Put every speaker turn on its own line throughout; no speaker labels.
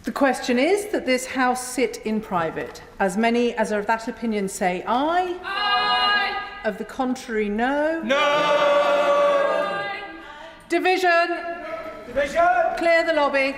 The question is that this House sit in private. As many as are of that opinion say aye.
Aye.
Of the contrary, no.
No.
Division.
Division.
Clear the lobby.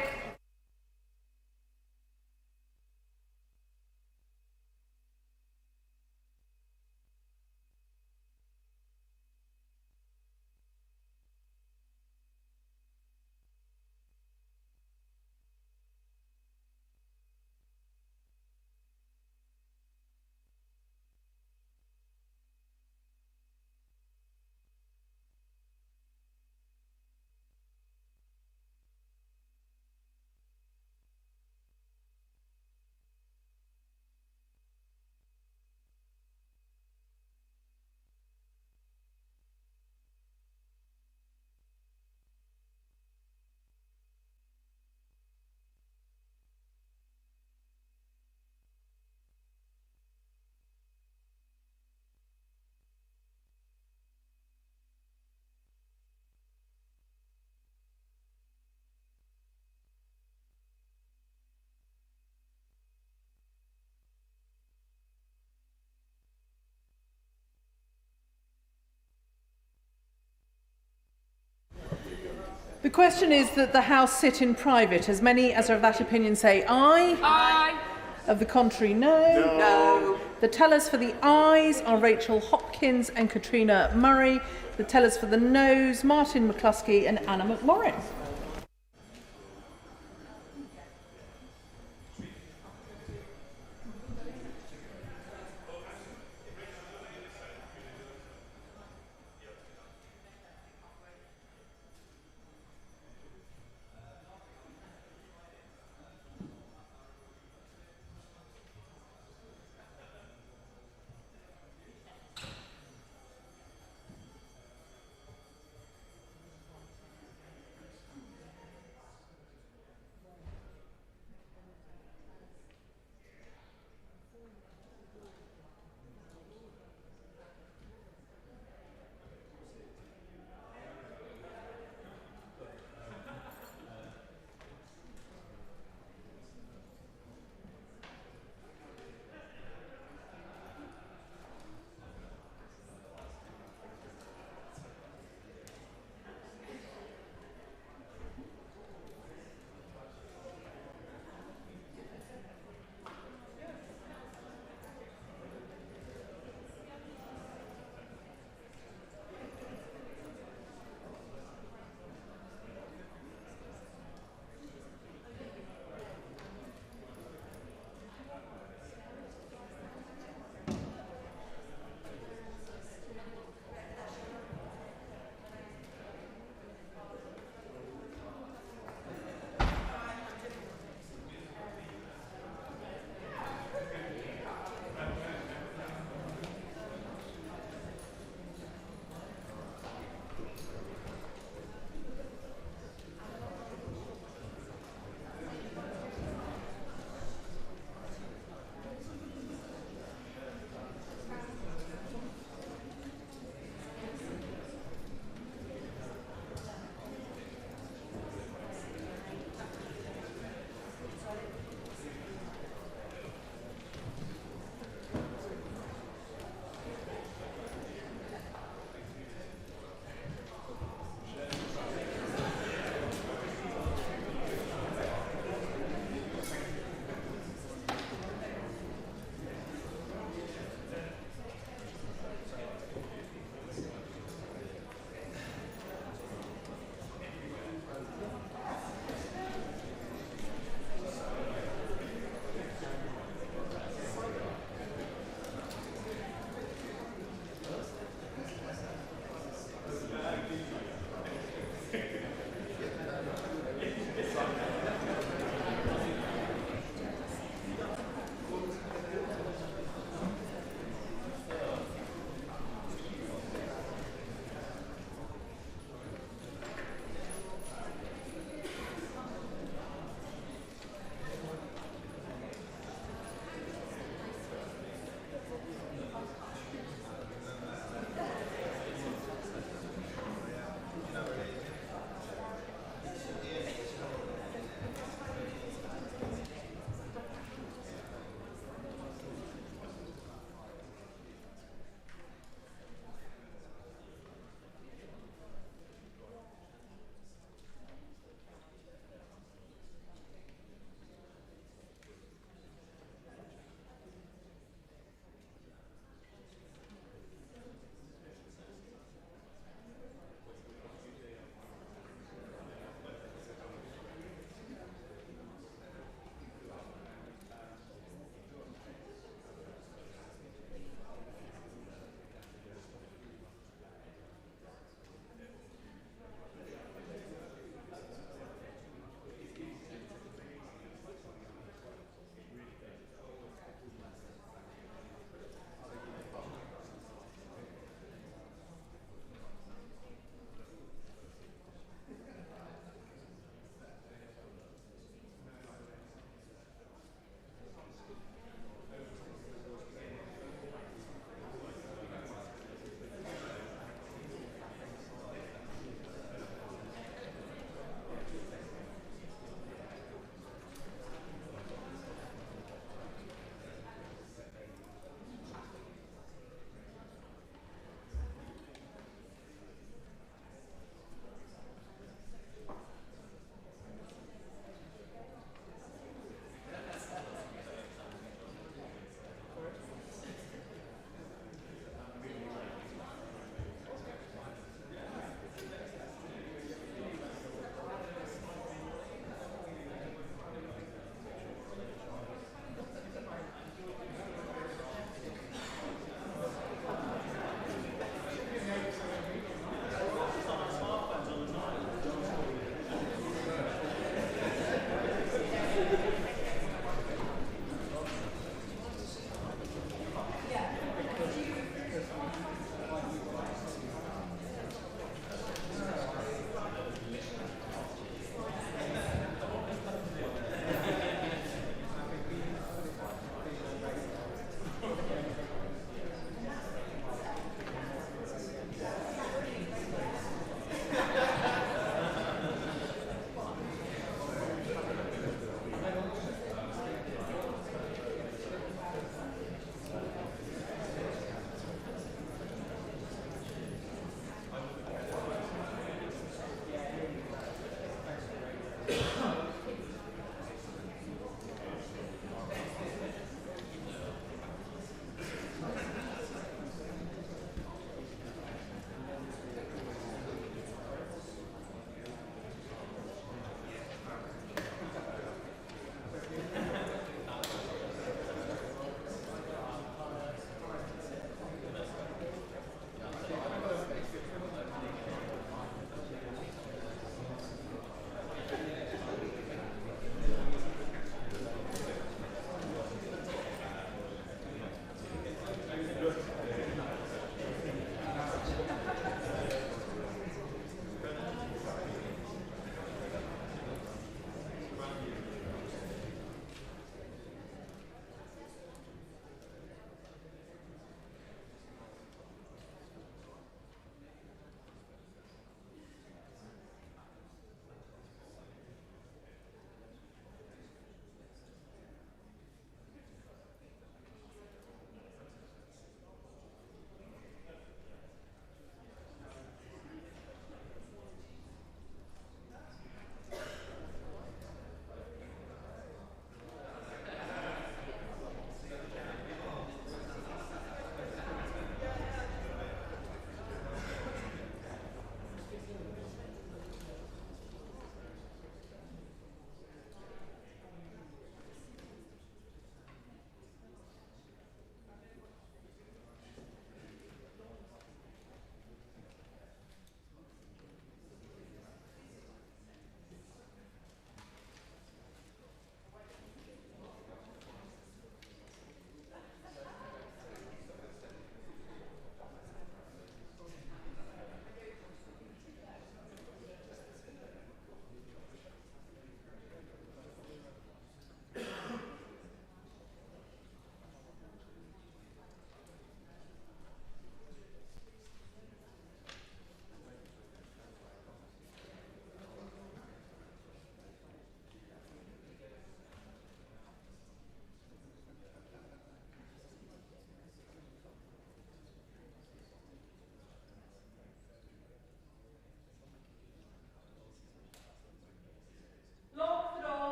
The question is that the House sit in private. As many as are of that opinion say aye.
Aye.
Of the contrary, no.
No.
The tellers for the ayes are Rachel Hopkins and Katrina Murray. The tellers for the noes, Martin McCluskey and Anna McMorrin.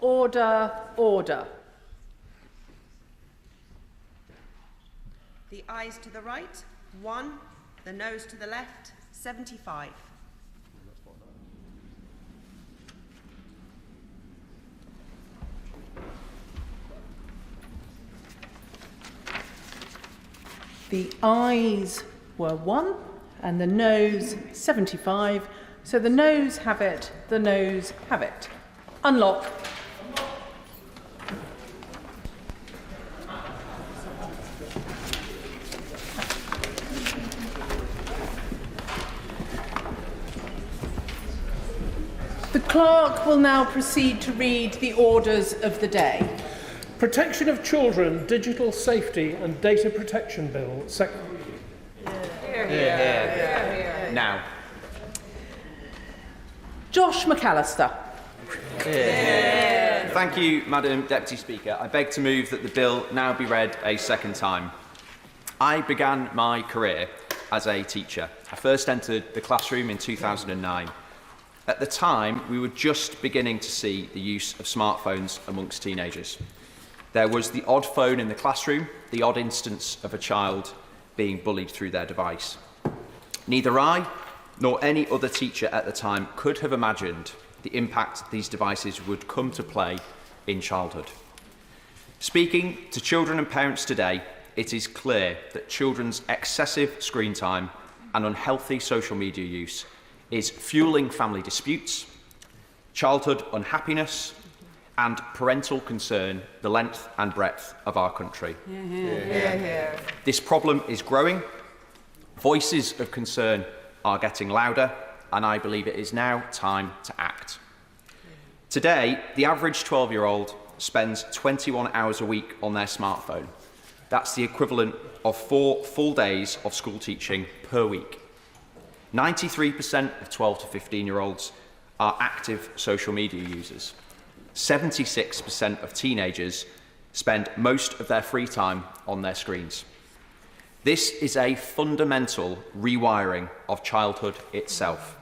Order, order.
The ayes to the right, 1. The noes to the left, 75.
The ayes were 1 and the noes 75. So the noes have it, the noes have it. Unlock. The clerk will now proceed to read the orders of the day.
Protection of Children, Digital Safety and Data Protection Bill.
Now.
Josh MacAlister.
Thank you, Madam Deputy Speaker. I beg to move that the bill now be read a second time. I began my career as a teacher. I first entered the classroom in 2009. At the time, we were just beginning to see the use of smartphones amongst teenagers. There was the odd phone in the classroom, the odd instance of a child being bullied through their device. Neither I nor any other teacher at the time could have imagined the impact these devices would come to play in childhood. Speaking to children and parents today, it is clear that children's excessive screen time and unhealthy social media use is fueling family disputes, childhood unhappiness, and parental concern the length and breadth of our country. This problem is growing. Voices of concern are getting louder, and I believe it is now time to act. Today, the average 12-year-old spends 21 hours a week on their smartphone. That's the equivalent of 4 full days of school teaching per week. 93% of 12 to 15-year-olds are active social media users. 76% of teenagers spend most of their free time on their screens. This is a fundamental rewiring of childhood itself,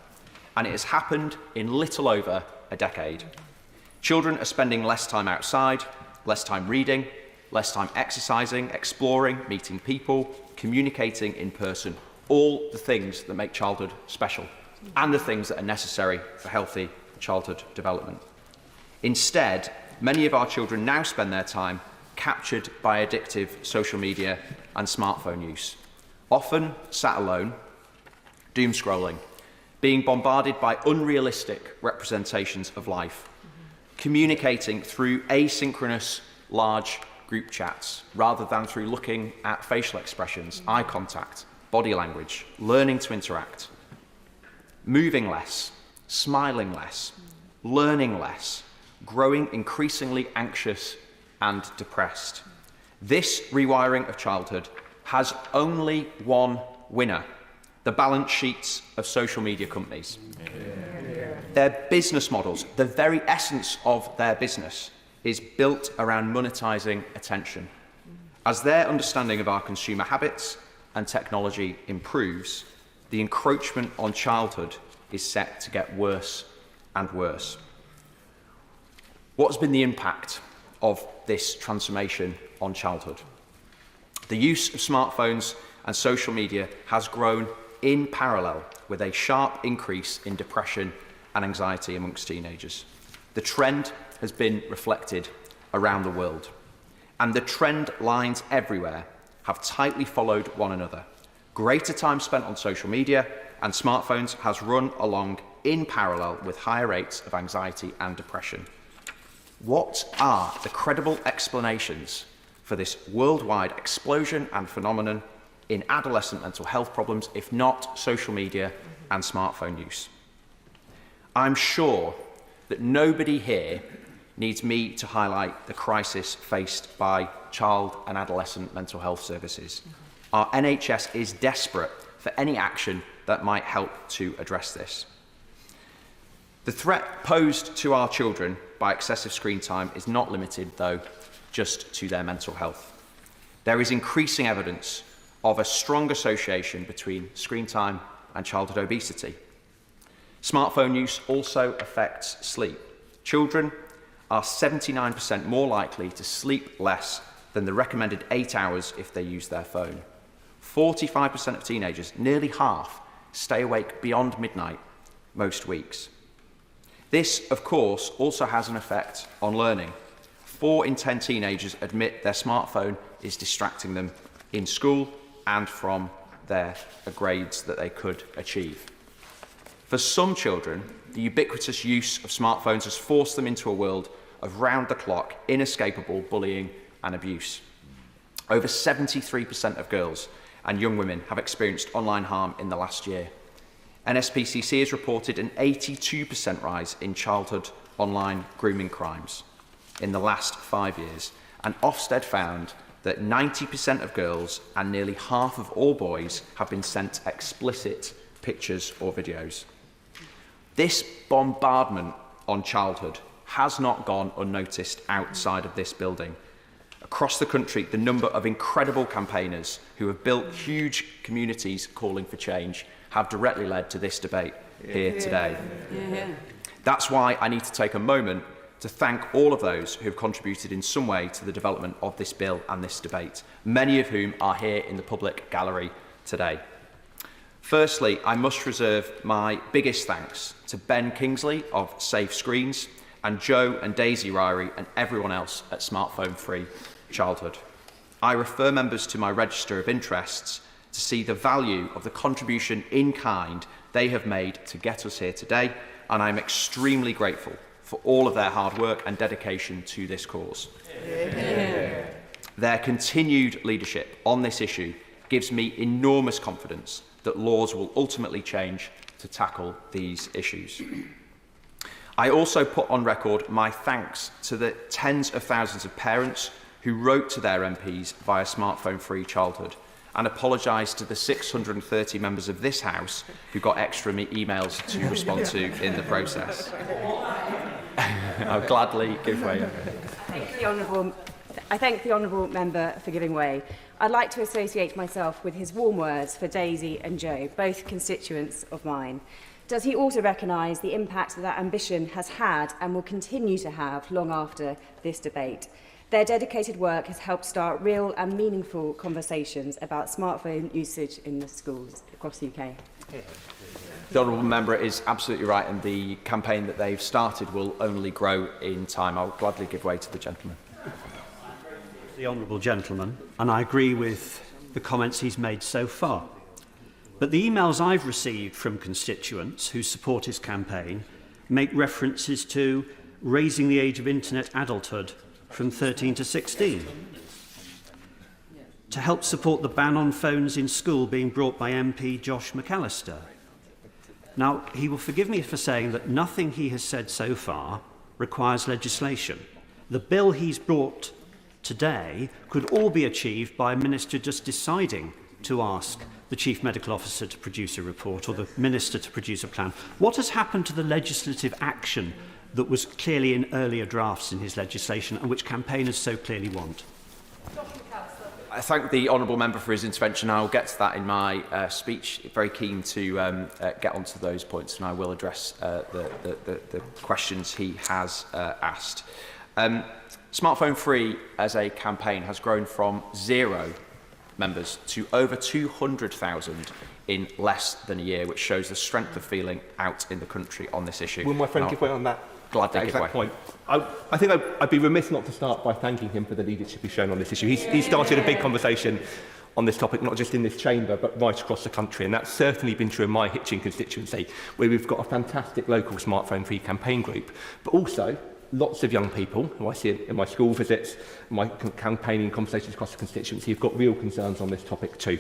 and it has happened in little over a decade. Children are spending less time outside, less time reading, less time exercising, exploring, meeting people, communicating in person, all the things that make childhood special and the things that are necessary for healthy childhood development. Instead, many of our children now spend their time captured by addictive social media and smartphone use, often sat alone, doom scrolling, being bombarded by unrealistic representations of life, communicating through asynchronous large group chats rather than through looking at facial expressions, eye contact, body language, learning to interact, moving less, smiling less, learning less, growing increasingly anxious and depressed. This rewiring of childhood has only one winner: the balance sheets of social media companies. Their business models, the very essence of their business, is built around monetising attention. As their understanding of our consumer habits and technology improves, the encroachment on childhood is set to get worse and worse. What has been the impact of this transformation on childhood? The use of smartphones and social media has grown in parallel with a sharp increase in depression and anxiety amongst teenagers. The trend has been reflected around the world, and the trend lines everywhere have tightly followed one another. Greater time spent on social media and smartphones has run along in parallel with higher rates of anxiety and depression. What are the credible explanations for this worldwide explosion and phenomenon in adolescent mental health problems, if not social media and smartphone use? I'm sure that nobody here needs me to highlight the crisis faced by child and adolescent mental health services. Our NHS is desperate for any action that might help to address this. The threat posed to our children by excessive screen time is not limited, though, just to their mental health. There is increasing evidence of a strong association between screen time and childhood obesity. Smartphone use also affects sleep. Children are 79% more likely to sleep less than the recommended 8 hours if they use their phone. 45% of teenagers, nearly half, stay awake beyond midnight most weeks. This, of course, also has an effect on learning. 4 in 10 teenagers admit their smartphone is distracting them in school and from their grades that they could achieve. For some children, the ubiquitous use of smartphones has forced them into a world of round-the-clock, inescapable bullying and abuse. Over 73% of girls and young women have experienced online harm in the last year. NSPCC has reported an 82% rise in childhood online grooming crimes in the last 5 years, and Ofsted found that 90% of girls and nearly half of all boys have been sent explicit pictures or videos. This bombardment on childhood has not gone unnoticed outside of this building. Across the country, the number of incredible campaigners who have built huge communities calling for change have directly led to this debate here today. That's why I need to take a moment to thank all of those who have contributed in some way to the development of this bill and this debate, many of whom are here in the public gallery today. Firstly, I must reserve my biggest thanks to Ben Kingsley of Safe Screens and Joe and Daisy Ryrie and everyone else at Smartphone Free Childhood. I refer members to my register of interests to see the value of the contribution in kind they have made to get us here today, and I'm extremely grateful for all of their hard work and dedication to this cause. Their continued leadership on this issue gives me enormous confidence that laws will ultimately change to tackle these issues. I also put on record my thanks to the tens of thousands of parents who wrote to their MPs via Smartphone Free Childhood, and apologise to the 630 members of this House who got extra emails to respond to in the process. I'll gladly give way.
I thank the Honourable Member for giving way. I'd like to associate myself with his warm words for Daisy and Joe, both constituents of mine. Does he also recognise the impact that ambition has had and will continue to have long after this debate? Their dedicated work has helped start real and meaningful conversations about smartphone usage in the schools across the UK.
The Honourable Member is absolutely right, and the campaign that they've started will only grow in time. I'll gladly give way to the gentleman.
The Honourable Gentleman, and I agree with the comments he's made so far. But the emails I've received from constituents who support his campaign make references to raising the age of internet adulthood from 13 to 16, to help support the ban on phones in school being brought by MP Josh MacAlister. Now, he will forgive me for saying that nothing he has said so far requires legislation. The bill he's brought today could all be achieved by a minister just deciding to ask the Chief Medical Officer to produce a report or the Minister to produce a plan. What has happened to the legislative action that was clearly in earlier drafts in his legislation and which campaigners so clearly want?
I thank the Honourable Member for his intervention. I'll get to that in my speech. Very keen to get onto those points, and I will address the questions he has asked. Smartphone Free as a campaign has grown from 0 members to over 200,000 in less than a year, which shows the strength of feeling out in the country on this issue.
Will my friend give way on that?
Gladly give way.
Point. I think I'd be remiss not to start by thanking him for the leadership he's shown on this issue. He's started a big conversation on this topic, not just in this chamber, but right across the country. And that's certainly been true in my Hitchin constituency, where we've got a fantastic local smartphone free campaign group, but also lots of young people who I see in my school visits, my campaigning conversations across the constituency, who've got real concerns on this topic too.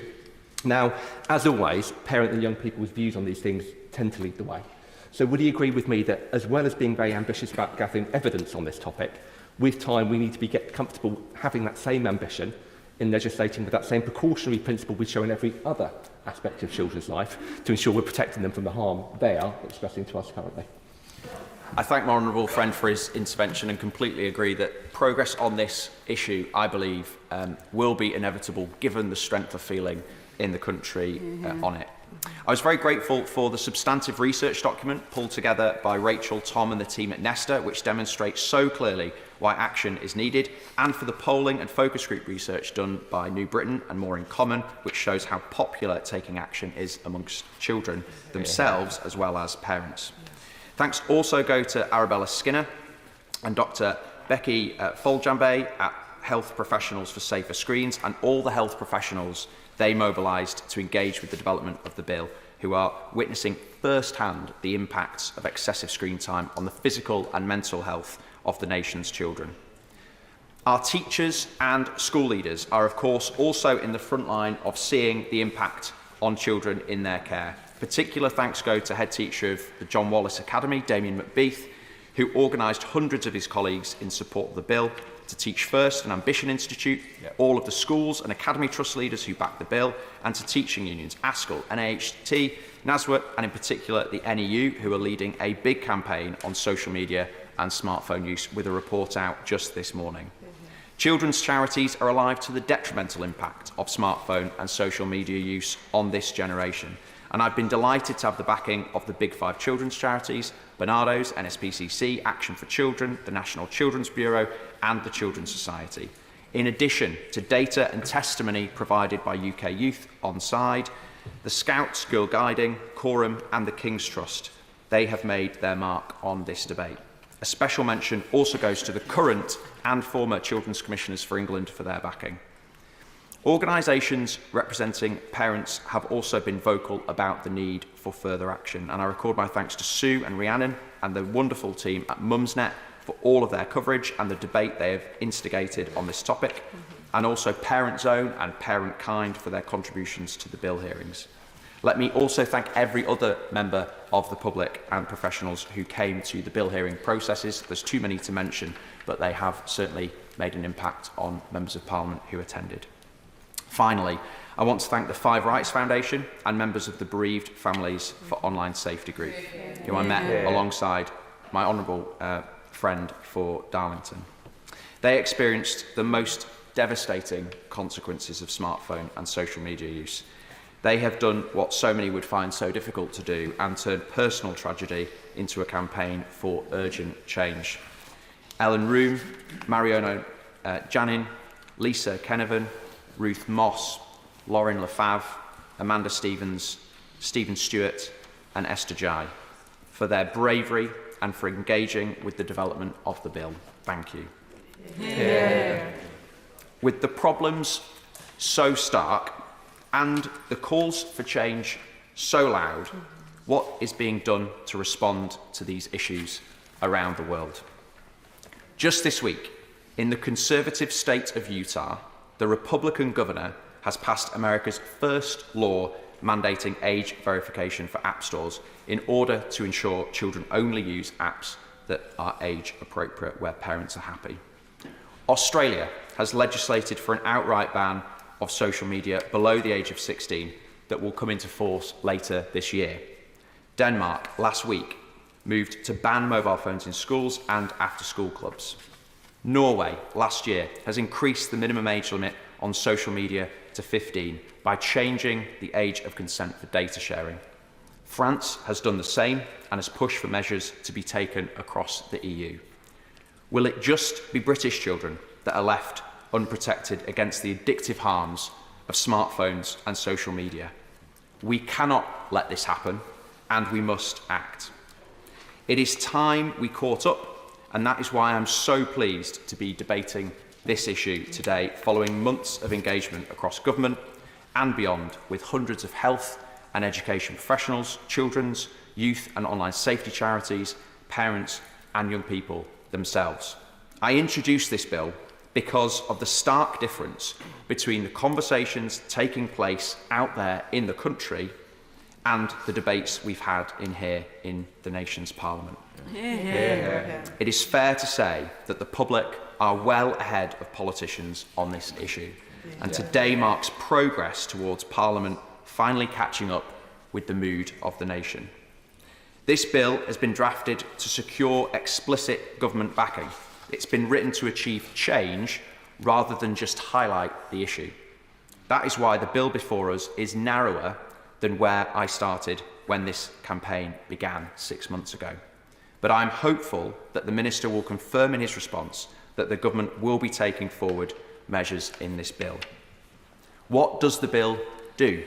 Now, as always, parent and young people's views on these things tend to lead the way. So would he agree with me that, as well as being very ambitious about gathering evidence on this topic, with time we need to get comfortable having that same ambition in legislating with that same precautionary principle we show in every other aspect of children's life to ensure we're protecting them from the harm they are expressing to us currently?
I thank my honourable friend for his intervention and completely agree that progress on this issue, I believe, will be inevitable given the strength of feeling in the country on it. I was very grateful for the substantive research document pulled together by Rachel, Tom and the team at Nesta, which demonstrates so clearly why action is needed, and for the polling and focus group research done by New Britain and More in Common, which shows how popular taking action is amongst children themselves as well as parents. Thanks also go to Arabella Skinner and Dr. Becky Foljambe at Health Professionals for Safer Screens, and all the health professionals they mobilised to engage with the development of the bill, who are witnessing firsthand the impacts of excessive screen time on the physical and mental health of the nation's children. Our teachers and school leaders are, of course, also in the front line of seeing the impact on children in their care. Particular thanks go to head teacher of the John Wallace Academy, Damien McBeath, who organised hundreds of his colleagues in support of the bill, to Teach First and Ambition Institute, all of the schools and academy trust leaders who backed the bill, and to teaching unions, ASCL, NAHT, NASWAT, and in particular the NEU, who are leading a big campaign on social media and smartphone use, with a report out just this morning. Children's charities are alive to the detrimental impact of smartphone and social media use on this generation, and I've been delighted to have the backing of the Big Five children's charities, Barnardo's, NSPCC, Action for Children, the National Children's Bureau and the Children's Society. In addition to data and testimony provided by UK Youth on side, the Scouts, Girl Guiding, Quorum and the King's Trust, they have made their mark on this debate. A special mention also goes to the current and former Children's Commissioners for England for their backing. Organisations representing parents have also been vocal about the need for further action, and I record my thanks to Sue and Rhiannon and the wonderful team at Mumsnet for all of their coverage and the debate they have instigated on this topic, and also Parent Zone and Parent Kind for their contributions to the bill hearings. Let me also thank every other member of the public and professionals who came to the bill hearing processes. There's too many to mention, but they have certainly made an impact on members of Parliament who attended. Finally, I want to thank the Five Rights Foundation and members of the Bereaved Families for Online Safety Group, who I met alongside my honourable friend for Darlington. They experienced the most devastating consequences of smartphone and social media use. They have done what so many would find so difficult to do and turned personal tragedy into a campaign for urgent change. Ellen Room, Mariano Janin, Lisa Kenevan, Ruth Moss, Lauren Lefave, Amanda Stevens, Stephen Stewart and Esther Jai for their bravery and for engaging with the development of the bill. Thank you. Yeah. With the problems so stark and the calls for change so loud, what is being done to respond to these issues around the world? Just this week, in the conservative state of Utah, the Republican governor has passed America's first law mandating age verification for app stores in order to ensure children only use apps that are age appropriate, where parents are happy. Australia has legislated for an outright ban of social media below the age of 16 that will come into force later this year. Denmark last week moved to ban mobile phones in schools and after-school clubs. Norway last year has increased the minimum age limit on social media to 15 by changing the age of consent for data sharing. France has done the same and has pushed for measures to be taken across the EU. Will it just be British children that are left unprotected against the addictive harms of smartphones and social media? We cannot let this happen, and we must act. It is time we caught up, and that is why I'm so pleased to be debating this issue today, following months of engagement across government and beyond with hundreds of health and education professionals, children's, youth and online safety charities, parents and young people themselves. I introduced this bill because of the stark difference between the conversations taking place out there in the country and the debates we've had in here in the nation's Parliament. It is fair to say that the public are well ahead of politicians on this issue, and today marks progress towards Parliament finally catching up with the mood of the nation. This bill has been drafted to secure explicit government backing. It's been written to achieve change rather than just highlight the issue. That is why the bill before us is narrower than where I started when this campaign began 6 months ago. But I'm hopeful that the Minister will confirm in his response that the government will be taking forward measures in this bill. What does the bill do?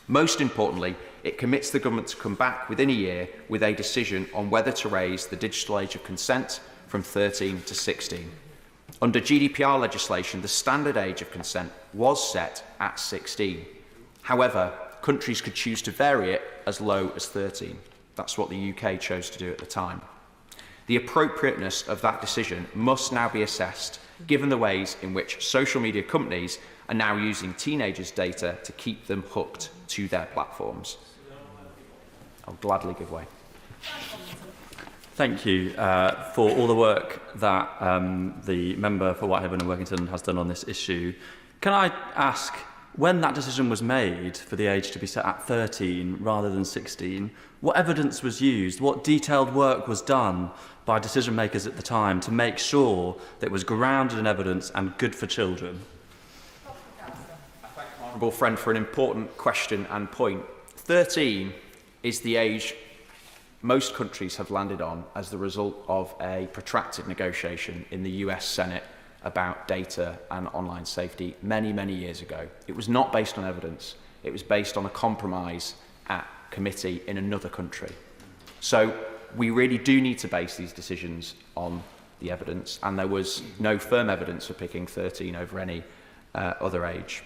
Most importantly, it commits the government to come back within a year with a decision on whether to raise the digital age of consent from 13 to 16. Under GDPR legislation, the standard age of consent was set at 16. However, countries could choose to vary it as low as 13. That's what the UK chose to do at the time. The appropriateness of that decision must now be assessed, given the ways in which social media companies are now using teenagers' data to keep them hooked to their platforms. I'll gladly give way.
Thank you for all the work that the member for Whitehaven and Workington has done on this issue. Can I ask, when that decision was made for the age to be set at 13 rather than 16, what evidence was used? What detailed work was done by decision makers at the time to make sure that it was grounded in evidence and good for children?
Honourable friend, for an important question and point. 13 is the age most countries have landed on as the result of a protracted negotiation in the US Senate about data and online safety many, many years ago. It was not based on evidence. It was based on a compromise at committee in another country. So we really do need to base these decisions on the evidence, and there was no firm evidence for picking 13 over any other age.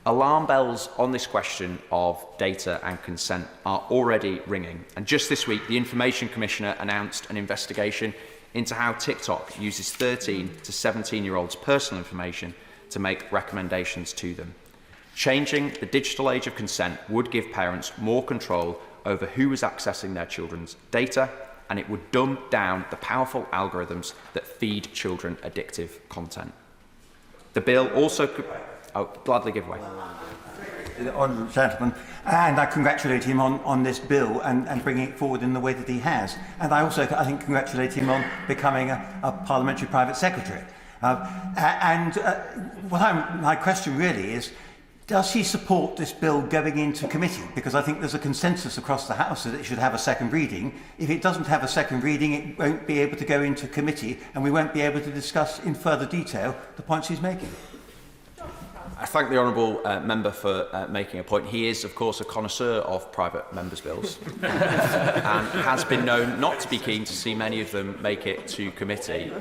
Alarm bells on this question of data and consent are already ringing, and just this week the Information Commissioner announced an investigation into how TikTok uses 13 to 17-year-olds' personal information to make recommendations to them. Changing the digital age of consent would give parents more control over who was accessing their children's data, and it would dumb down the powerful algorithms that feed children addictive content. The bill also could... I'll gladly give way.
The honourable gentleman, and I congratulate him on this bill and bringing it forward in the way that he has. And I also, I think, congratulate him on becoming a parliamentary private secretary. My question really is, does he support this bill going into committee? Because I think there's a consensus across the House that it should have a second reading. If it doesn't have a second reading, it won't be able to go into committee, and we won't be able to discuss in further detail the points he's making.
I thank the honourable member for making a point. He is, of course, a connoisseur of private members' bills and has been known not to be keen to see many of them make it to committee.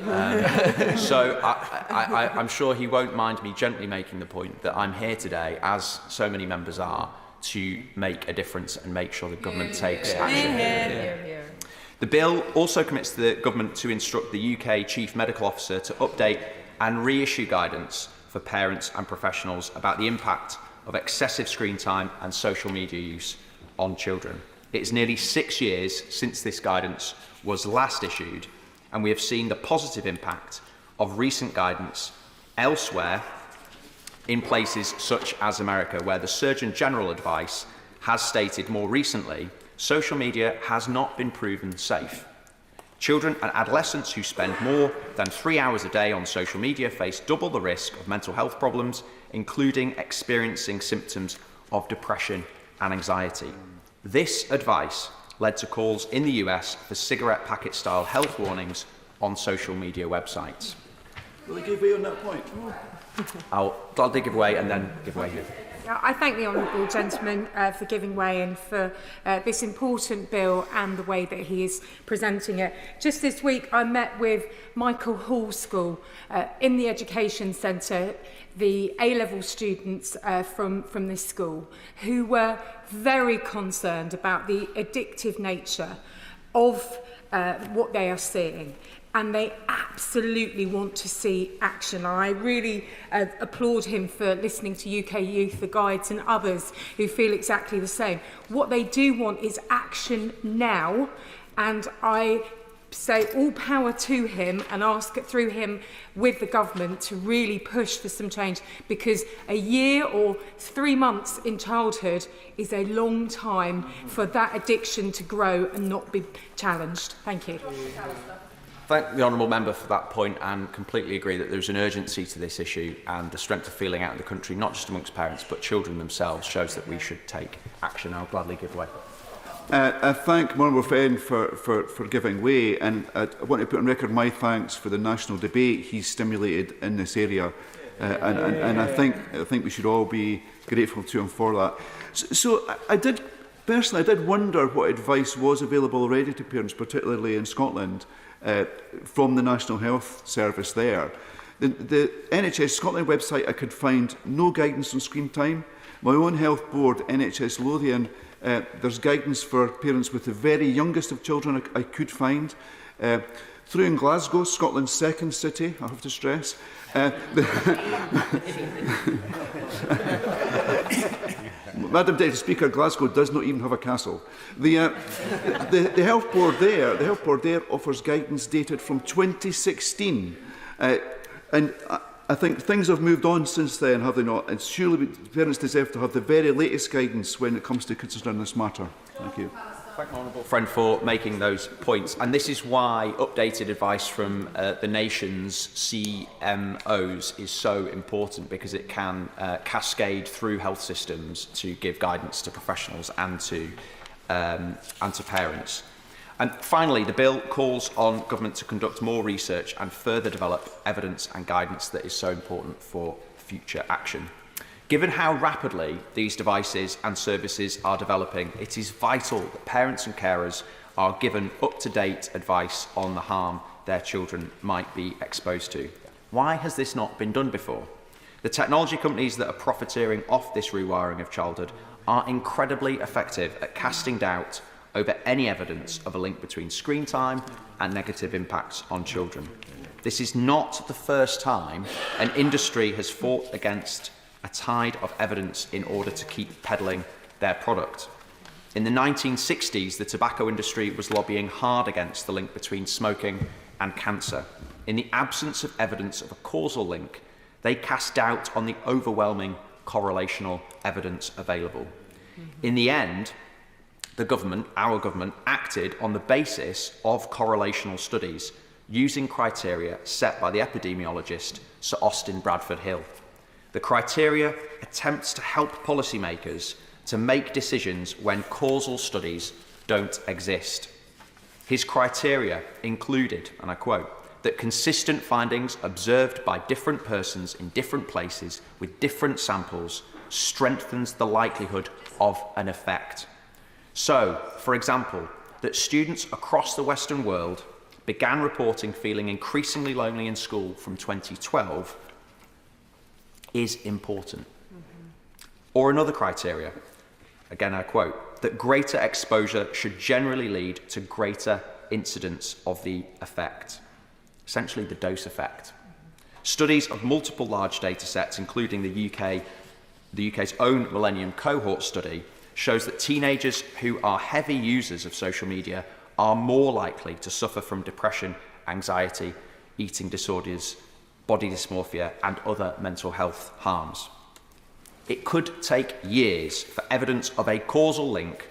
So I'm sure he won't mind me gently making the point that I'm here today, as so many members are, to make a difference and make sure the government takes action. The bill also commits the government to instruct the UK Chief Medical Officer to update and reissue guidance for parents and professionals about the impact of excessive screen time and social media use on children. It is nearly 6 years since this guidance was last issued, and we have seen the positive impact of recent guidance elsewhere in places such as America, where the Surgeon General advice has stated more recently social media has not been proven safe. Children and adolescents who spend more than 3 hours a day on social media face double the risk of mental health problems, including experiencing symptoms of depression and anxiety. This advice led to calls in the US for cigarette packet-style health warnings on social media websites.
Will they give way on that point?
I'll gladly give way and then give way here.
I thank the honourable gentleman for giving way and for this important bill and the way that he is presenting it. Just this week I met with Michael Hall School in the Education Centre, the A-level students from this school, who were very concerned about the addictive nature of what they are seeing. And they absolutely want to see action. I really applaud him for listening to UK Youth, the Guides and others who feel exactly the same. What they do want is action now, and I say all power to him and ask through him with the government to really push for some change, because a year or 3 months in childhood is a long time for that addiction to grow and not be challenged. Thank you.
thank the honourable member for that point and completely agree that there's an urgency to this issue, and the strength of feeling out in the country, not just amongst parents but children themselves, shows that we should take action. I'll gladly give way.
I thank Honourable Fenn for giving way, and I want to put on record my thanks for the national debate he's stimulated in this area, and I think we should all be grateful to him for that. So I did wonder what advice was available already to parents, particularly in Scotland, from the National Health Service there. The NHS Scotland website, I could find no guidance on screen time. My own health board, NHS Lothian, there's guidance for parents with the very youngest of children I could find. Through in Glasgow, Scotland's second city, I have to stress. Madam Deputy Speaker, Glasgow does not even have a castle. The health board there offers guidance dated from 2016, and I think things have moved on since then, have they not? And surely parents deserve to have the very latest guidance when it comes to considering this matter. Thank you.
Thank my honourable friend for making those points. And this is why updated advice from the nation's CMOs is so important, because it can cascade through health systems to give guidance to professionals and to parents. And finally, the bill calls on government to conduct more research and further develop evidence and guidance that is so important for future action. Given how rapidly these devices and services are developing, it is vital that parents and carers are given up-to-date advice on the harm their children might be exposed to. Why has this not been done before? The technology companies that are profiteering off this rewiring of childhood are incredibly effective at casting doubt over any evidence of a link between screen time and negative impacts on children. This is not the first time an industry has fought against a tide of evidence in order to keep peddling their product. In the 1960s, the tobacco industry was lobbying hard against the link between smoking and cancer. In the absence of evidence of a causal link, they cast doubt on the overwhelming correlational evidence available. In the end, our government, acted on the basis of correlational studies using criteria set by the epidemiologist Sir Austin Bradford Hill. The criteria attempts to help policymakers to make decisions when causal studies don't exist. His criteria included, and I quote, that consistent findings observed by different persons in different places with different samples strengthens the likelihood of an effect. So, for example, that students across the Western world began reporting feeling increasingly lonely in school from 2012 is important. Or another criteria, again I quote, that greater exposure should generally lead to greater incidence of the effect, essentially the dose effect. Studies of multiple large data sets, including the UK's own Millennium Cohort study, shows that teenagers who are heavy users of social media are more likely to suffer from depression, anxiety, eating disorders, body dysmorphia, and other mental health harms. It could take years for evidence of a causal link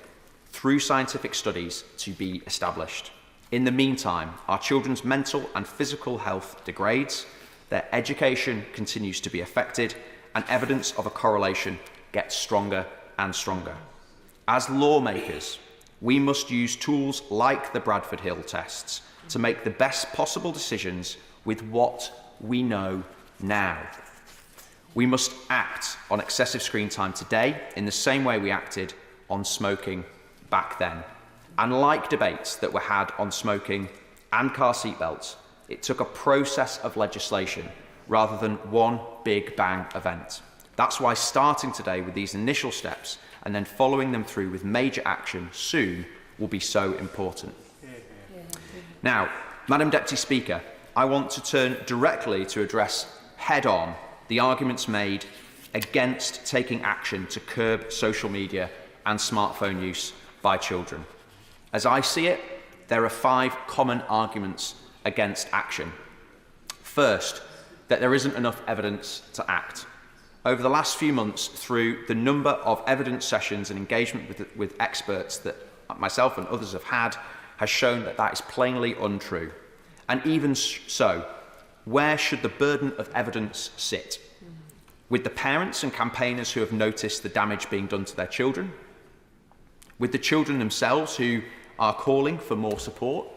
through scientific studies to be established. In the meantime, our children's mental and physical health degrades, their education continues to be affected, and evidence of a correlation gets stronger and stronger. As lawmakers, we must use tools like the Bradford Hill tests to make the best possible decisions with what we know now. We must act on excessive screen time today in the same way we acted on smoking back then. And like debates that were had on smoking and car seatbelts, it took a process of legislation rather than one big bang event. That's why starting today with these initial steps and then following them through with major action soon will be so important. Now, Madam Deputy Speaker, I want to turn directly to address head-on the arguments made against taking action to curb social media and smartphone use by children. As I see it, there are 5 common arguments against action. First, that there isn't enough evidence to act. Over the last few months, through the number of evidence sessions and engagement with experts that myself and others have had, has shown that that is plainly untrue. And even so, where should the burden of evidence sit? With the parents and campaigners who have noticed the damage being done to their children? With the children themselves who are calling for more support?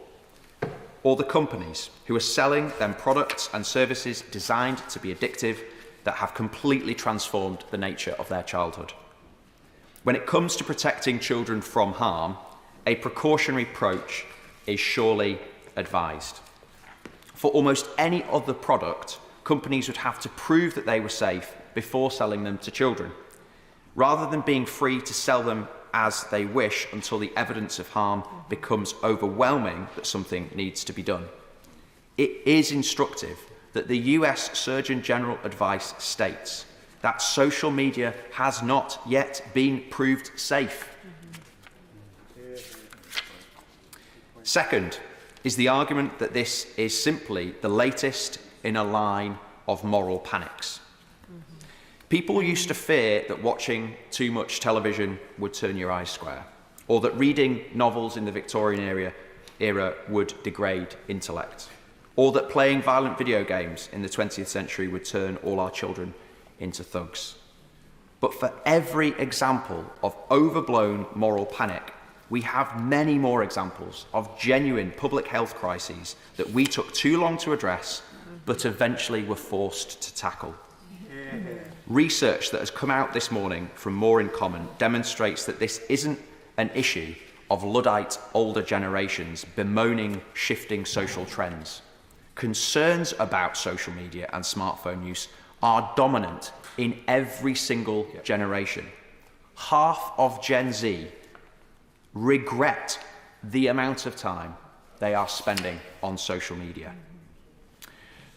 Or the companies who are selling them products and services designed to be addictive that have completely transformed the nature of their childhood? When it comes to protecting children from harm, a precautionary approach is surely advised. For almost any other product, companies would have to prove that they were safe before selling them to children, rather than being free to sell them as they wish until the evidence of harm becomes overwhelming that something needs to be done. It is instructive that the US Surgeon General advice states that social media has not yet been proved safe. Second is the argument that this is simply the latest in a line of moral panics. People used to fear that watching too much television would turn your eyes square, or that reading novels in the Victorian era would degrade intellect, or that playing violent video games in the 20th century would turn all our children into thugs. But for every example of overblown moral panic, we have many more examples of genuine public health crises that we took too long to address, but eventually were forced to tackle. Research that has come out this morning from More in Common demonstrates that this isn't an issue of Luddite older generations bemoaning shifting social trends. Concerns about social media and smartphone use are dominant in every single generation. Half of Gen Z regret the amount of time they are spending on social media.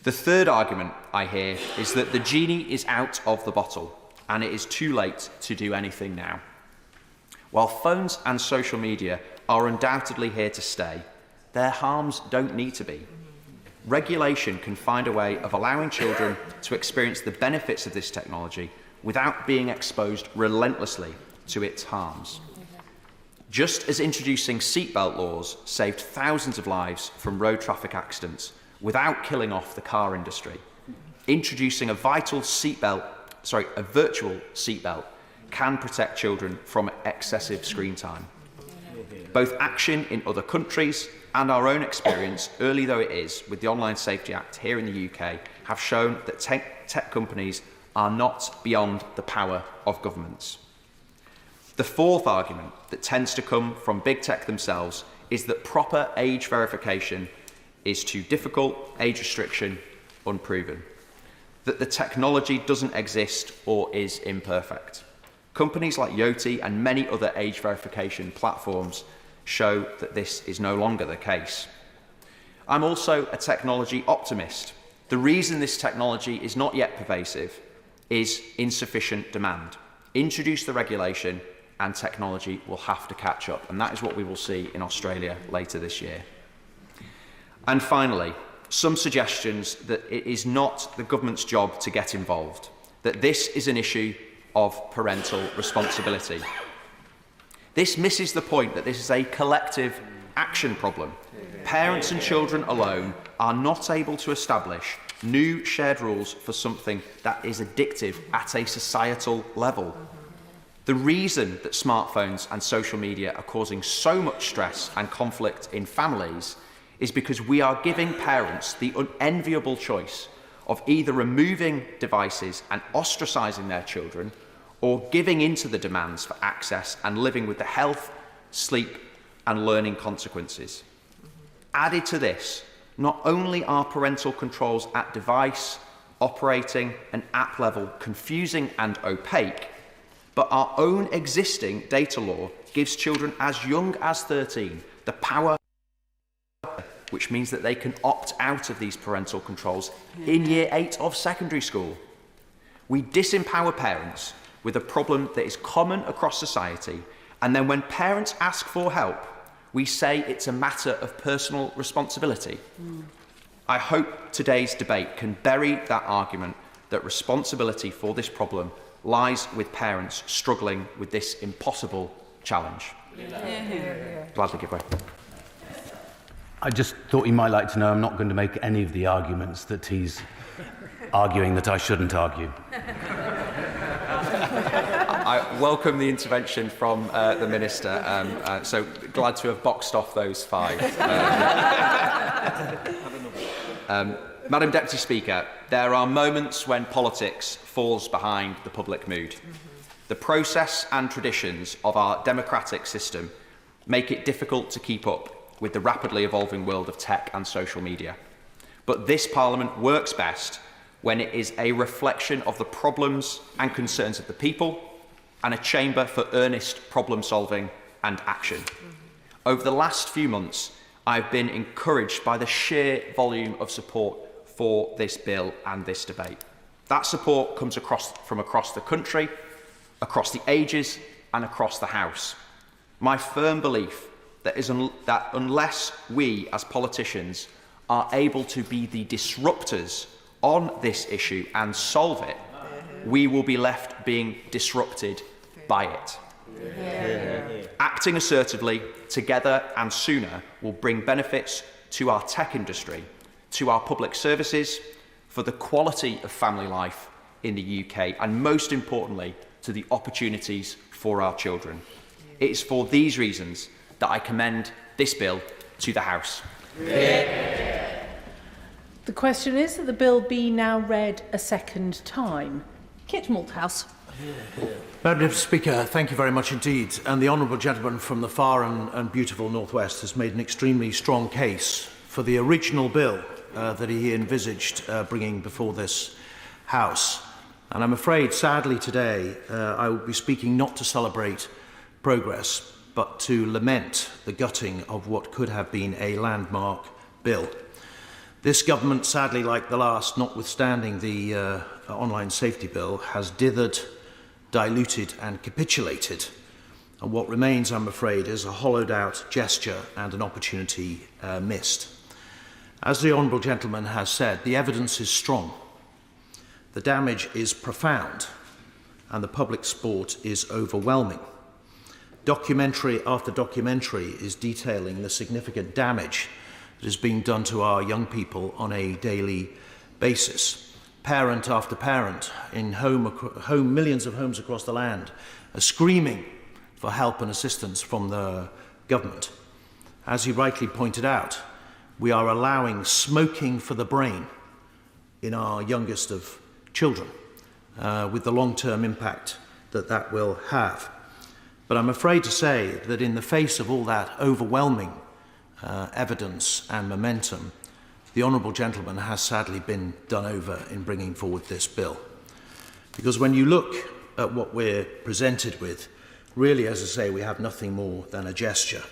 The third argument I hear is that the genie is out of the bottle and it is too late to do anything now. While phones and social media are undoubtedly here to stay, their harms don't need to be. Regulation can find a way of allowing children to experience the benefits of this technology without being exposed relentlessly to its harms. Just as introducing seatbelt laws saved thousands of lives from road traffic accidents without killing off the car industry, introducing a virtual seatbelt can protect children from excessive screen time. Both action in other countries and our own experience, early though it is, with the Online Safety Act here in the UK, have shown that tech companies are not beyond the power of governments. The fourth argument that tends to come from big tech themselves is that proper age verification is too difficult, age restriction unproven, that the technology doesn't exist or is imperfect. Companies like Yoti and many other age verification platforms show that this is no longer the case. I'm also a technology optimist. The reason this technology is not yet pervasive is insufficient demand. Introduce the regulation and technology will have to catch up, and that is what we will see in Australia later this year. And finally, some suggestions that it is not the government's job to get involved, that this is an issue of parental responsibility. This misses the point that this is a collective action problem. Parents and children alone are not able to establish new shared rules for something that is addictive at a societal level. The reason that smartphones and social media are causing so much stress and conflict in families is because we are giving parents the unenviable choice of either removing devices and ostracising their children or giving into the demands for access and living with the health, sleep and learning consequences. Added to this, not only are parental controls at device, operating and app level confusing and opaque, but our own existing data law gives children as young as 13 the power, which means that they can opt out of these parental controls in year 8 of secondary school. We disempower parents with a problem that is common across society, and then when parents ask for help, we say it's a matter of personal responsibility. I hope today's debate can bury that argument that responsibility for this problem lies with parents struggling with this impossible challenge. Gladly give way.
I just thought you might like to know I'm not going to make any of the arguments that he's arguing that I shouldn't argue.
I welcome the intervention from the Minister, so glad to have boxed off those 5. Madam Deputy Speaker, there are moments when politics falls behind the public mood. The process and traditions of our democratic system make it difficult to keep up with the rapidly evolving world of tech and social media. But this Parliament works best when it is a reflection of the problems and concerns of the people and a chamber for earnest problem solving and action. Over the last few months, I've been encouraged by the sheer volume of support for this bill and this debate. That support comes from across the country, across the ages and across the House. My firm belief that unless we as politicians are able to be the disruptors on this issue and solve it, we will be left being disrupted by it. Acting assertively, together and sooner, will bring benefits to our tech industry, to our public services, for the quality of family life in the UK, and most importantly, to the opportunities for our children. It is for these reasons that I commend this bill to the House.
The question is that the bill be now read a second time. Kit Malthouse.
Madam Deputy Speaker, thank you very much indeed. And the honourable gentleman from the far and beautiful North West has made an extremely strong case for the original bill that he envisaged bringing before this House. And I'm afraid, sadly today, I will be speaking not to celebrate progress, but to lament the gutting of what could have been a landmark bill. This government, sadly like the last, notwithstanding the online safety bill, has dithered, diluted and capitulated. And what remains, I'm afraid, is a hollowed out gesture and an opportunity missed. As the honourable gentleman has said, the evidence is strong, the damage is profound, and the public support is overwhelming. Documentary after documentary is detailing the significant damage that is being done to our young people on a daily basis. Parent after parent in millions of homes across the land are screaming for help and assistance from the government. As he rightly pointed out, we are allowing smoking for the brain in our youngest of children, with the long-term impact that that will have. But I'm afraid to say that in the face of all that overwhelming evidence and momentum, the honourable gentleman has sadly been done over in bringing forward this bill. Because when you look at what we're presented with, really, as I say, we have nothing more than a gesture.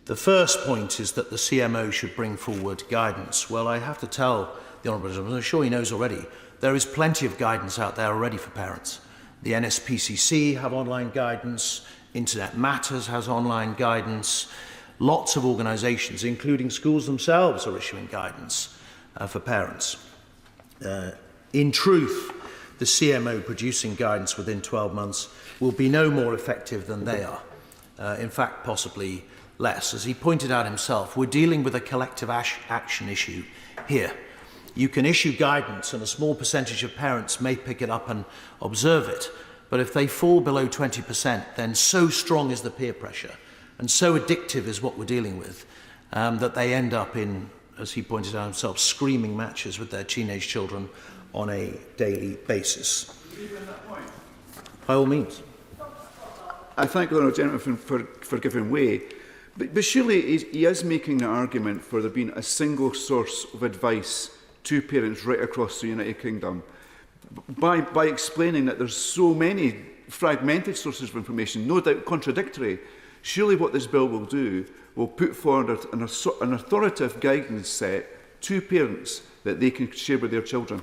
The first point is that the CMO should bring forward guidance. Well, I have to tell the honourable gentleman, I'm sure he knows already, there is plenty of guidance out there already for parents. The NSPCC have online guidance, Internet Matters has online guidance, lots of organisations, including schools themselves, are issuing guidance for parents. In truth, the CMO producing guidance within 12 months will be no more effective than they are. In fact, possibly less. As he pointed out himself, we're dealing with a collective action issue here. You can issue guidance and a small percentage of parents may pick it up and observe it, but if they fall below 20%, then so strong is the peer pressure and so addictive is what we're dealing with that they end up in, as he pointed out himself, screaming matches with their teenage children on a daily basis. By all means.
I thank the honourable gentleman for giving way. But surely he is making the argument for there being a single source of advice to parents right across the United Kingdom by explaining that there's so many fragmented sources of information, no doubt contradictory. Surely what this bill will do will put forward an authoritative guidance set to parents that they can share with their children.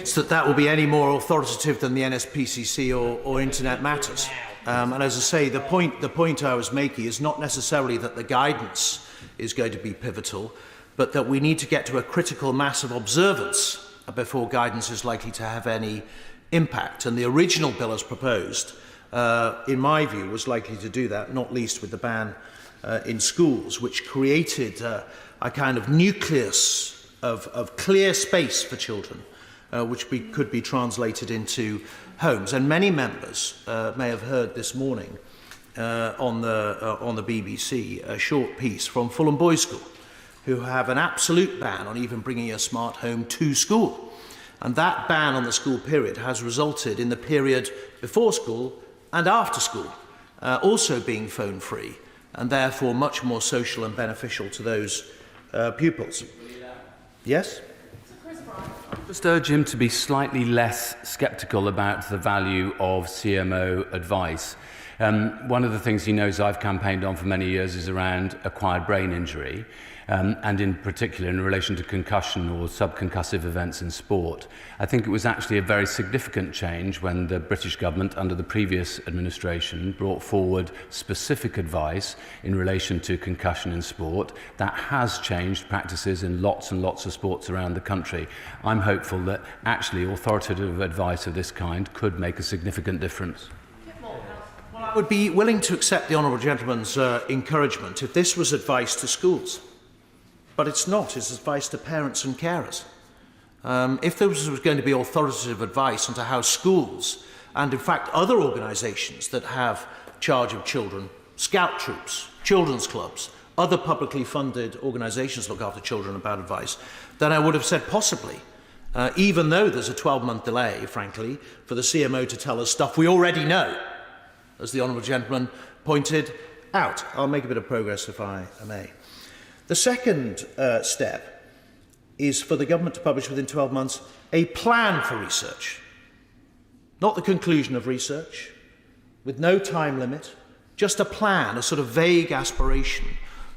So that will be any more authoritative than the NSPCC or Internet Matters. And as I say, the point I was making is not necessarily that the guidance is going to be pivotal, but that we need to get to a critical mass of observance before guidance is likely to have any impact. And the original bill as proposed, in my view, was likely to do that, not least with the ban in schools, which created a kind of nucleus of clear space for children, which could be translated into homes. And many members may have heard this morning on the BBC a short piece from Fulham Boys School, who have an absolute ban on even bringing a smart home to school. And that ban on the school period has resulted in the period before school and after school also being phone free, and therefore much more social and beneficial to those pupils. Yes?
Just urge him to be slightly less sceptical about the value of CMO advice. One of the things he knows I've campaigned on for many years is around acquired brain injury, and in particular in relation to concussion or subconcussive events in sport. I think it was actually a very significant change when the British government, under the previous administration, brought forward specific advice in relation to concussion in sport. That has changed practices in lots and lots of sports around the country. I'm hopeful that actually authoritative advice of this kind could make a significant difference.
I would be willing to accept the honourable gentleman's encouragement if this was advice to schools. But it's not. It's advice to parents and carers. If there was going to be authoritative advice into how schools, and in fact other organisations that have charge of children, scout troops, children's clubs, other publicly funded organisations look after children about advice, then I would have said possibly, even though there's a 12-month delay, frankly, for the CMO to tell us stuff we already know, as the honourable gentleman pointed out. I'll make a bit of progress if I may. The second step is for the government to publish within 12 months a plan for research. Not the conclusion of research, with no time limit, just a plan, a sort of vague aspiration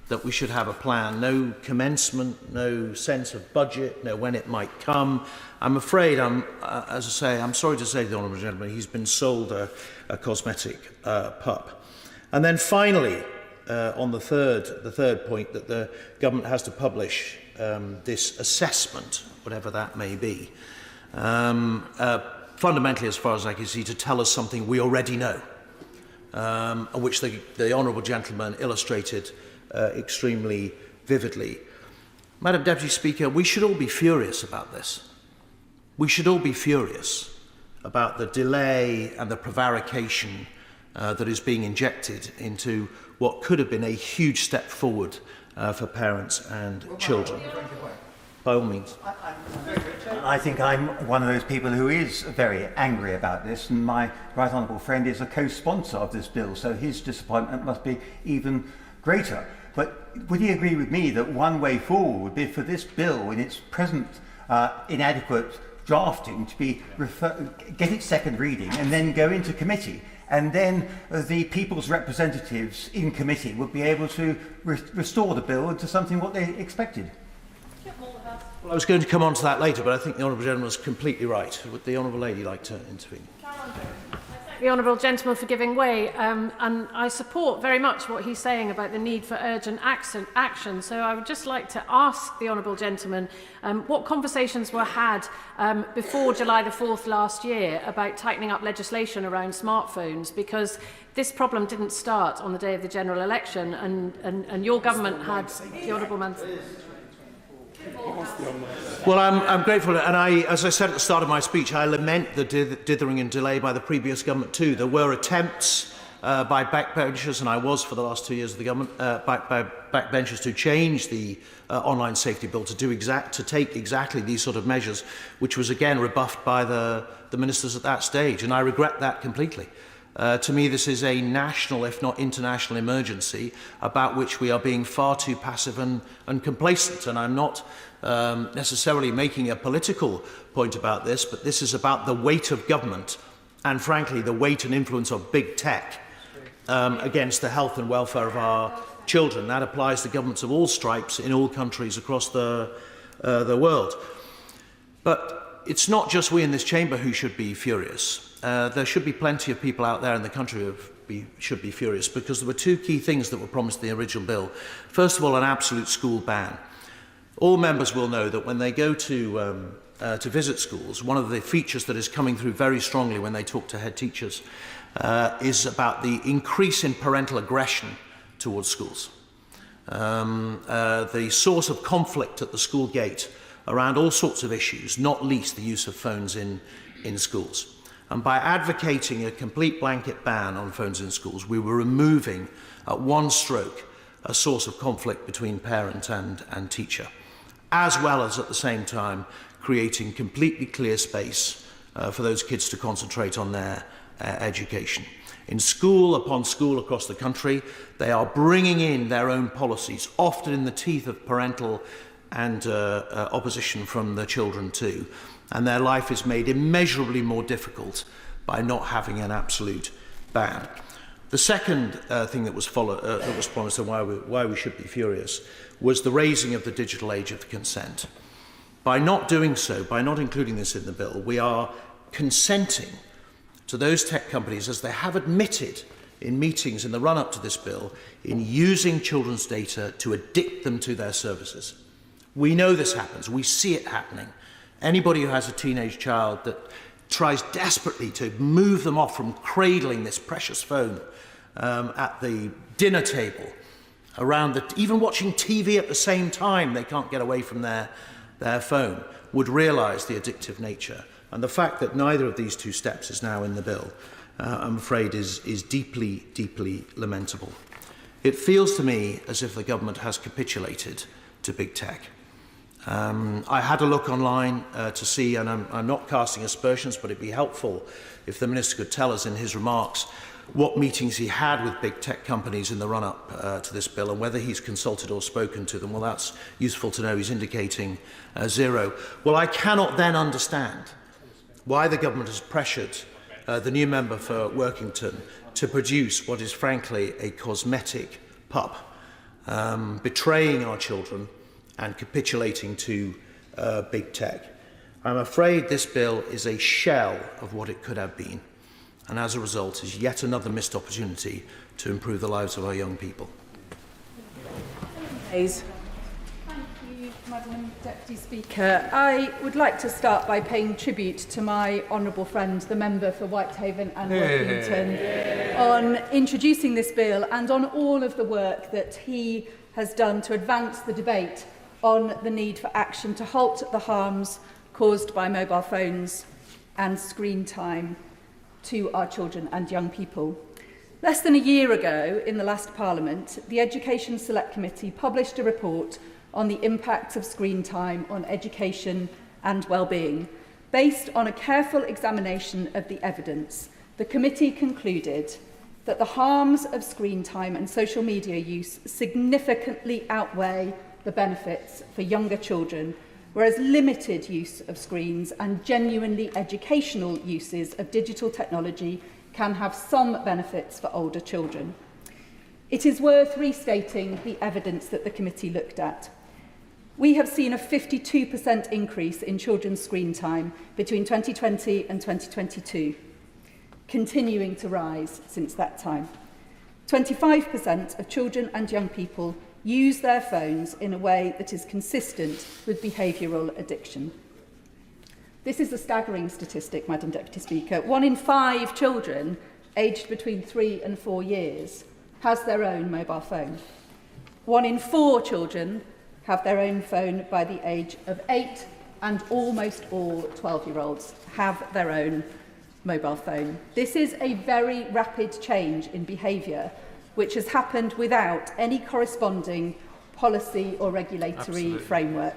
that we should have a plan, no commencement, no sense of budget, no when it might come. I'm afraid, as I say, I'm sorry to say to the honourable gentleman, he's been sold a cosmetic pup. And then finally, on the third point, that the government has to publish this assessment, whatever that may be, fundamentally, as far as I can see, to tell us something we already know, which the honourable gentleman illustrated extremely vividly. Madam Deputy Speaker, we should all be furious about this. We should all be furious about the delay and the prevarication that is being injected into what could have been a huge step forward for parents and children. By all means.
I think I'm one of those people who is very angry about this, and my right honourable friend is a co-sponsor of this bill, so his disappointment must be even greater. But would he agree with me that one way forward would be for this bill in its present inadequate drafting to be get its second reading and then go into committee, and then the people's representatives in committee would be able to restore the bill into something what they expected?
Well, I was going to come on to that later, but I think the honourable gentleman is completely right. Would the honourable lady like to intervene?
The honourable gentleman for giving way, and I support very much what he's saying about the need for urgent action. So I would just like to ask the honourable gentleman what conversations were had before July the 4th last year about tightening up legislation around smartphones, because this problem didn't start on the day of the general election, and your government had the honourable man.
Well, I'm grateful, and as I said at the start of my speech, I lament the dithering and delay by the previous government too. There were attempts by backbenchers, and I was for the last 2 years of the government, by backbenchers to change the online safety bill to take exactly these sort of measures, which was again rebuffed by the ministers at that stage, and I regret that completely. To me, this is a national, if not international, emergency about which we are being far too passive and complacent. And I'm not necessarily making a political point about this, but this is about the weight of government and, frankly, the weight and influence of big tech against the health and welfare of our children. That applies to governments of all stripes in all countries across the world. But it's not just we in this chamber who should be furious. There should be plenty of people out there in the country who should be furious, because there were two key things that were promised in the original bill. First of all, an absolute school ban. All members will know that when they go to visit schools, one of the features that is coming through very strongly when they talk to head teachers is about the increase in parental aggression towards schools. the source of conflict at the school gate around all sorts of issues, not least the use of phones in schools. And by advocating a complete blanket ban on phones in schools, we were removing, at one stroke, a source of conflict between parent and teacher, as well as at the same time creating completely clear space for those kids to concentrate on their education. In school upon school across the country, they are bringing in their own policies, often in the teeth of parental and opposition from the children too. And their life is made immeasurably more difficult by not having an absolute ban. The second thing that was promised, and why we should be furious, was the raising of the digital age of consent. By not doing so, by not including this in the bill, we are consenting to those tech companies, as they have admitted in meetings in the run-up to this bill, in using children's data to addict them to their services. We know this happens. We see it happening. Anybody who has a teenage child that tries desperately to move them off from cradling this precious phone at the dinner table, even watching TV at the same time, they can't get away from their phone, would realise the addictive nature. And the fact that neither of these two steps is now in the bill, I'm afraid, is deeply, deeply lamentable. It feels to me as if the government has capitulated to big tech. I had a look online to see, and I'm not casting aspersions, but it'd be helpful if the Minister could tell us in his remarks what meetings he had with big tech companies in the run-up to this bill, and whether he's consulted or spoken to them. Well, that's useful to know. He's indicating zero. Well, I cannot then understand why the government has pressured the new member for Workington to produce what is frankly a cosmetic pup, betraying our children and capitulating to big tech. I'm afraid this bill is a shell of what it could have been, and as a result is yet another missed opportunity to improve the lives of our young people.
Thank you, Madam Deputy Speaker. I would like to start by paying tribute to my honourable friend, the member for Whitehaven and Workington, on introducing this bill and on all of the work that he has done to advance the debate on the need for action to halt the harms caused by mobile phones and screen time to our children and young people. Less than a year ago, in the last Parliament, the Education Select Committee published a report on the impacts of screen time on education and well-being. Based on a careful examination of the evidence, the committee concluded that the harms of screen time and social media use significantly outweigh the benefits for younger children, whereas limited use of screens and genuinely educational uses of digital technology can have some benefits for older children. It is worth restating the evidence that the committee looked at. We have seen a 52% increase in children's screen time between 2020 and 2022, continuing to rise since that time. 25% of children and young people use their phones in a way that is consistent with behavioural addiction. This is a staggering statistic, Madam Deputy Speaker. 1 in 5 children aged between 3 and 4 years has their own mobile phone. 1 in 4 children have their own phone by the age of 8, and almost all 12-year-olds have their own mobile phone. This is a very rapid change in behaviour, which has happened without any corresponding policy or regulatory framework.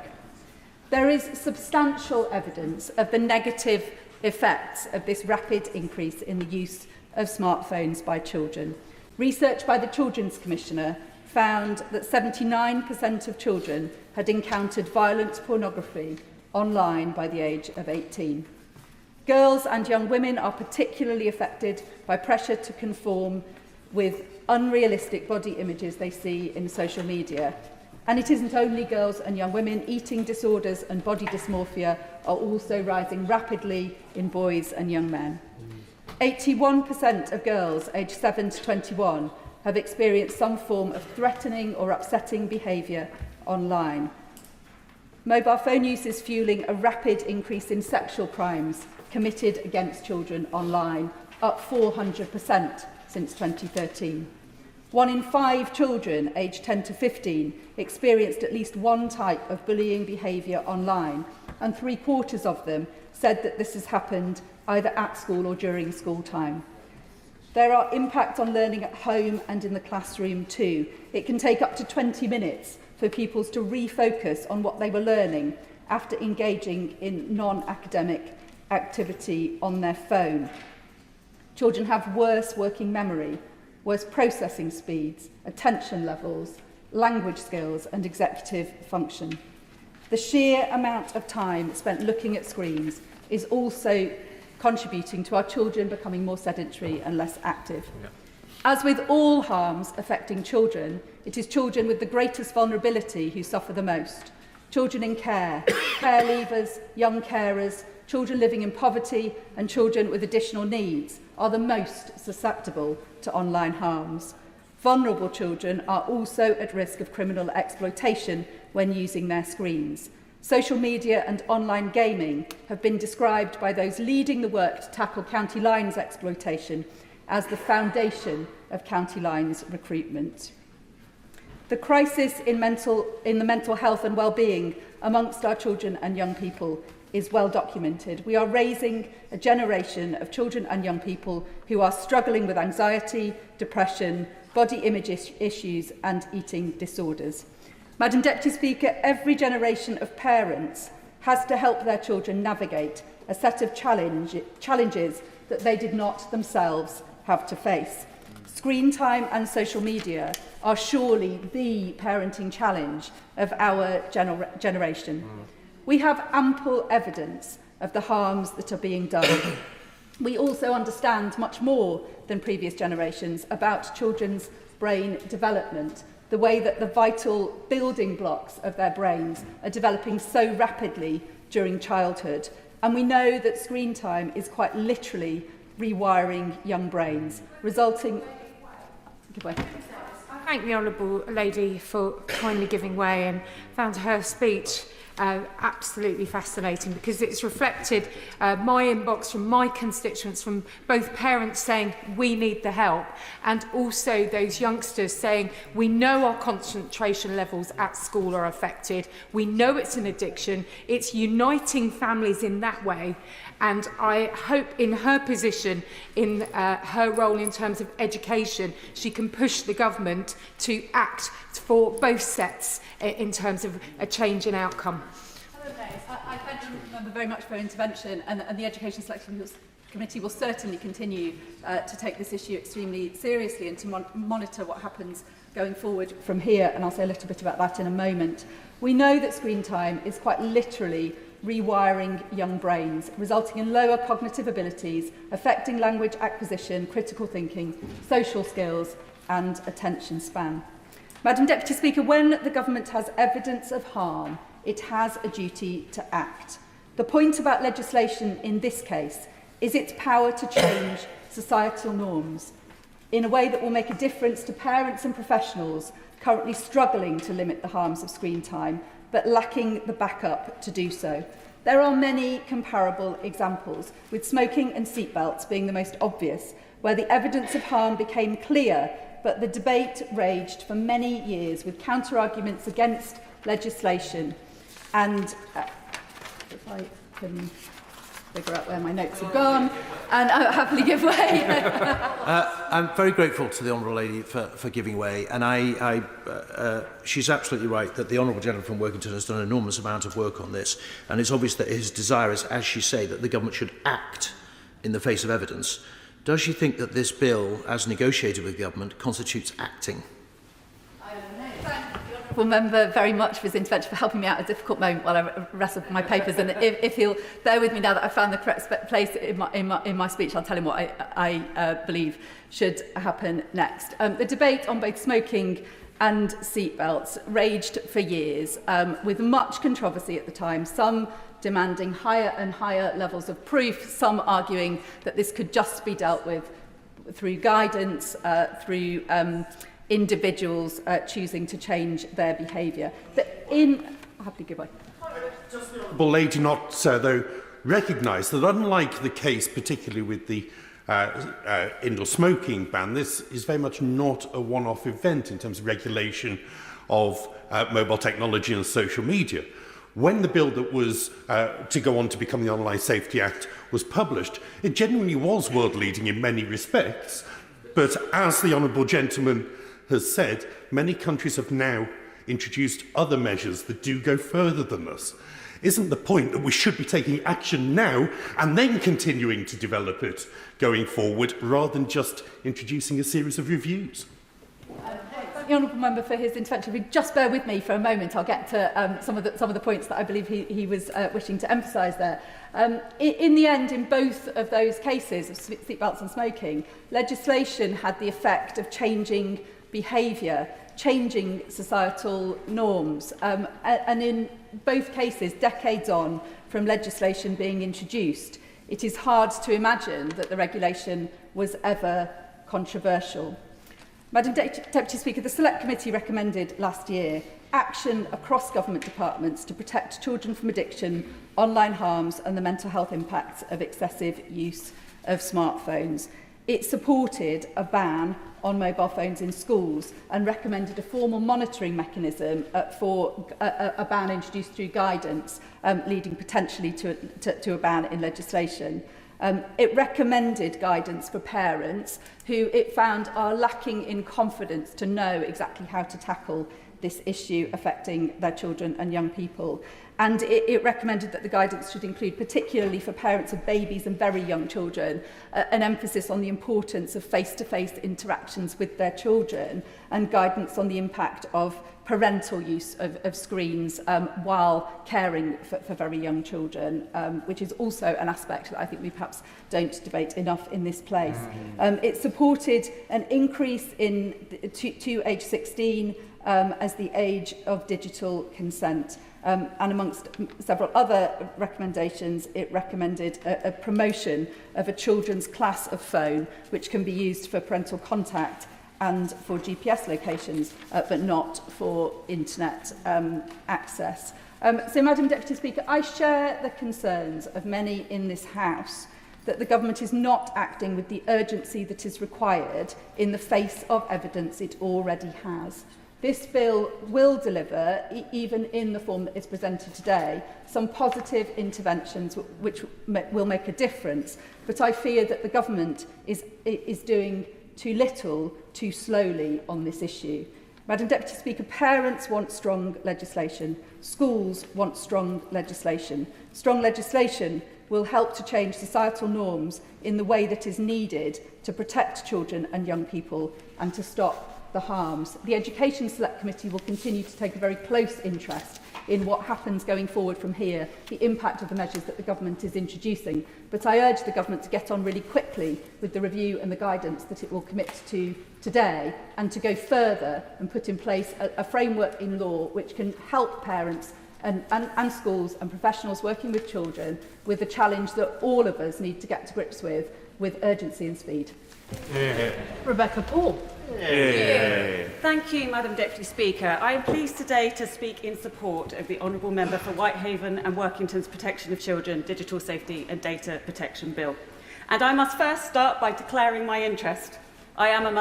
There is substantial evidence of the negative effects of this rapid increase in the use of smartphones by children. Research by the Children's Commissioner found that 79% of children had encountered violent pornography online by the age of 18. Girls and young women are particularly affected by pressure to conform with unrealistic body images they see in social media. And it isn't only girls and young women. Eating disorders and body dysmorphia are also rising rapidly in boys and young men. 81% of girls aged 7 to 21 have experienced some form of threatening or upsetting behaviour online. Mobile phone use is fueling a rapid increase in sexual crimes committed against children online, up 400% since 2013. 1 in 5 children aged 10 to 15 experienced at least one type of bullying behaviour online, and 3/4 of them said that this has happened either at school or during school time. There are impacts on learning at home and in the classroom too. It can take up to 20 minutes for pupils to refocus on what they were learning after engaging in non-academic activity on their phone. Children have worse working memory, worse processing speeds, attention levels, language skills and executive function. The sheer amount of time spent looking at screens is also contributing to our children becoming more sedentary and less active. As with all harms affecting children, it is children with the greatest vulnerability who suffer the most. Children in care, care leavers, young carers, children living in poverty and children with additional needs are the most susceptible to online harms. Vulnerable children are also at risk of criminal exploitation when using their screens. Social media and online gaming have been described by those leading the work to tackle County Lines exploitation as the foundation of County Lines recruitment. The crisis in the mental health and well-being amongst our children and young people is well documented. We are raising a generation of children and young people who are struggling with anxiety, depression, body image issues and eating disorders. Madam Deputy Speaker, every generation of parents has to help their children navigate a set of challenges that they did not themselves have to face. Screen time and social media are surely the parenting challenge of our generation. We have ample evidence of the harms that are being done. We also understand much more than previous generations about children's brain development, the way that the vital building blocks of their brains are developing so rapidly during childhood. And we know that screen time is quite literally rewiring young brains, resulting... Goodbye.
I thank the Honourable Lady for kindly giving way and found her speech absolutely fascinating, because it's reflected my inbox from my constituents, from both parents saying we need the help and also those youngsters saying we know our concentration levels at school are affected, we know it's an addiction, it's uniting families in that way. And I hope in her position, in her role in terms of education, she can push the government to act for both sets in terms of a change in outcome.
I thank the member very much for her intervention, and the Education Selection Committee will certainly continue to take this issue extremely seriously and to monitor what happens going forward from here, and I'll say a little bit about that in a moment. We know that screen time is quite literally rewiring young brains, resulting in lower cognitive abilities, affecting language acquisition, critical thinking, social skills and attention span. Madam Deputy Speaker, when the government has evidence of harm, it has a duty to act. The point about legislation in this case is its power to change societal norms in a way that will make a difference to parents and professionals currently struggling to limit the harms of screen time, but lacking the backup to do so. There are many comparable examples, with smoking and seatbelts being the most obvious, where the evidence of harm became clear, but the debate raged for many years with counter-arguments against legislation. And if I can figure out where my notes have gone, and I'll happily give way.
I'm very grateful to the Honourable Lady for giving way, and she's absolutely right that the Honourable Gentleman from Workington has done an enormous amount of work on this, and it's obvious that his desire is, as she say, that the government should act in the face of evidence. Does she think that this bill, as negotiated with government, constitutes acting?
Member very much for his intervention, for helping me out at a difficult moment while I wrestled with my papers, and if he'll bear with me now that I've found the correct place in my speech, I'll tell him what I believe should happen next. The debate on both smoking and seatbelts raged for years, with much controversy at the time, some demanding higher and higher levels of proof, some arguing that this could just be dealt with through guidance, through individuals choosing to change their behaviour. But I'll happily give way.
Does the Honourable Lady not, though, recognise that unlike the case, particularly with the indoor smoking ban, this is very much not a one-off event in terms of regulation of mobile technology and social media. When the bill that was to go on to become the Online Safety Act was published, it genuinely was world-leading in many respects. But as the Honourable Gentleman has said, many countries have now introduced other measures that do go further than this. Isn't the point that we should be taking action now and then continuing to develop it going forward, rather than just introducing a series of reviews?
The honourable member for his intervention. If you just bear with me for a moment, I'll get to some of the points that I believe he was wishing to emphasise there. In the end, in both of those cases of seatbelts and smoking, legislation had the effect of changing behaviour, changing societal norms, and in both cases, decades on from legislation being introduced, it is hard to imagine that the regulation was ever controversial. Madam Deputy Speaker, the Select Committee recommended last year action across government departments to protect children from addiction, online harms and the mental health impacts of excessive use of smartphones. It supported a ban on mobile phones in schools and recommended a formal monitoring mechanism for a ban introduced through guidance, leading potentially to a ban in legislation. It recommended guidance for parents who it found are lacking in confidence to know exactly how to tackle this issue affecting their children and young people. And it recommended that the guidance should include, particularly for parents of babies and very young children, an emphasis on the importance of face-to-face interactions with their children and guidance on the impact of parental use of screens while caring for very young children, which is also an aspect that I think we perhaps don't debate enough in this place. It supported an increase to age 16 as the age of digital consent. And amongst several other recommendations, it recommended a promotion of a children's class of phone, which can be used for parental contact and for GPS locations, but not for internet access. So, Madam Deputy Speaker, I share the concerns of many in this House that the government is not acting with the urgency that is required in the face of evidence it already has. This bill will deliver, even in the form that is presented today, some positive interventions which will make a difference. But I fear that the government is doing too little, too slowly on this issue. Madam Deputy Speaker, parents want strong legislation. Schools want strong legislation. Strong legislation will help to change societal norms in the way that is needed to protect children and young people and to stop the harms. The Education Select Committee will continue to take a very close interest in what happens going forward from here, the impact of the measures that the government is introducing. But I urge the government to get on really quickly with the review and the guidance that it will commit to today, and to go further and put in place a framework in law which can help parents and schools and professionals working with children with the challenge that all of us need to get to grips with urgency and speed.
Rebecca Paul.
Thank you, Madam Deputy Speaker. I am pleased today to speak in support of the Honourable Member for Whitehaven and Workington's Protection of Children, Digital Safety and Data Protection Bill. And I must first start by declaring my interest. I am a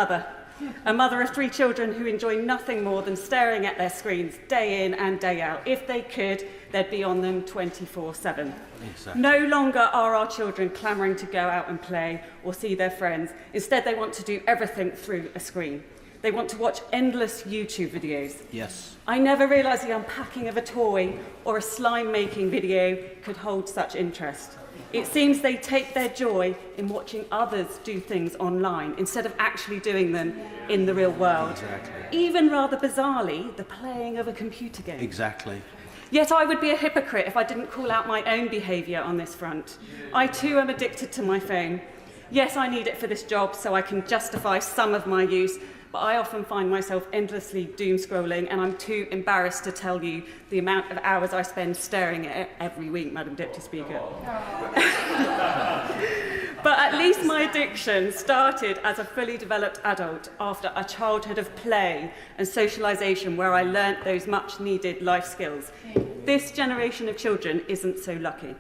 mother of 3 children who enjoy nothing more than staring at their screens day in and day out. If they could, they'd be on them 24/7. Exactly. No longer are our children clamouring to go out and play or see their friends. Instead, they want to do everything through a screen. They want to watch endless YouTube videos.
Yes.
I never realised the unpacking of a toy or a slime-making video could hold such interest. It seems they take their joy in watching others do things online instead of actually doing them in the real world.
Exactly.
Even rather bizarrely, the playing of a computer game.
Exactly.
Yet I would be a hypocrite if I didn't call out my own behaviour on this front. I too am addicted to my phone. Yes, I need it for this job so I can justify some of my use, but I often find myself endlessly doom scrolling, and I'm too embarrassed to tell you the amount of hours I spend staring at it every week, Madam Deputy Speaker. But at least my addiction started as a fully developed adult after a childhood of play and socialisation where I learnt those much needed life skills. This generation of children isn't so lucky.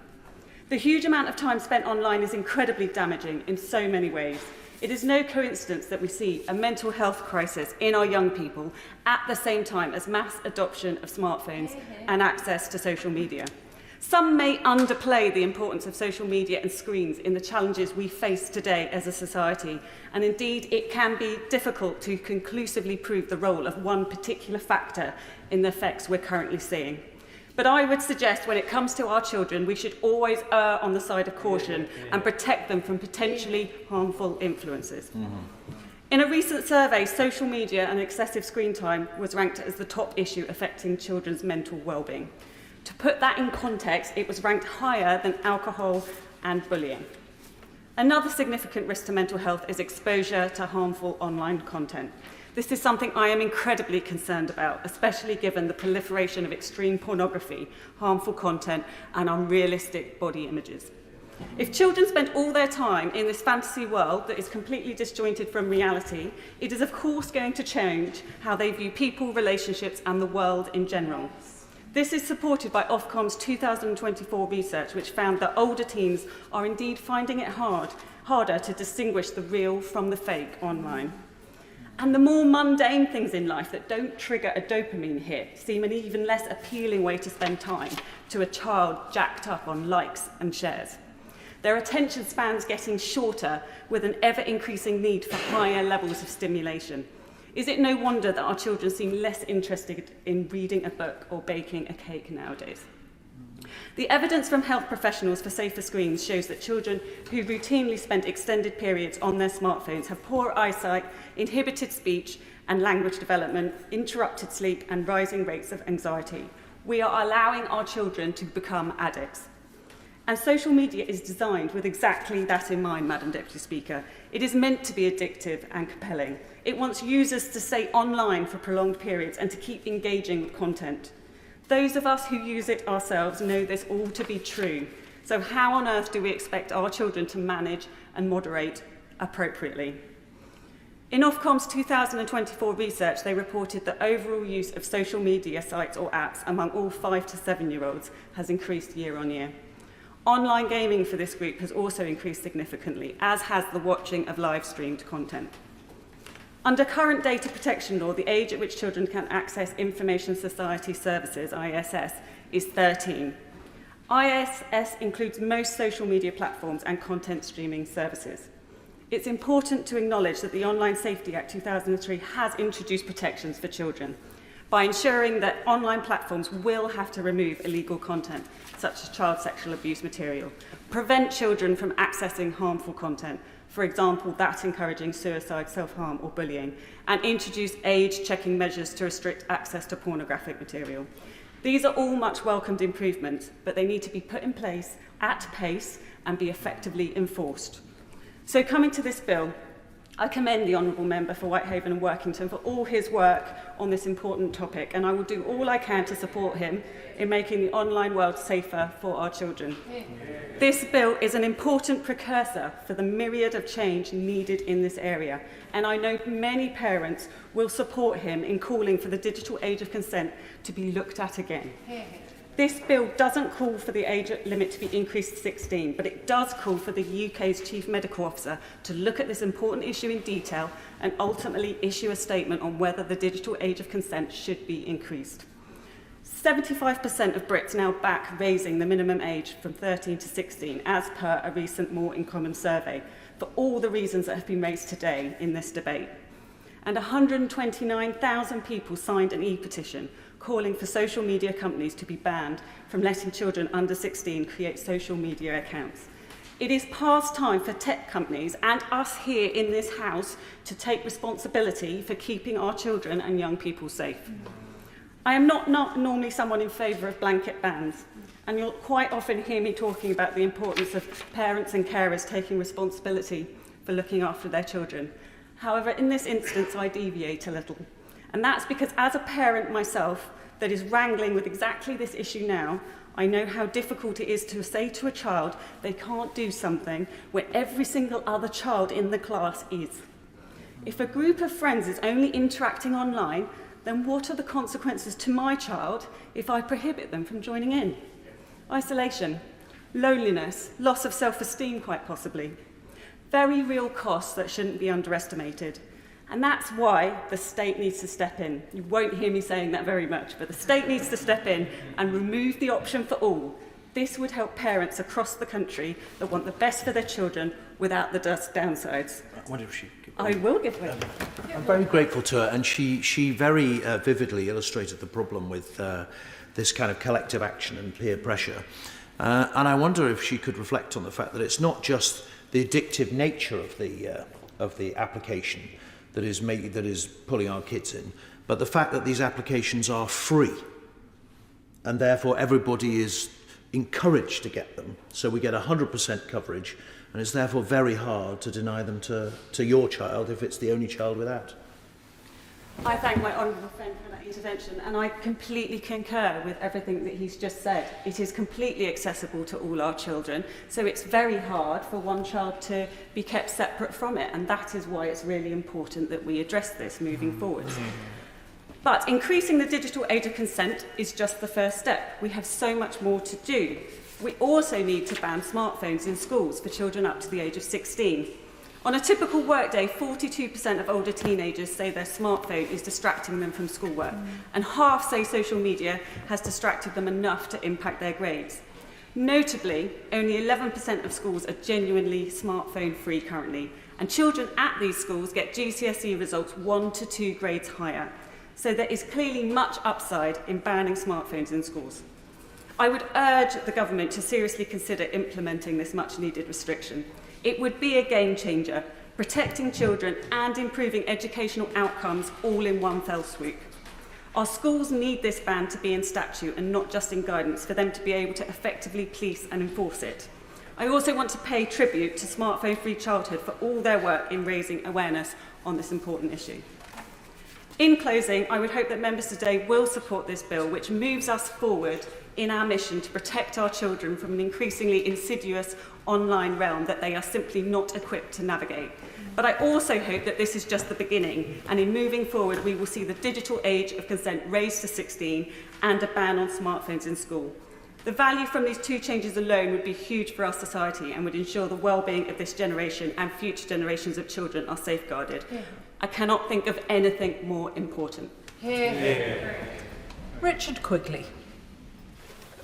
The huge amount of time spent online is incredibly damaging in so many ways. It is no coincidence that we see a mental health crisis in our young people at the same time as mass adoption of smartphones and access to social media. Some may underplay the importance of social media and screens in the challenges we face today as a society, and indeed it can be difficult to conclusively prove the role of one particular factor in the effects we're currently seeing. But I would suggest when it comes to our children, we should always err on the side of caution and protect them from potentially harmful influences. In a recent survey, social media and excessive screen time was ranked as the top issue affecting children's mental well-being. To put that in context, it was ranked higher than alcohol and bullying. Another significant risk to mental health is exposure to harmful online content. This is something I am incredibly concerned about, especially given the proliferation of extreme pornography, harmful content, and unrealistic body images. If children spend all their time in this fantasy world that is completely disjointed from reality, it is of course going to change how they view people, relationships, and the world in general. This is supported by Ofcom's 2024 research, which found that older teens are indeed finding it harder to distinguish the real from the fake online. And the more mundane things in life that don't trigger a dopamine hit seem an even less appealing way to spend time to a child jacked up on likes and shares. Their attention spans getting shorter with an ever-increasing need for higher levels of stimulation. Is it no wonder that our children seem less interested in reading a book or baking a cake nowadays? The evidence from health professionals for safer screens shows that children who routinely spend extended periods on their smartphones have poor eyesight, inhibited speech and language development, interrupted sleep, and rising rates of anxiety. We are allowing our children to become addicts. And social media is designed with exactly that in mind, Madam Deputy Speaker. It is meant to be addictive and compelling. It wants users to stay online for prolonged periods and to keep engaging with content. Those of us who use it ourselves know this all to be true. So how on earth do we expect our children to manage and moderate appropriately? In Ofcom's 2024 research, they reported that overall use of social media sites or apps among all 5 to 7-year-olds has increased year on year. Online gaming for this group has also increased significantly, as has the watching of live-streamed content. Under current data protection law, the age at which children can access Information Society Services, ISS, is 13. ISS includes most social media platforms and content streaming services. It's important to acknowledge that the Online Safety Act 2003 has introduced protections for children by ensuring that online platforms will have to remove illegal content, such as child sexual abuse material, prevent children from accessing harmful content, for example, that encouraging suicide, self-harm or bullying, and introduce age-checking measures to restrict access to pornographic material. These are all much welcomed improvements, but they need to be put in place at pace and be effectively enforced. So coming to this bill, I commend the Honourable Member for Whitehaven and Workington for all his work on this important topic, and I will do all I can to support him in making the online world safer for our children. This bill is an important precursor for the myriad of change needed in this area, and I know many parents will support him in calling for the digital age of consent to be looked at again. This bill doesn't call for the age limit to be increased to 16, but it does call for the UK's Chief Medical Officer to look at this important issue in detail and ultimately issue a statement on whether the digital age of consent should be increased. 75% of Brits now back raising the minimum age from 13 to 16, as per a recent More in Common survey, for all the reasons that have been raised today in this debate. And 129,000 people signed an e-petition calling for social media companies to be banned from letting children under 16 create social media accounts. It is past time for tech companies and us here in this House to take responsibility for keeping our children and young people safe. I am not normally someone in favour of blanket bans, and you'll quite often hear me talking about the importance of parents and carers taking responsibility for looking after their children. However, in this instance, I deviate a little. And that's because as a parent myself that is wrangling with exactly this issue now, I know how difficult it is to say to a child they can't do something where every single other child in the class is. If a group of friends is only interacting online, then what are the consequences to my child if I prohibit them from joining in? Isolation. loneliness, loss of self-esteem quite possibly. Very real costs that shouldn't be underestimated. And that's why the state needs to step in. You won't hear me saying that very much, but the state needs to step in and remove the option for all. This would help parents across the country that want the best for their children without the downsides.
I wonder if she could...
I will give way.
I'm very grateful to her, and she very vividly illustrated the problem with this kind of collective action and peer pressure. And I wonder if she could reflect on the fact that it's not just the addictive nature of the application that is pulling our kids in, but the fact that these applications are free, and therefore everybody is encouraged to get them. So we get 100% coverage, and it's therefore very hard to deny them to your child if it's the only child without.
I thank my honourable friend for that intervention, and I completely concur with everything that he's just said. It is completely accessible to all our children, so it's very hard for one child to be kept separate from it, and that is why it's really important that we address this moving forward. But increasing the digital age of consent is just the first step. We have so much more to do. We also need to ban smartphones in schools for children up to the age of 16. On a typical workday, 42% of older teenagers say their smartphone is distracting them from schoolwork, and half say social media has distracted them enough to impact their grades. Notably, only 11% of schools are genuinely smartphone-free currently, and children at these schools get GCSE results 1 to 2 grades higher. So there is clearly much upside in banning smartphones in schools. I would urge the government to seriously consider implementing this much-needed restriction. It would be a game changer, protecting children and improving educational outcomes all in one fell swoop. Our schools need this ban to be in statute and not just in guidance for them to be able to effectively police and enforce it. I also want to pay tribute to Smartphone Free Childhood for all their work in raising awareness on this important issue. In closing, I would hope that members today will support this bill, which moves us forward in our mission to protect our children from an increasingly insidious online realm that they are simply not equipped to navigate. But I also hope that this is just the beginning, and in moving forward we will see the digital age of consent raised to 16 and a ban on smartphones in school. The value from these two changes alone would be huge for our society and would ensure the well-being of this generation and future generations of children are safeguarded. Yeah. I cannot think of anything more important.
Here. Richard Quigley.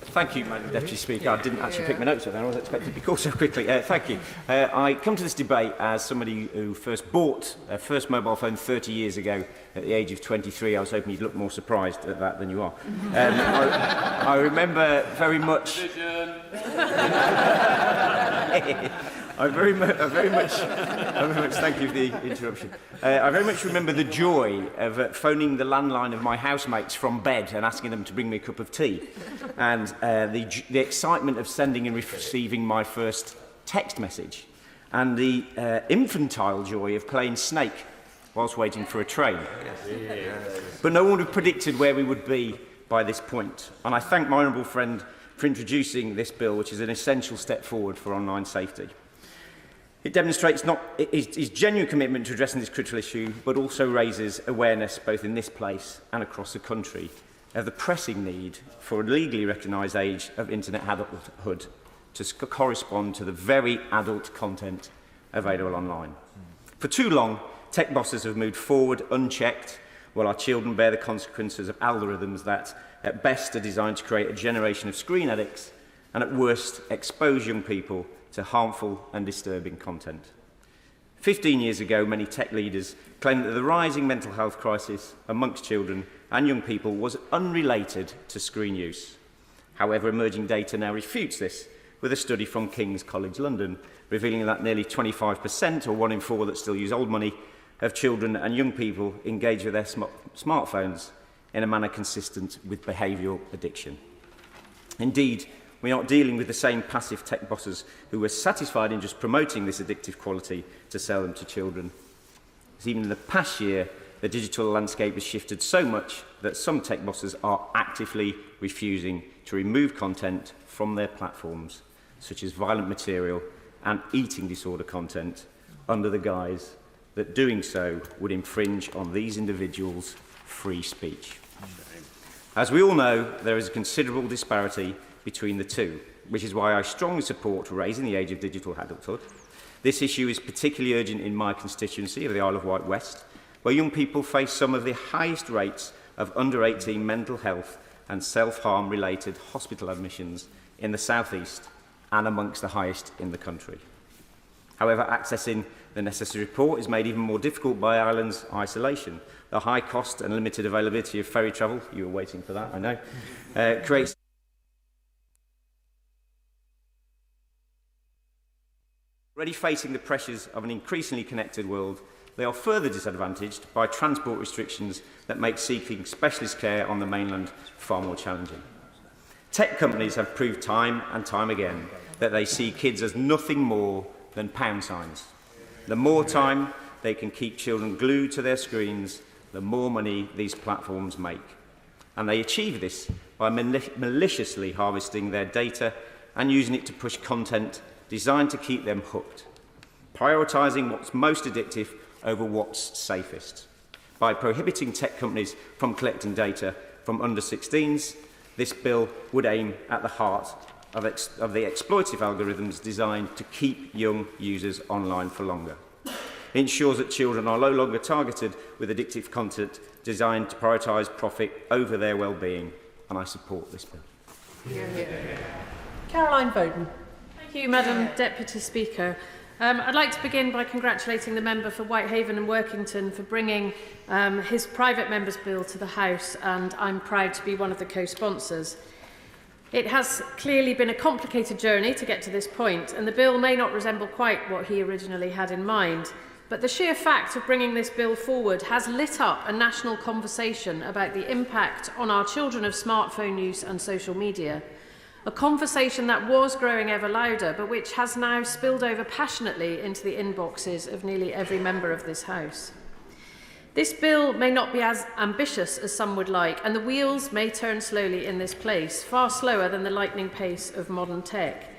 Thank you, Madam Deputy Speaker. I didn't actually pick my notes up then. I was expected to be called so quickly. Thank you. I come to this debate as somebody who first bought a first mobile phone 30 years ago at the age of 23. I was hoping you'd look more surprised at that than you are. I remember very much... I very much thank you for the interruption. I very much remember the joy of phoning the landline of my housemates from bed and asking them to bring me a cup of tea, and the excitement of sending and receiving my first text message, and the infantile joy of playing Snake whilst waiting for a train. But no one would have predicted where we would be by this point, and I thank my honourable friend for introducing this bill, which is an essential step forward for online safety. It demonstrates not his genuine commitment to addressing this critical issue, but also raises awareness both in this place and across the country of the pressing need for a legally recognised age of internet adulthood to correspond to the very adult content available online. For too long, tech bosses have moved forward unchecked, while our children bear the consequences of algorithms that, at best, are designed to create a generation of screen addicts and, at worst, expose young people to harmful and disturbing content. 15 years ago, many tech leaders claimed that the rising mental health crisis amongst children and young people was unrelated to screen use. However, emerging data now refutes this, with a study from King's College London revealing that nearly 25%, or 1 in 4 that still use old money, of children and young people engage with their smartphones in a manner consistent with behavioural addiction. Indeed, we aren't dealing with the same passive tech bosses who were satisfied in just promoting this addictive quality to sell them to children. As even in the past year, the digital landscape has shifted so much that some tech bosses are actively refusing to remove content from their platforms, such as violent material and eating disorder content, under the guise that doing so would infringe on these individuals' free speech. As we all know, there is a considerable disparity between the two, which is why I strongly support raising the age of digital adulthood. This issue is particularly urgent in my constituency of the Isle of Wight West, where young people face some of the highest rates of under-18 mental health and self-harm related hospital admissions in the South East and amongst the highest in the country. However, accessing the necessary report is made even more difficult by Ireland's isolation. The high cost and limited availability of ferry travel, you were waiting for that, I know, creates already facing the pressures of an increasingly connected world. They are further disadvantaged by transport restrictions that make seeking specialist care on the mainland far more challenging. Tech companies have proved time and time again that they see kids as nothing more than pound signs. The more time they can keep children glued to their screens, the more money these platforms make. And they achieve this by maliciously harvesting their data and using it to push content designed to keep them hooked, prioritising what's most addictive over what's safest. By prohibiting tech companies from collecting data from under-16s, this bill would aim at the heart of the exploitative algorithms designed to keep young users online for longer. It ensures that children are no longer targeted with addictive content designed to prioritise profit over their well-being, and I support this bill.
Caroline Bowden. Thank you, Madam Deputy Speaker. I'd like to begin by congratulating the member for Whitehaven and Workington for bringing his private member's bill to the House, and I'm proud to be one of the co-sponsors. It has clearly been a complicated journey to get to this point, and the bill may not resemble quite what he originally had in mind, but the sheer fact of bringing this bill forward has lit up a national conversation about the impact on our children of smartphone use and social media. A conversation that was growing ever louder, but which has now spilled over passionately into the inboxes of nearly every member of this House. This bill may not be as ambitious as some would like, and the wheels may turn slowly in this place, far slower than the lightning pace of modern tech.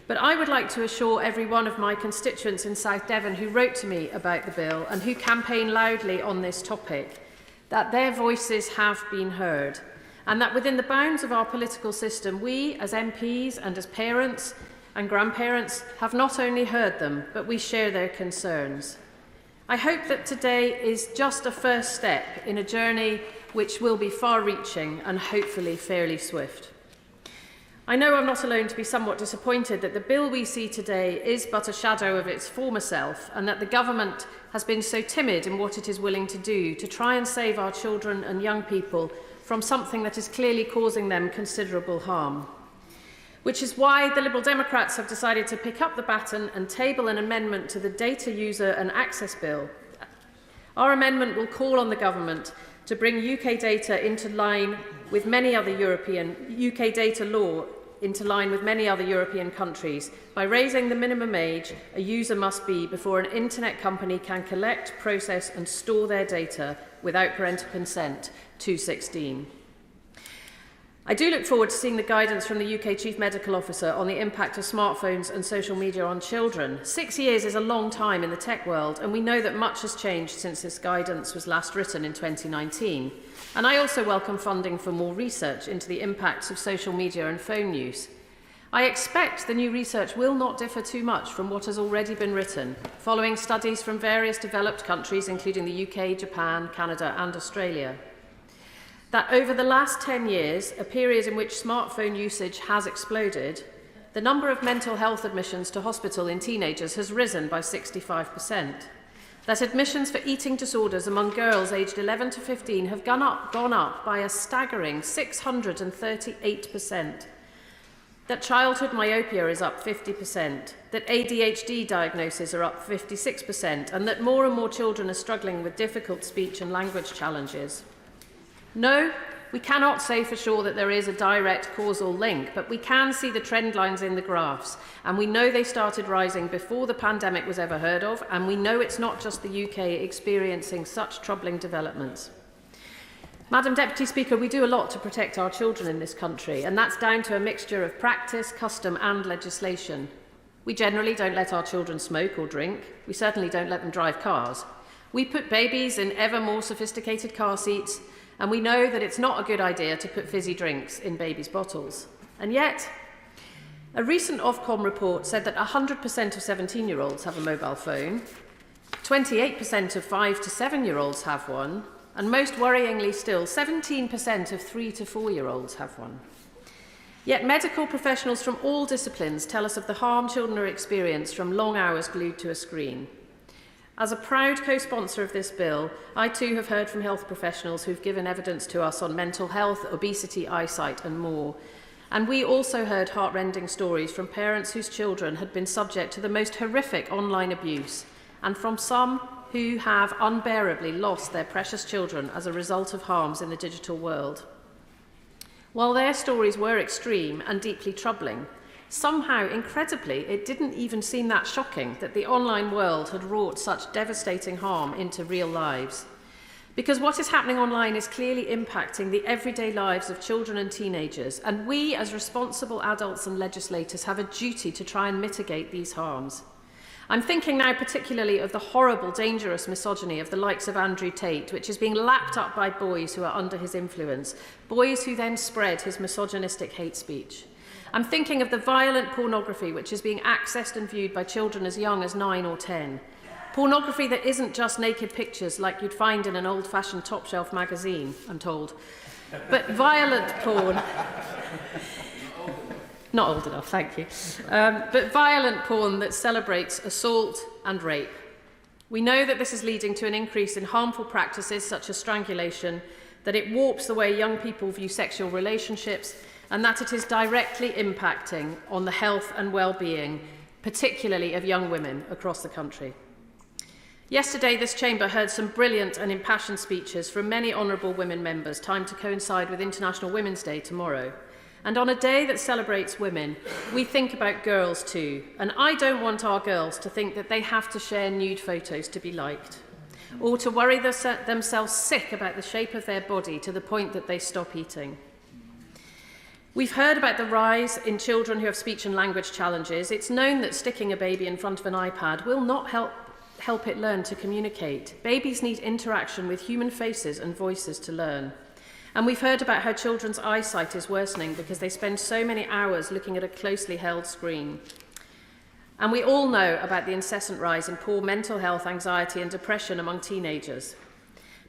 But I would like to assure every one of my constituents in South Devon who wrote to me about the bill and who campaign loudly on this topic that their voices have been heard, and that within the bounds of our political system, we as MPs and as parents and grandparents have not only heard them, but we share their concerns. I hope that today is just a first step in a journey which will be far-reaching and hopefully fairly swift. I know I'm not alone to be somewhat disappointed that the bill we see today is but a shadow of its former self, and that the government has been so timid in what it is willing to do to try and save our children and young people from something that is clearly causing them considerable harm. Which is why the Liberal Democrats have decided to pick up the baton and table an amendment to the Data User and Access Bill. Our amendment will call on the government to bring UK data into line with many other UK data law into line with many other European countries by raising the minimum age a user must be before an internet company can collect, process and store their data without parental consent to 16. I do look forward to seeing the guidance from the UK Chief Medical Officer on the impact of smartphones and social media on children. 6 years is a long time in the tech world, and we know that much has changed since this guidance was last written in 2019. And I also welcome funding for more research into the impacts of social media and phone use. I expect the new research will not differ too much from what has already been written, following studies from various developed countries, including the UK, Japan, Canada and Australia. That over the last 10 years, a period in which smartphone usage has exploded, the number of mental health admissions to hospital in teenagers has risen by 65%. That admissions for eating disorders among girls aged 11 to 15 have gone up by a staggering 638%. That childhood myopia is up 50%, that ADHD diagnoses are up 56%, and that more and more children are struggling with difficult speech and language challenges. No, we cannot say for sure that there is a direct causal link, but we can see the trend lines in the graphs, and we know they started rising before the pandemic was ever heard of, and we know it's not just the UK experiencing such troubling developments. Madam Deputy Speaker, we do a lot to protect our children in this country, and that's down to a mixture of practice, custom and legislation. We generally don't let our children smoke or drink. We certainly don't let them drive cars. We put babies in ever more sophisticated car seats, and we know that it's not a good idea to put fizzy drinks in babies' bottles. And yet, A recent Ofcom report said that 100% of 17-year-olds have a mobile phone, 28% of 5 to 7-year-olds have one, and most worryingly still, 17% of 3 to 4-year-olds have one. Yet medical professionals from all disciplines tell us of the harm children are experiencing from long hours glued to a screen. As a proud co-sponsor of this bill, I too have heard from health professionals who've given evidence to us on mental health, obesity, eyesight and more. And we also heard heart-rending stories from parents whose children had been subject to the most horrific online abuse, and from some who have unbearably lost their precious children as a result of harms in the digital world. While their stories were extreme and deeply troubling, somehow, incredibly, it didn't even seem that shocking that the online world had wrought such devastating harm into real lives. Because what is happening online is clearly impacting the everyday lives of children and teenagers, and we, as responsible adults and legislators, have a duty to try and mitigate these harms. I'm thinking now particularly of the horrible, dangerous misogyny of the likes of Andrew Tate, which is being lapped up by boys who are under his influence, boys who then spread his misogynistic hate speech. I'm thinking of the violent pornography which is being accessed and viewed by children as young as 9 or 10. Pornography that isn't just naked pictures like you'd find in an old-fashioned top-shelf magazine, I'm told, but violent porn. Not old enough, thank you. But violent porn that celebrates assault and rape. We know that this is leading to an increase in harmful practices such as strangulation, that it warps the way young people view sexual relationships, and that it is directly impacting on the health and well-being, particularly of young women across the country. Yesterday, this chamber heard some brilliant and impassioned speeches from many honourable women members, timed to coincide with International Women's Day tomorrow. And on a day that celebrates women, we think about girls too. And I don't want our girls to think that they have to share nude photos to be liked, or to worry themselves sick about the shape of their body to the point that they stop eating. We've heard about the rise in children who have speech and language challenges. It's known that sticking a baby in front of an iPad will not help it learn to communicate. Babies need interaction with human faces and voices to learn. And we've heard about how children's eyesight is worsening because they spend so many hours looking at a closely held screen. And we all know about the incessant rise in poor mental health, anxiety and depression among teenagers.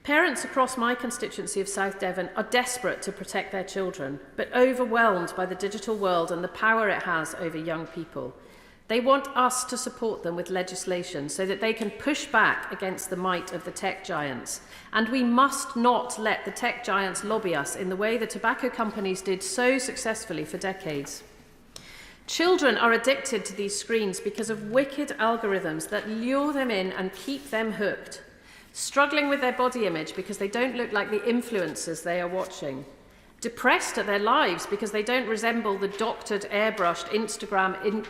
Parents across my constituency of South Devon are desperate to protect their children, but overwhelmed by the digital world and the power it has over young people. They want us to support them with legislation so that they can push back against the might of the tech giants. And we must not let the tech giants lobby us in the way the tobacco companies did so successfully for decades. Children are addicted to these screens because of wicked algorithms that lure them in and keep them hooked, struggling with their body image because they don't look like the influencers they are watching, depressed at their lives because they don't resemble the doctored, airbrushed Instagram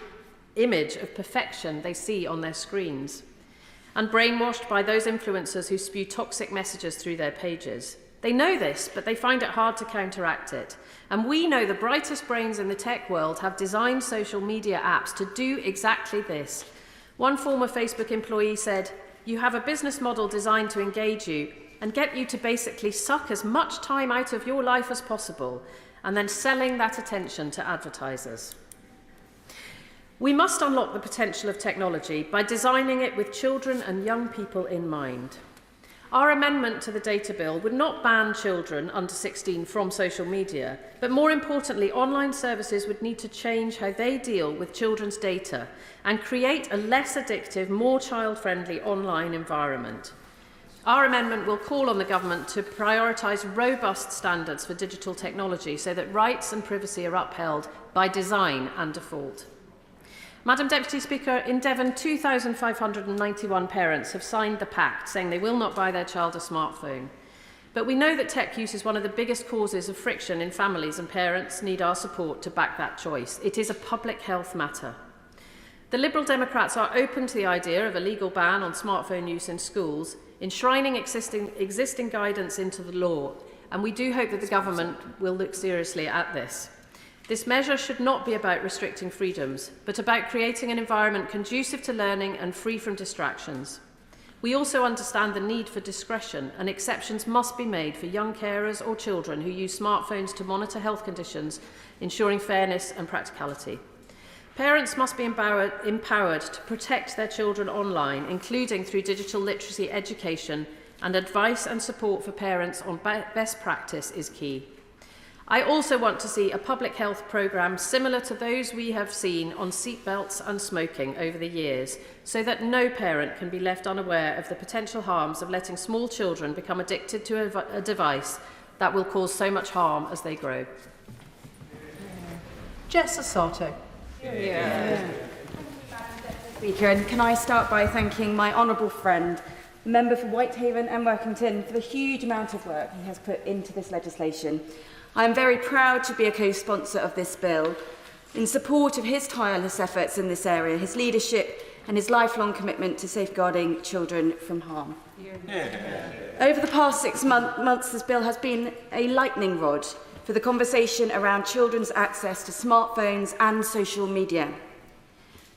image of perfection they see on their screens, and brainwashed by those influencers who spew toxic messages through their pages. They know this, but they find it hard to counteract it. And we know the brightest brains in the tech world have designed social media apps to do exactly this. One former Facebook employee said, "You have a business model designed to engage you and get you to basically suck as much time out of your life as possible, and then selling that attention to advertisers." We must unlock the potential of technology by designing it with children and young people in mind. Our amendment to the data bill would not ban children under 16 from social media, but more importantly, online services would need to change how they deal with children's data and create a less addictive, more child-friendly online environment. Our amendment will call on the government to prioritise robust standards for digital technology so that rights and privacy are upheld by design and default. Madam Deputy Speaker, in Devon, 2,591 parents have signed the pact saying they will not buy their child a smartphone. But we know that tech use is one of the biggest causes of friction in families, and parents need our support to back that choice. It is a public health matter. The Liberal Democrats are open to the idea of a legal ban on smartphone use in schools, enshrining existing guidance into the law, and we do hope that the government will look seriously at this. This measure should not be about restricting freedoms, but about creating an environment conducive to learning and free from distractions. We also understand the need for discretion, and exceptions must be made for young carers or children who use smartphones to monitor health conditions, ensuring fairness and practicality. Parents must be empowered to protect their children online, including through digital literacy education, and advice and support for parents on best practice is key. I also want to see a public health programme similar to those we have seen on seatbelts and smoking over the years, so that no parent can be left unaware of the potential harms of letting small children become addicted to a device that will cause so much harm as they grow.
Jess Asato.
Speaker, and can I start by thanking my honourable friend, the member for Whitehaven and Workington, for the huge amount of work he has put into this legislation. I am very proud to be a co-sponsor of this bill in support of his tireless efforts in this area, his leadership and his lifelong commitment to safeguarding children from harm. Over the past 6 months, this bill has been a lightning rod for the conversation around children's access to smartphones and social media.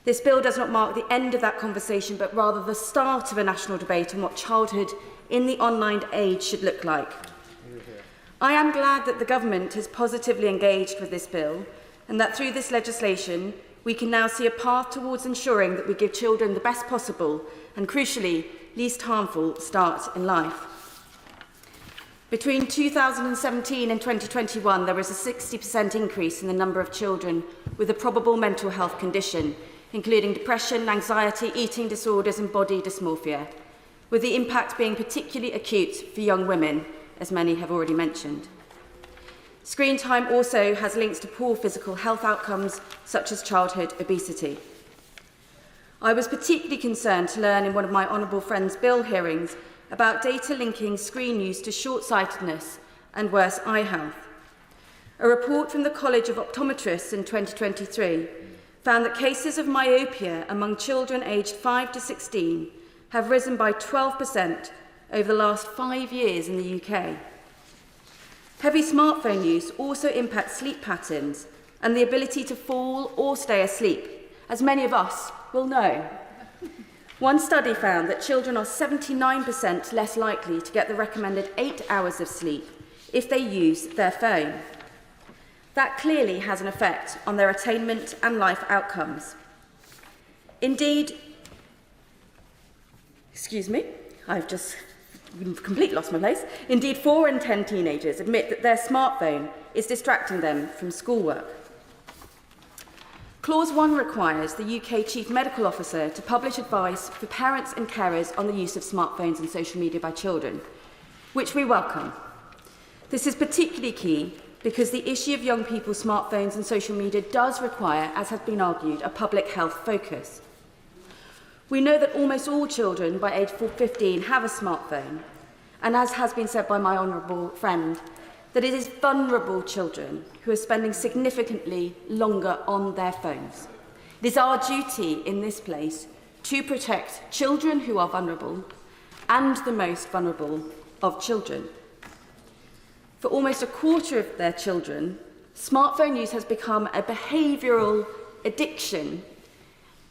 This bill does not mark the end of that conversation, but rather the start of a national debate on what childhood in the online age should look like. I am glad that the government has positively engaged with this bill and that through this legislation we can now see a path towards ensuring that we give children the best possible and, crucially, least harmful start in life. Between 2017 and 2021, there was a 60% increase in the number of children with a probable mental health condition, including depression, anxiety, eating disorders and body dysmorphia, with the impact being particularly acute for young women, as many have already mentioned. Screen time also has links to poor physical health outcomes, such as childhood obesity. I was particularly concerned to learn in one of my honourable friend's bill hearings about data linking screen use to short-sightedness and worse eye health. A report from the College of Optometrists in 2023 found that cases of myopia among children aged 5 to 16 have risen by 12% over the last 5 years in the UK. Heavy smartphone use also impacts sleep patterns and the ability to fall or stay asleep, as many of us will know. One study found that children are 79% less likely to get the recommended 8 hours of sleep if they use their phone. That clearly has an effect on their attainment and life outcomes. Indeed, I've just completely lost my place. Indeed, 4 in 10 teenagers admit that their smartphone is distracting them from schoolwork. Clause 1 requires the UK Chief Medical Officer to publish advice for parents and carers on the use of smartphones and social media by children, which we welcome. This is particularly key because the issue of young people's smartphones and social media does require, as has been argued, a public health focus. We know that almost all children by age 15 have a smartphone, and as has been said by my honourable friend, that it is vulnerable children who are spending significantly longer on their phones. It is our duty in this place to protect children who are vulnerable and the most vulnerable of children. For almost a quarter of their children, smartphone use has become a behavioural addiction,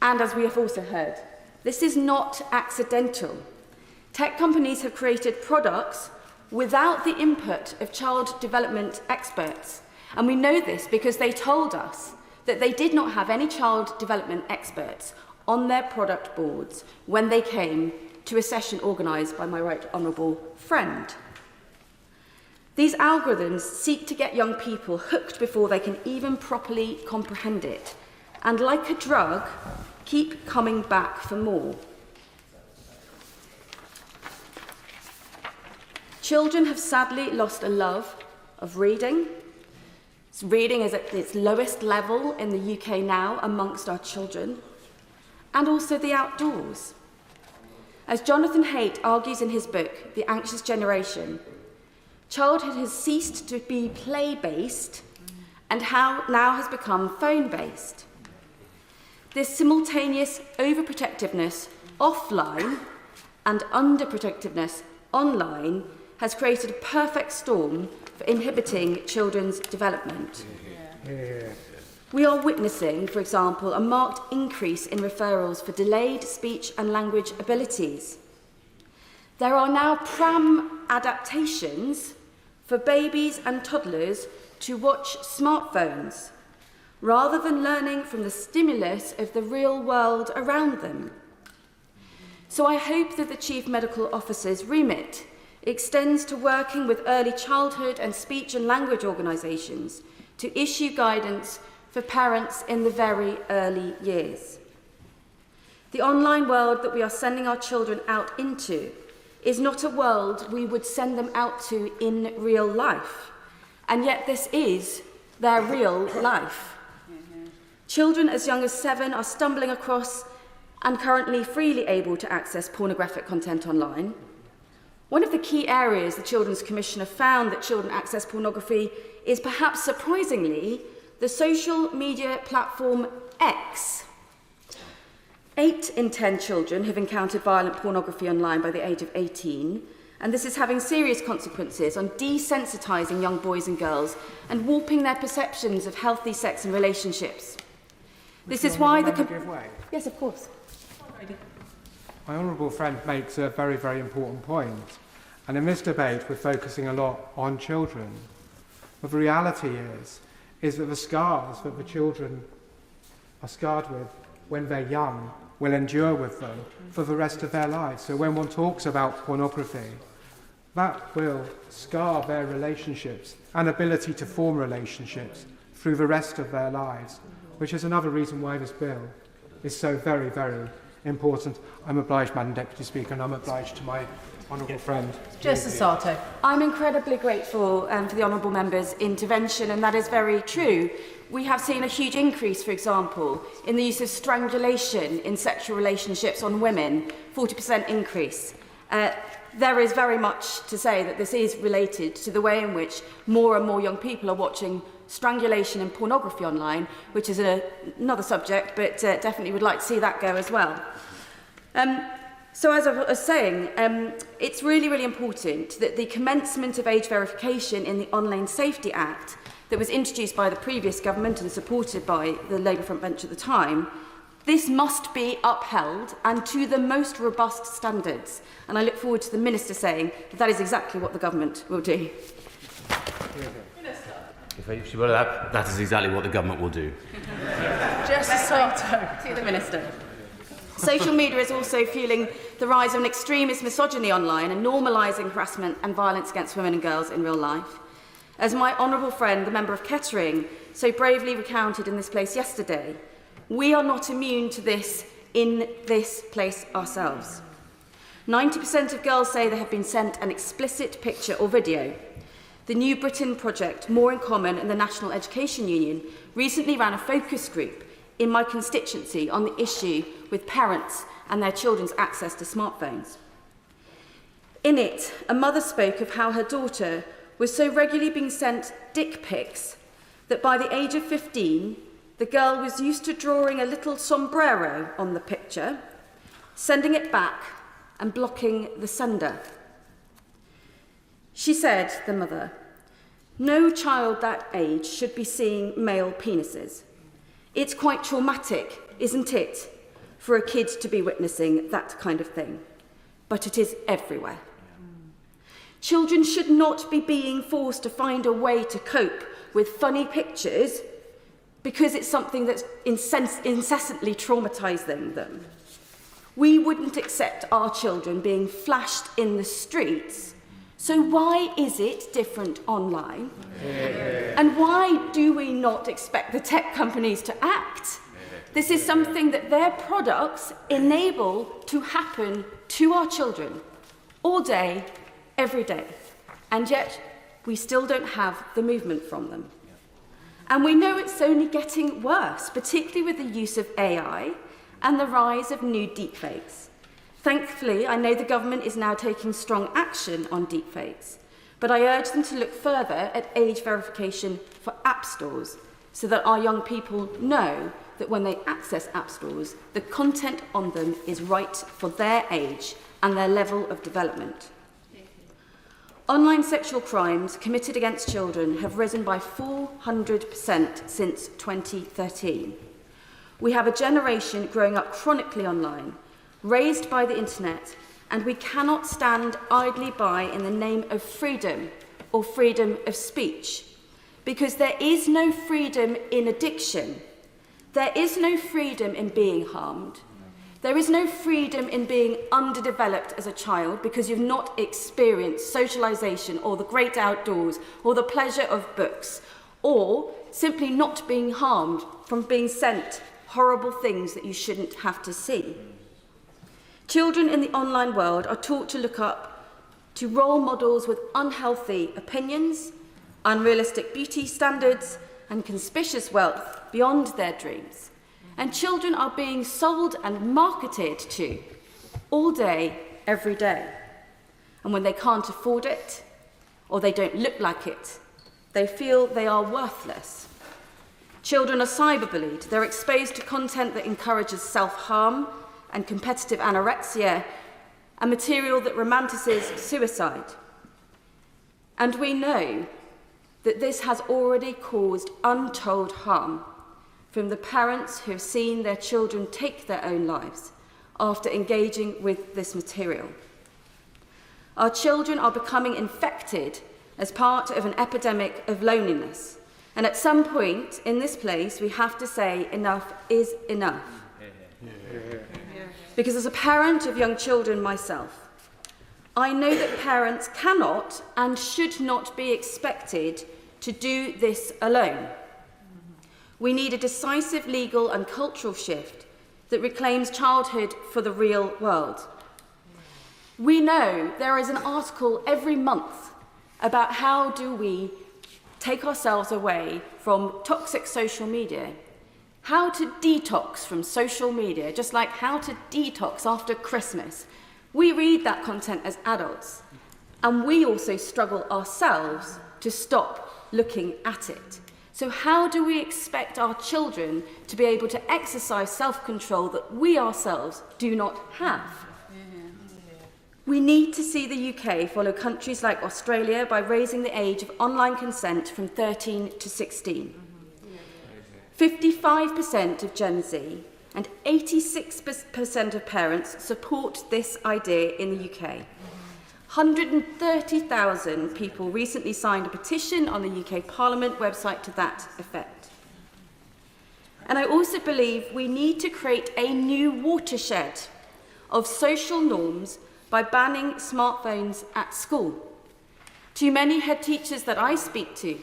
and as we have also heard, this is not accidental. Tech companies have created products without the input of child development experts. And we know this because they told us that they did not have any child development experts on their product boards when they came to a session organised by my right honourable friend. These algorithms seek to get young people hooked before they can even properly comprehend it, and like a drug, keep coming back for more. Children have sadly lost a love of reading. Reading is at its lowest level in the UK now amongst our children, and also the outdoors. As Jonathan Haidt argues in his book, The Anxious Generation, childhood has ceased to be play-based and now has become phone-based. This simultaneous overprotectiveness offline and underprotectiveness online has created a perfect storm for inhibiting children's development. We are witnessing, for example, a marked increase in referrals for delayed speech and language abilities. There are now pram adaptations for babies and toddlers to watch smartphones, rather than learning from the stimulus of the real world around them. So I hope that the Chief Medical Officer's remit extends to working with early childhood and speech and language organisations to issue guidance for parents in the very early years. The online world that we are sending our children out into is not a world we would send them out to in real life, and yet this is their real life. Children as young as 7 are stumbling across and currently freely able to access pornographic content online. One of the key areas the Children's Commissioner found that children access pornography is perhaps surprisingly the social media platform X. 8 in 10 children have encountered violent pornography online by the age of 18, and this is having serious consequences on desensitising young boys and girls and warping their perceptions of healthy sex and relationships. This is why the... Yes, of course.
My honourable friend makes a very, very important point. And in this debate, we're focusing a lot on children. But the reality is that the scars that the children are scarred with when they're young will endure with them for the rest of their lives. So when one talks about pornography, that will scar their relationships and ability to form relationships through the rest of their lives, which is another reason why this bill is so very, very important. I'm obliged, Madam Deputy Speaker, and I'm obliged to my honourable friend.
Justice Sarto.
I'm incredibly grateful for the honourable member's intervention, and that is very true. We have seen a huge increase, for example, in the use of strangulation in sexual relationships on women, 40% increase. There is very much to say that this is related to the way in which more and more young people are watching strangulation and pornography online, which is another subject, but definitely would like to see that go as well. So as I was saying, it's really, really important that the commencement of age verification in the Online Safety Act that was introduced by the previous government and supported by the Labour front bench at the time, this must be upheld and to the most robust standards. And I look forward to the Minister saying that that is exactly what the government will do.
If she will, that is exactly what the government will do.
Justice Sarto. To the Minister. Social media is also fueling the rise of an extremist misogyny online and normalising harassment and violence against women and girls in real life. As my honourable friend, the member of Kettering, so bravely recounted in this place yesterday, we are not immune to this in this place ourselves. 90% of girls say they have been sent an explicit picture or video. The New Britain Project, More in Common, and the National Education Union recently ran a focus group in my constituency on the issue with parents and their children's access to smartphones. In it, a mother spoke of how her daughter was so regularly being sent dick pics that by the age of 15, the girl was used to drawing a little sombrero on the picture, sending it back and blocking the sender. She said, the mother, "No child that age should be seeing male penises. It's quite traumatic, isn't it, for a kid to be witnessing that kind of thing? But it is everywhere. Children should not be being forced to find a way to cope with funny pictures because it's something that's incessantly traumatising them. We wouldn't accept our children being flashed in the streets, so why is it different online? And why do we not expect the tech companies to act? This is something that their products enable to happen to our children all day, every day. And yet, we still don't have the movement from them. And we know it's only getting worse, particularly with the use of AI and the rise of new deepfakes. Thankfully, I know the government is now taking strong action on deepfakes, but I urge them to look further at age verification for app stores so that our young people know that when they access app stores, the content on them is right for their age and their level of development. Online sexual crimes committed against children have risen by 400% since 2013. We have a generation growing up chronically online, raised by the internet, and we cannot stand idly by in the name of freedom or freedom of speech. because there is no freedom in addiction. There is no freedom in being harmed. There is no freedom in being underdeveloped as a child because you've not experienced socialisation or the great outdoors or the pleasure of books, or simply not being harmed from being sent horrible things that you shouldn't have to see. Children in the online world are taught to look up to role models with unhealthy opinions, unrealistic beauty standards, and conspicuous wealth beyond their dreams. And children are being sold and marketed to all day, every day. And when they can't afford it, or they don't look like it, they feel they are worthless. Children are cyberbullied. They're exposed to content that encourages self-harm and competitive anorexia, and material that romanticizes suicide. And we know that this has already caused untold harm from the parents who have seen their children take their own lives after engaging with this material. Our children are becoming infected as part of an epidemic of loneliness. And at some point in this place, we have to say enough is enough. Because as a parent of young children myself, I know that parents cannot and should not be expected to do this alone. We need a decisive legal and cultural shift that reclaims childhood for the real world. We know there is an article every month about how do we take ourselves away from toxic social media, how to detox from social media, just like how to detox after Christmas. We read that content as adults, and we also struggle ourselves to stop looking at it. So how do we expect our children to be able to exercise self-control that we ourselves do not have? We need to see the UK follow countries like Australia by raising the age of online consent from 13 to 16. 55% of Gen Z and 86% of parents support this idea in the UK. 130,000 people recently signed a petition on the UK Parliament website to that effect. And I also believe we need to create a new watershed of social norms by banning smartphones at school. Too many head teachers that I speak to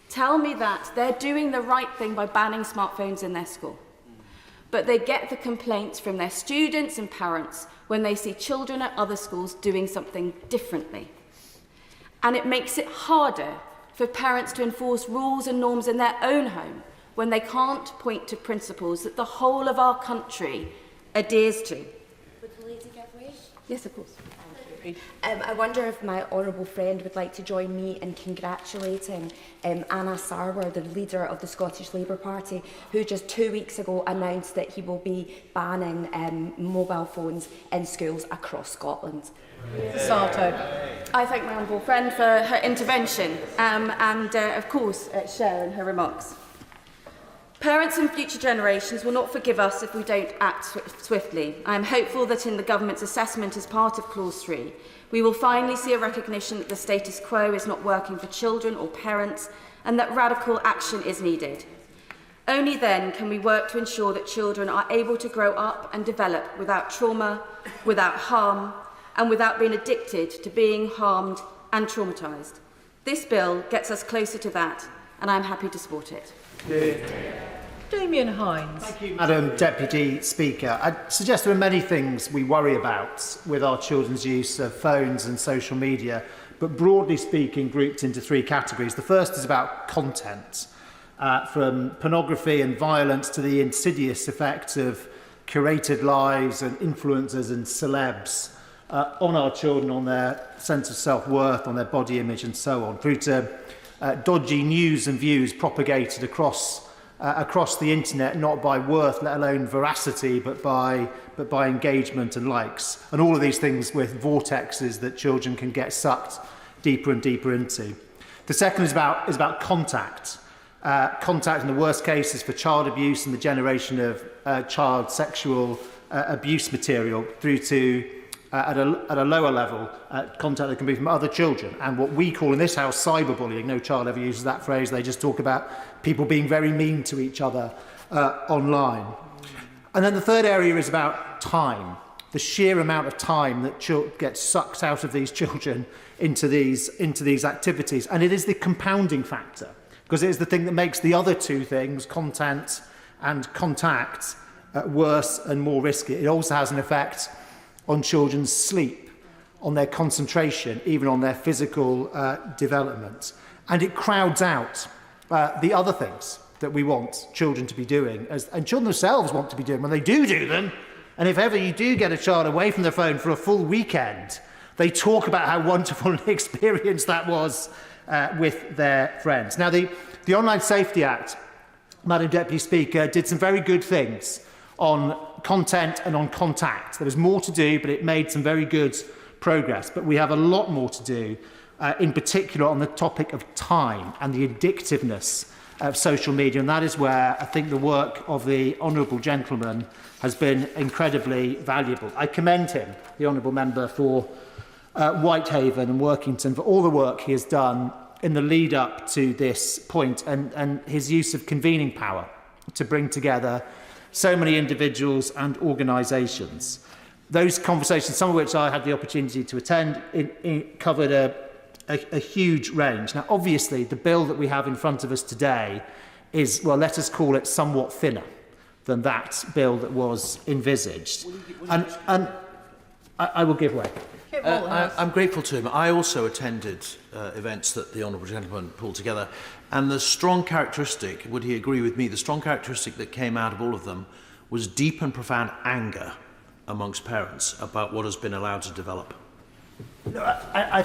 tell me that they're doing the right thing by banning smartphones in their school. But they get the complaints from their students and parents when they see children at other schools doing something differently. And it makes it harder for parents to enforce rules and norms in their own home when they can't point to principles that the whole of our country adheres to.
Would the lady give way?
Yes, of course.
I wonder if my honourable friend would like to join me in congratulating Anna Sarwar, the leader of the Scottish Labour Party, who just 2 weeks ago announced that he will be banning mobile phones in schools across Scotland.
Sarto. I thank my honourable friend for her intervention and, of course, Sharon, her remarks. Parents and future generations will not forgive us if we don't act swiftly. I am hopeful that in the government's assessment as part of Clause 3, we will finally see a recognition that the status quo is not working for children or parents and that radical action is needed. Only then can we work to ensure that children are able to grow up and develop without trauma, without harm, and without being addicted to being harmed and traumatised. This bill gets us closer to that, and I'm happy to support it.
Damien Hines.
Thank you, Madam Deputy Speaker. I suggest there are many things we worry about with our children's use of phones and social media, but broadly speaking, grouped into three categories. The first is about content, from pornography and violence to the insidious effects of curated lives and influencers and celebs on our children, on their sense of self-worth, on their body image and so on, through to dodgy news and views propagated across the internet, not by worth, let alone veracity, but by engagement and likes. And all of these things with vortexes that children can get sucked deeper and deeper into. The second is about contact. Contact in the worst cases for child abuse and the generation of child sexual abuse material, through to at a lower level contact that can be from other children, and what we call in this house cyberbullying. No child ever uses that phrase. They just talk about people being very mean to each other online. And then the third area is about time. The sheer amount of time that gets sucked out of these children into these activities. And it is the compounding factor, because it is the thing that makes the other two things, content and contact, worse and more risky. It also has an effect on children's sleep, on their concentration, even on their physical development. And it crowds out the other things that we want children to be doing, and children themselves want to be doing when they do them. And if ever you do get a child away from their phone for a full weekend, they talk about how wonderful an experience that was with their friends. Now, the Online Safety Act, Madam Deputy Speaker, did some very good things on content and on contact. There was more to do, but it made some very good progress. But we have a lot more to do, in particular on the topic of time and the addictiveness of social media, and that is where I think the work of the honourable gentleman has been incredibly valuable. I commend him, the honourable member for Whitehaven and Workington, for all the work he has done in the lead up to this point, and his use of convening power to bring together so many individuals and organisations. Those conversations, some of which I had the opportunity to attend, covered a huge range. Now, obviously, the bill that we have in front of us today is, well, let us call it somewhat thinner than that bill that was envisaged. And I will give way.
I'm grateful to him. I also attended events that the honourable gentleman pulled together, and the strong characteristic, would he agree with me, the strong characteristic that came out of all of them was deep and profound anger amongst parents about what has been allowed to develop.
No, I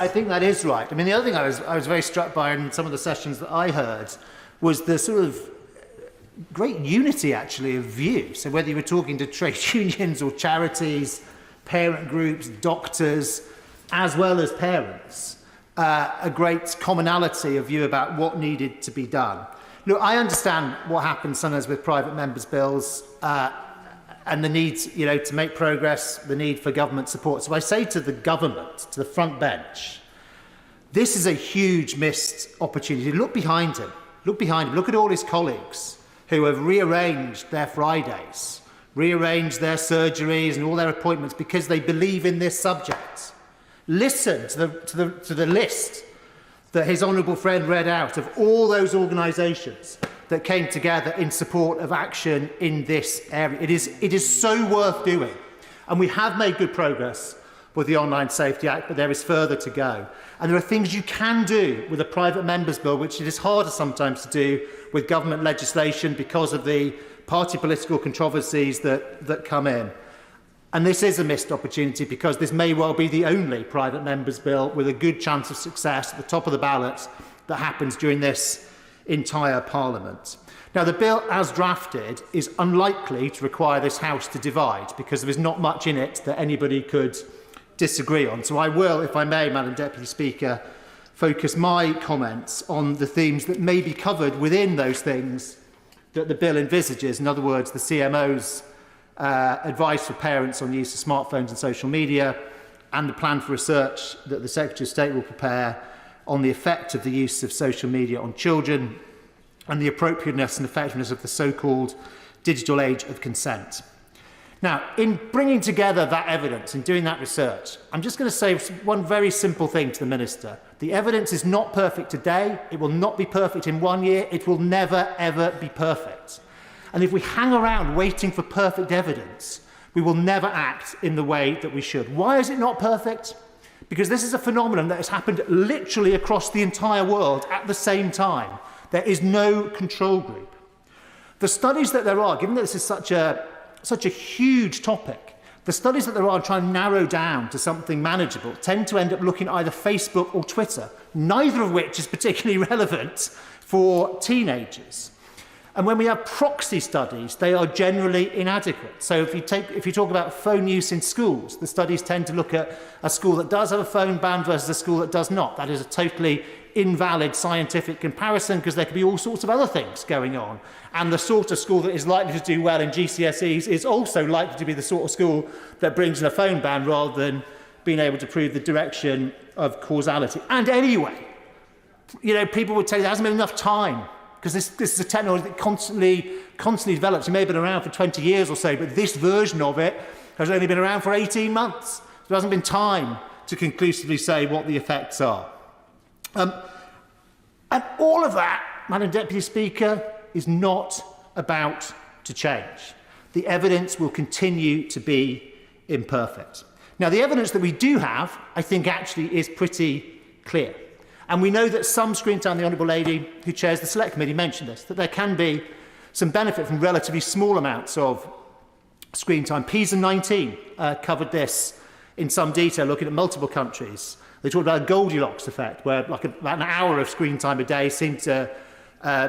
think that is right. I mean, the other thing I was very struck by in some of the sessions that I heard was the sort of great unity, actually, of view. So whether you were talking to trade unions or charities, parent groups, doctors, as well as parents, a great commonality of view about what needed to be done. Look, I understand what happens sometimes with private members' bills, and the need, to make progress, the need for government support. So I say to the government, to the front bench, this is a huge missed opportunity. Look behind him. Look behind him. Look at all his colleagues who have rearranged their Fridays, rearranged their surgeries and all their appointments because they believe in this subject. Listen to the list that his honourable friend read out of all those organisations that came together in support of action in this area. It is so worth doing. And we have made good progress with the Online Safety Act, but there is further to go. And there are things you can do with a private member's bill, which it is harder sometimes to do with government legislation because of the party political controversies that come in. And this is a missed opportunity because this may well be the only private member's bill with a good chance of success at the top of the ballot that happens during this entire Parliament. Now, the bill as drafted is unlikely to require this House to divide because there is not much in it that anybody could disagree on. So I will, if I may, Madam Deputy Speaker, focus my comments on the themes that may be covered within those things that the bill envisages. In other words, the CMO's advice for parents on the use of smartphones and social media, and the plan for research that the Secretary of State will prepare on the effect of the use of social media on children and the appropriateness and effectiveness of the so-called digital age of consent. Now, in bringing together that evidence and doing that research, I'm just going to say one very simple thing to the Minister. The evidence is not perfect today. It will not be perfect in 1 year. It will never, ever be perfect. And if we hang around waiting for perfect evidence, we will never act in the way that we should. Why is it not perfect? Because this is a phenomenon that has happened literally across the entire world at the same time. There is no control group. The studies that there are, given that this is such a huge topic, the studies that there are trying to narrow down to something manageable tend to end up looking at either Facebook or Twitter, neither of which is particularly relevant for teenagers. And when we have proxy studies, they are generally inadequate. So if you talk about phone use in schools, the studies tend to look at a school that does have a phone ban versus a school that does not. That is a totally invalid scientific comparison because there could be all sorts of other things going on. And the sort of school that is likely to do well in GCSEs is also likely to be the sort of school that brings in a phone ban rather than being able to prove the direction of causality. And anyway, people would tell you there hasn't been enough time because this is a technology that constantly develops. It may have been around for 20 years or so, but this version of it has only been around for 18 months. So there hasn't been time to conclusively say what the effects are. And all of that, Madam Deputy Speaker, is not about to change. The evidence will continue to be imperfect. Now, the evidence that we do have, I think, actually is pretty clear. And we know that some screen time, the Honourable Lady who chairs the Select Committee mentioned this, that there can be some benefit from relatively small amounts of screen time. PISA 19 covered this in some detail, looking at multiple countries. They talked about a Goldilocks effect, where about an hour of screen time a day seemed to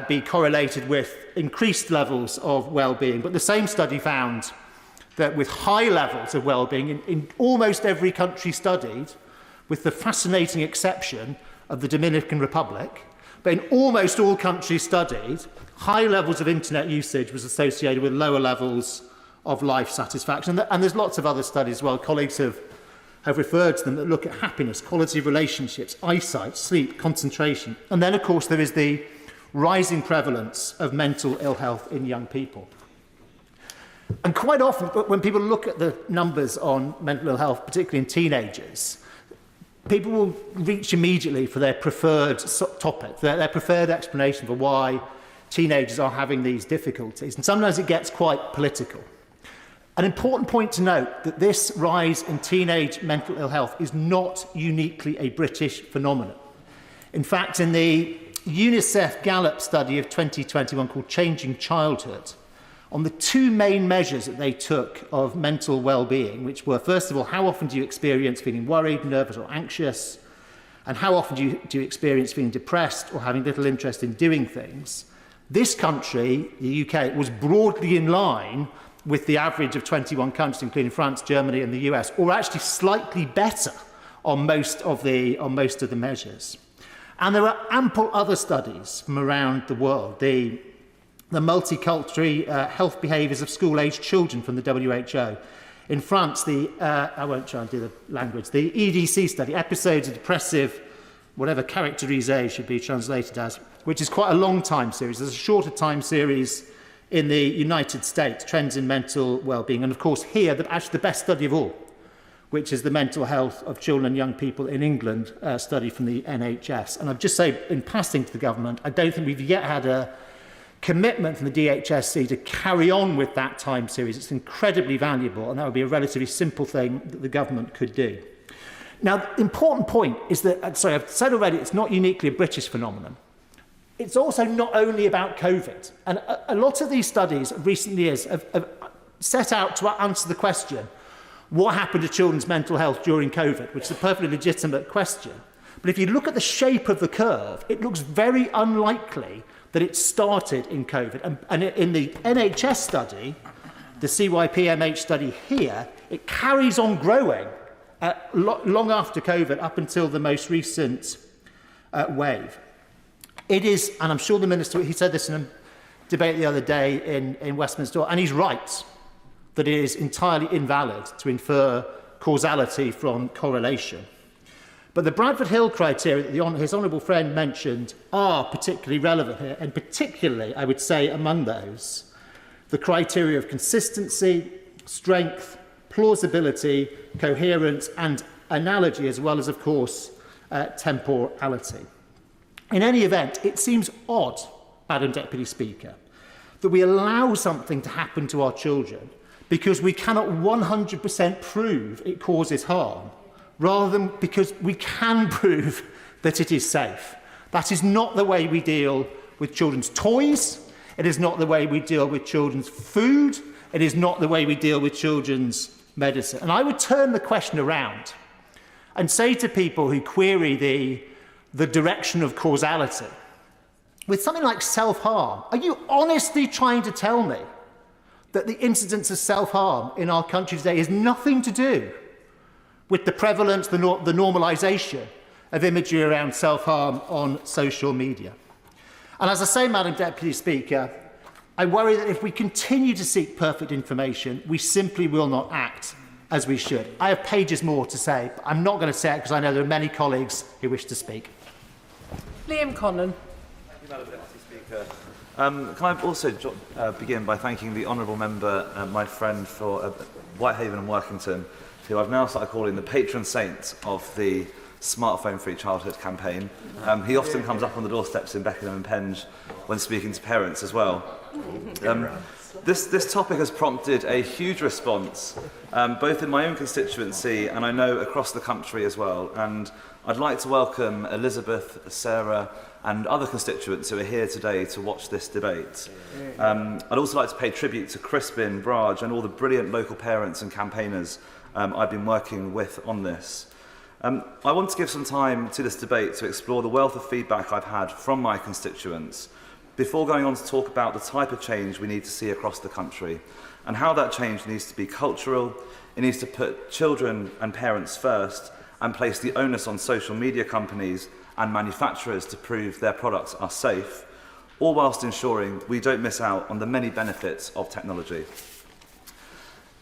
be correlated with increased levels of well-being. But the same study found that with high levels of well-being in almost every country studied, with the fascinating exception of the Dominican Republic, but in almost all countries studied, high levels of internet usage was associated with lower levels of life satisfaction. And there's lots of other studies as well. Colleagues have referred to them that look at happiness, quality of relationships, eyesight, sleep, concentration. And then, of course, there is the rising prevalence of mental ill health in young people. And quite often, when people look at the numbers on mental ill health, particularly in teenagers, people will reach immediately for their preferred topic, their preferred explanation for why teenagers are having these difficulties. And sometimes it gets quite political. An important point to note that this rise in teenage mental ill health is not uniquely a British phenomenon. In fact, in the UNICEF Gallup study of 2021 called Changing Childhood, on the two main measures that they took of mental well-being, which were, first of all, how often do you experience feeling worried, nervous or anxious, and how often do you experience feeling depressed or having little interest in doing things, this country, the UK, was broadly in line with the average of 21 countries, including France, Germany and the US, or actually slightly better on most of the measures. And there are ample other studies from around the world. The multicultural health behaviours of school-aged children from the WHO. In France, I won't try and do the language, the EDC study, episodes of depressive, whatever characterisé should be translated as, which is quite a long time series. There's a shorter time series in the United States, Trends in Mental Wellbeing, and of course here, actually the best study of all, which is the mental health of children and young people in England study from the NHS. And I'll just say, in passing to the government, I don't think we've yet had a commitment from the DHSC to carry on with that time series. It's incredibly valuable, and that would be a relatively simple thing that the government could do. Now, the important point is that, I've said already, it's not uniquely a British phenomenon. It's also not only about COVID. And a lot of these studies of recent years have set out to answer the question, what happened to children's mental health during COVID, which is a perfectly legitimate question. But if you look at the shape of the curve, it looks very unlikely that it started in COVID. And in the NHS study, the CYPMH study here, it carries on growing long after COVID, up until the most recent wave. It is, and I'm sure the Minister, he said this in a debate the other day in Westminster, and he's right, that it is entirely invalid to infer causality from correlation. But the Bradford Hill criteria that his honourable friend mentioned are particularly relevant here, and particularly, I would say, among those, the criteria of consistency, strength, plausibility, coherence and analogy, as well as, of course, temporality. In any event, it seems odd, Madam Deputy Speaker, that we allow something to happen to our children because we cannot 100% prove it causes harm, rather than because we can prove that it is safe. That is not the way we deal with children's toys. It is not the way we deal with children's food. It is not the way we deal with children's medicine. And I would turn the question around and say to people who query the direction of causality, with something like self-harm, are you honestly trying to tell me that the incidence of self-harm in our country today has nothing to do with the prevalence, the normalisation of imagery around self-harm on social media. And as I say, Madam Deputy Speaker, I worry that if we continue to seek perfect information, we simply will not act as we should. I have pages more to say, but I'm not going to say it because I know there are many colleagues who wish to speak.
Liam Conlon.
Thank you, Madam Deputy Speaker. Can I also begin by thanking the honourable member, my friend for Whitehaven and Workington, who I've now started calling the patron saint of the Smartphone Free Childhood campaign. He often comes up on the doorsteps in Beckenham and Penge when speaking to parents as well. This topic has prompted a huge response, both in my own constituency and I know across the country as well. And I'd like to welcome Elizabeth, Sarah and other constituents who are here today to watch this debate. I'd also like to pay tribute to Crispin, Braj and all the brilliant local parents and campaigners I've been working with on this. I want to give some time to this debate to explore the wealth of feedback I've had from my constituents before going on to talk about the type of change we need to see across the country and how that change needs to be cultural, it needs to put children and parents first and place the onus on social media companies and manufacturers to prove their products are safe, all whilst ensuring we don't miss out on the many benefits of technology.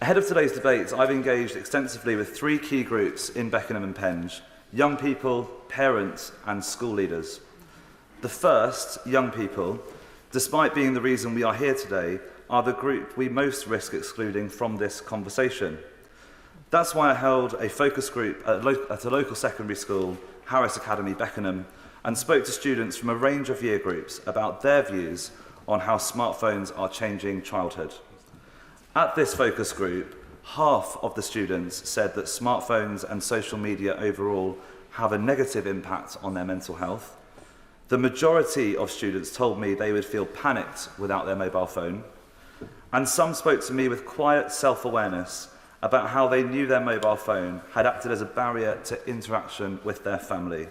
Ahead of today's debate, I've engaged extensively with 3 key groups in Beckenham and Penge: young people, parents and school leaders. The first, young people, despite being the reason we are here today, are the group we most risk excluding from this conversation. That's why I held a focus group at a local secondary school, Harris Academy, Beckenham, and spoke to students from a range of year groups about their views on how smartphones are changing childhood. At this focus group, half of the students said that smartphones and social media overall have a negative impact on their mental health. The majority of students told me they would feel panicked without their mobile phone. And some spoke to me with quiet self-awareness about how they knew their mobile phone had acted as a barrier to interaction with their family.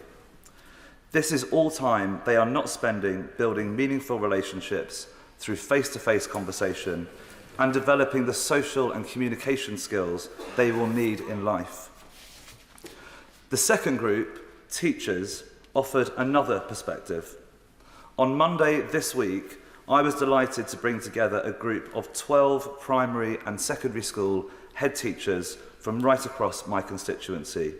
This is all time they are not spending building meaningful relationships through face-to-face conversation and developing the social and communication skills they will need in life. The second group, teachers, offered another perspective. On Monday this week, I was delighted to bring together a group of 12 primary and secondary school head teachers from right across my constituency.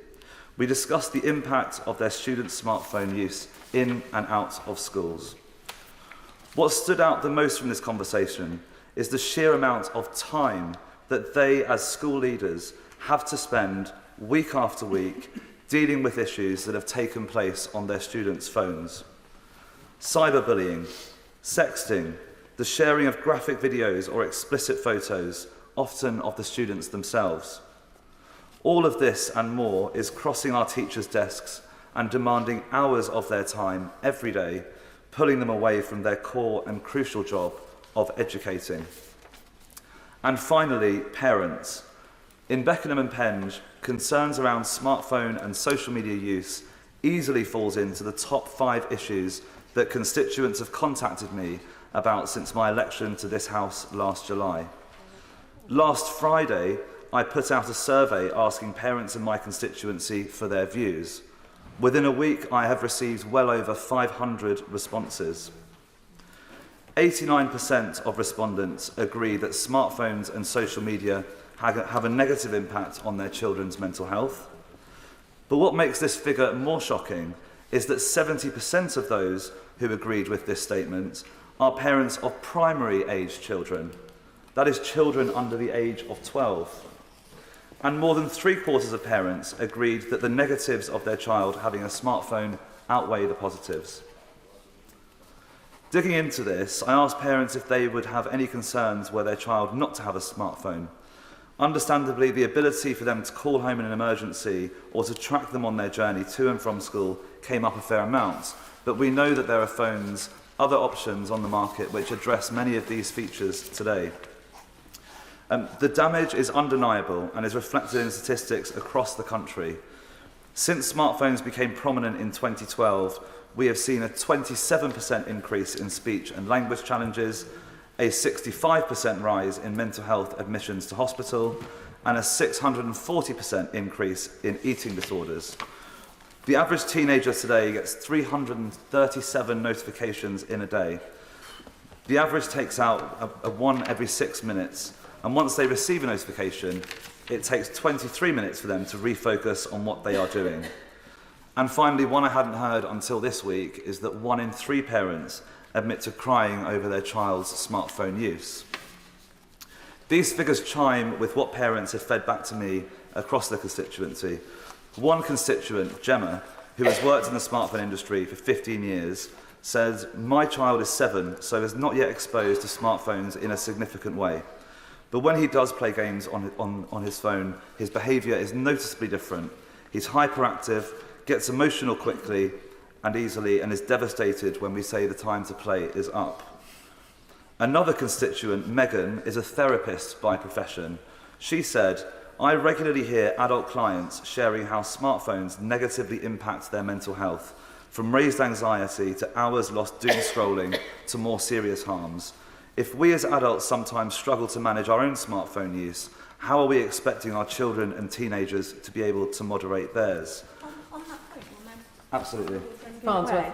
We discussed the impact of their students' smartphone use in and out of schools. What stood out the most from this conversation is the sheer amount of time that they, as school leaders, have to spend week after week dealing with issues that have taken place on their students' phones. Cyberbullying, sexting, the sharing of graphic videos or explicit photos, often of the students themselves. All of this and more is crossing our teachers' desks and demanding hours of their time every day, pulling them away from their core and crucial job of educating. And finally, parents. In Beckenham and Penge, concerns around smartphone and social media use easily falls into the top 5 issues that constituents have contacted me about since my election to this House last July. Last Friday, I put out a survey asking parents in my constituency for their views. Within a week, I have received well over 500 responses. 89% of respondents agree that smartphones and social media have a negative impact on their children's mental health. But what makes this figure more shocking is that 70% of those who agreed with this statement are parents of primary-aged children. That is, children under the age of 12. And more than 3/4 of parents agreed that the negatives of their child having a smartphone outweigh the positives. Digging into this, I asked parents if they would have any concerns were their child not to have a smartphone. Understandably, the ability for them to call home in an emergency or to track them on their journey to and from school came up a fair amount, but we know that there are phones, other options on the market which address many of these features today. The damage is undeniable and is reflected in statistics across the country. Since smartphones became prominent in 2012, we have seen a 27% increase in speech and language challenges, a 65% rise in mental health admissions to hospital, and a 640% increase in eating disorders. The average teenager today gets 337 notifications in a day. The average takes out a one every 6 minutes, and once they receive a notification, it takes 23 minutes for them to refocus on what they are doing. And finally, one I hadn't heard until this week is that 1 in 3 parents admit to crying over their child's smartphone use. These figures chime with what parents have fed back to me across the constituency. One constituent, Gemma, who has worked in the smartphone industry for 15 years, says, "My child is 7, so is not yet exposed to smartphones in a significant way. But when he does play games on his phone, his behaviour is noticeably different. He's hyperactive, gets emotional quickly and easily, and is devastated when we say the time to play is up." Another constituent, Megan, is a therapist by profession. She said, "I regularly hear adult clients sharing how smartphones negatively impact their mental health, from raised anxiety to hours lost doom scrolling to more serious harms. If we as adults sometimes struggle to manage our own smartphone use, how are we expecting our children and teenagers to be able to moderate theirs?"
On that point,
Absolutely.
Farnsworth.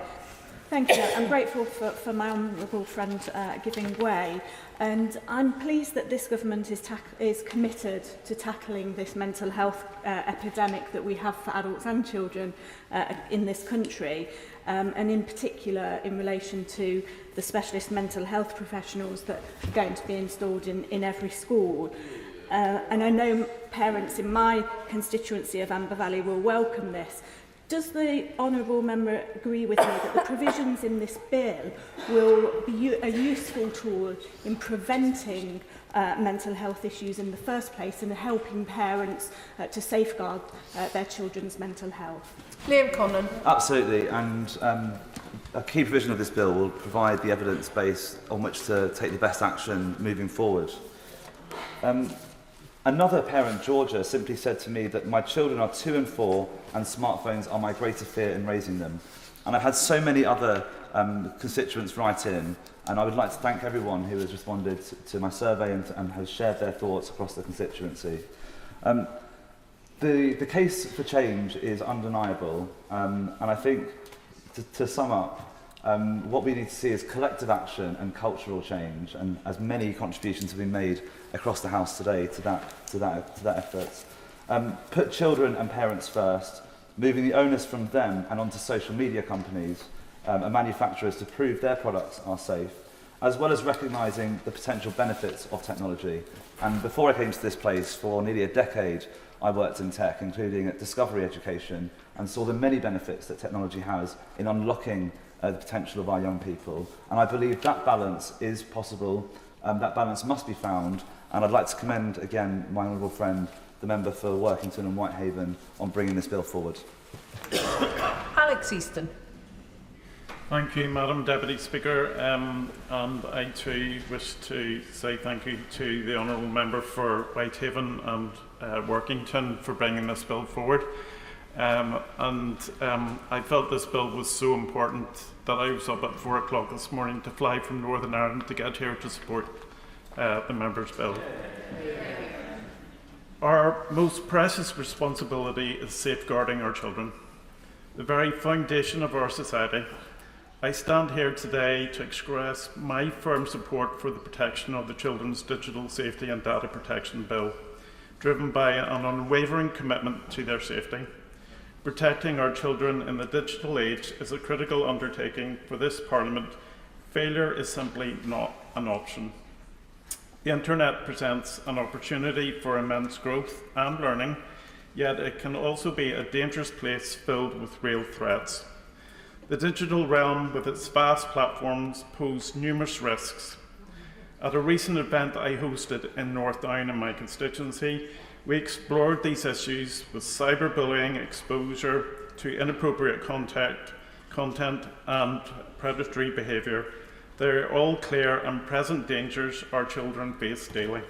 Thank you. I'm grateful for my honourable friend giving way, and I'm pleased that this government is committed to tackling this mental health epidemic that we have for adults and children in this country, and in particular in relation to the specialist mental health professionals that are going to be installed in every school. And I know parents in my constituency of Amber Valley will welcome this. Does the honourable member agree with me that the provisions in this bill will be a useful tool in preventing mental health issues in the first place and helping parents to safeguard their children's mental health?
Liam Conlon.
Absolutely, and a key provision of this bill will provide the evidence base on which to take the best action moving forward. Another parent, Georgia, simply said to me that my children are 2 and 4 and smartphones are my greater fear in raising them. And I've had so many other constituents write in, and I would like to thank everyone who has responded to my survey and has shared their thoughts across the constituency. The case for change is undeniable, and I think to sum up, what we need to see is collective action and cultural change, and as many contributions have been made across the House today to that effort. Put children and parents first, moving the onus from them and onto social media companies and manufacturers to prove their products are safe, as well as recognising the potential benefits of technology. And before I came to this place, for nearly a decade, I worked in tech, including at Discovery Education, and saw the many benefits that technology has in unlocking the potential of our young people. And I believe that balance is possible, that balance must be found, and I'd like to commend again my honourable friend, the member for Workington and Whitehaven, on bringing this bill forward.
Alex Easton.
Thank you, Madam Deputy Speaker, and I too wish to say thank you to the honourable member for Whitehaven and Workington for bringing this bill forward. I felt this bill was so important that I was up at 4 o'clock this morning to fly from Northern Ireland to get here to support the member's bill. Our most precious responsibility is safeguarding our children, the very foundation of our society. I stand here today to express my firm support for the protection of the Children's Digital Safety and Data Protection Bill, driven by an unwavering commitment to their safety. Protecting our children in the digital age is a critical undertaking for this Parliament. Failure is simply not an option. The Internet presents an opportunity for immense growth and learning, yet it can also be a dangerous place filled with real threats. The digital realm, with its vast platforms, pose numerous risks. At a recent event I hosted in North Down in my constituency, we explored these issues with cyberbullying, exposure to inappropriate content and predatory behaviour. They are all clear and present dangers our children face daily.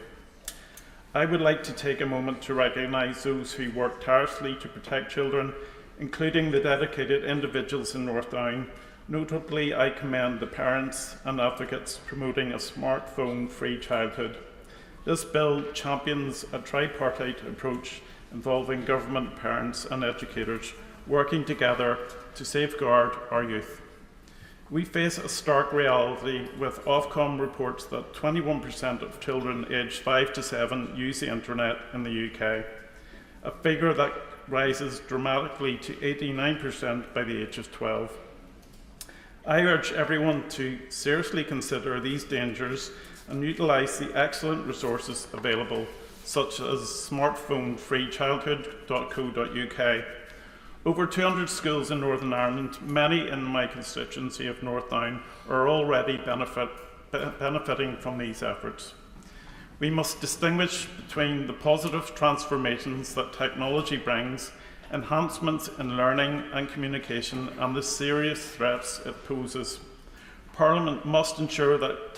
I would like to take a moment to recognise those who work tirelessly to protect children, including the dedicated individuals in North Down. Notably, I commend the parents and advocates promoting a smartphone-free childhood. This bill champions a tripartite approach involving government, parents and educators, working together to safeguard our youth. We face a stark reality with Ofcom reports that 21% of children aged 5 to 7 use the internet in the UK, a figure that rises dramatically to 89% by the age of 12. I urge everyone to seriously consider these dangers and utilise the excellent resources available, such as smartphone-freechildhood.co.uk. Over 200 schools in Northern Ireland, many in my constituency of North Down, are already benefiting from these efforts. We must distinguish between the positive transformations that technology brings, enhancements in learning and communication, and the serious threats it poses. Parliament must ensure that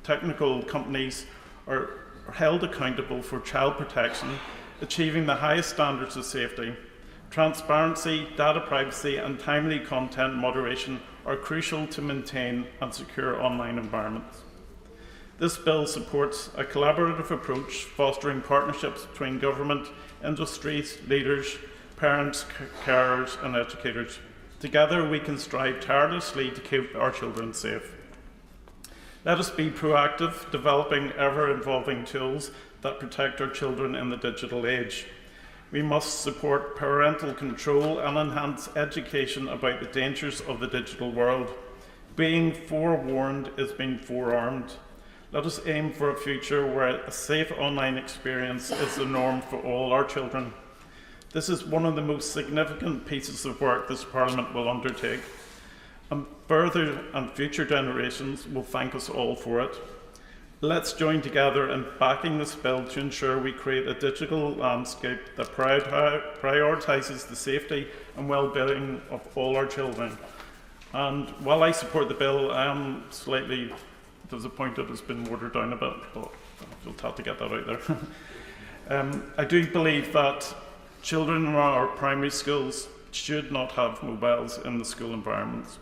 technical companies are held accountable for child protection, achieving the highest standards of safety. Transparency, data privacy, and timely content moderation are crucial to maintain and secure online environments. This bill supports a collaborative approach, fostering partnerships between government, industries, leaders, parents, carers, and educators. Together, we can strive tirelessly to keep our children safe. Let us be proactive, developing ever-evolving tools that protect our children in the digital age. We must support parental control and enhance education about the dangers of the digital world. Being forewarned is being forearmed. Let us aim for a future where a safe online experience is the norm for all our children. This is one of the most significant pieces of work this Parliament will undertake, and further and future generations will thank us all for it. Let's join together in backing this bill to ensure we create a digital landscape that prioritises the safety and well-being of all our children. And while I support the bill, I am slightly disappointed it's been watered down a bit, but I'll have to get that out there. I do believe that children in our primary schools should not have mobiles in the school environments.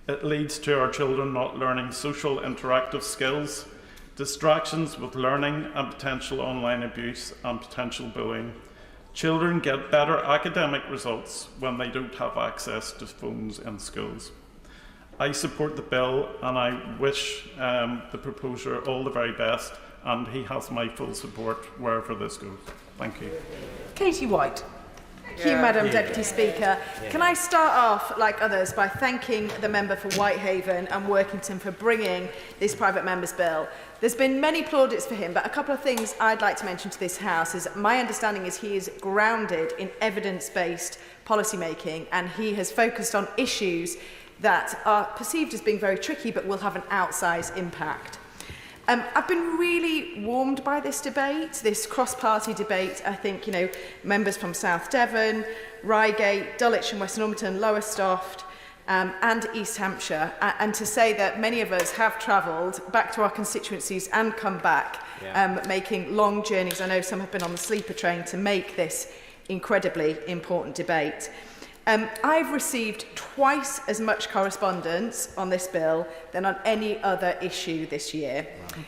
It leads to our children not learning social interactive skills, distractions with learning, and potential online abuse and potential bullying. Children get better academic results when they don't have access to phones in schools. I support the bill, and I wish the proposer all the very best, and he has my full support wherever this goes. Thank you.
Katie White.
Thank you, Madam Deputy Speaker. Can I start off, like others, by thanking the member for Whitehaven and Workington for bringing this private member's bill. There's been many plaudits for him, but a couple of things I'd like to mention to this House is my understanding is he is grounded in evidence-based policy making, and he has focused on issues that are perceived as being very tricky but will have an outsized impact. I've been really warmed by this debate, this cross-party debate. I think, members from South Devon, Reigate, Dulwich and West Normanton, Lowestoft and East Hampshire, and to say that many of us have travelled back to our constituencies and come back, making long journeys. I know some have been on the sleeper train to make this incredibly important debate. I've received twice as much correspondence on this bill than on any other issue this year. Wow.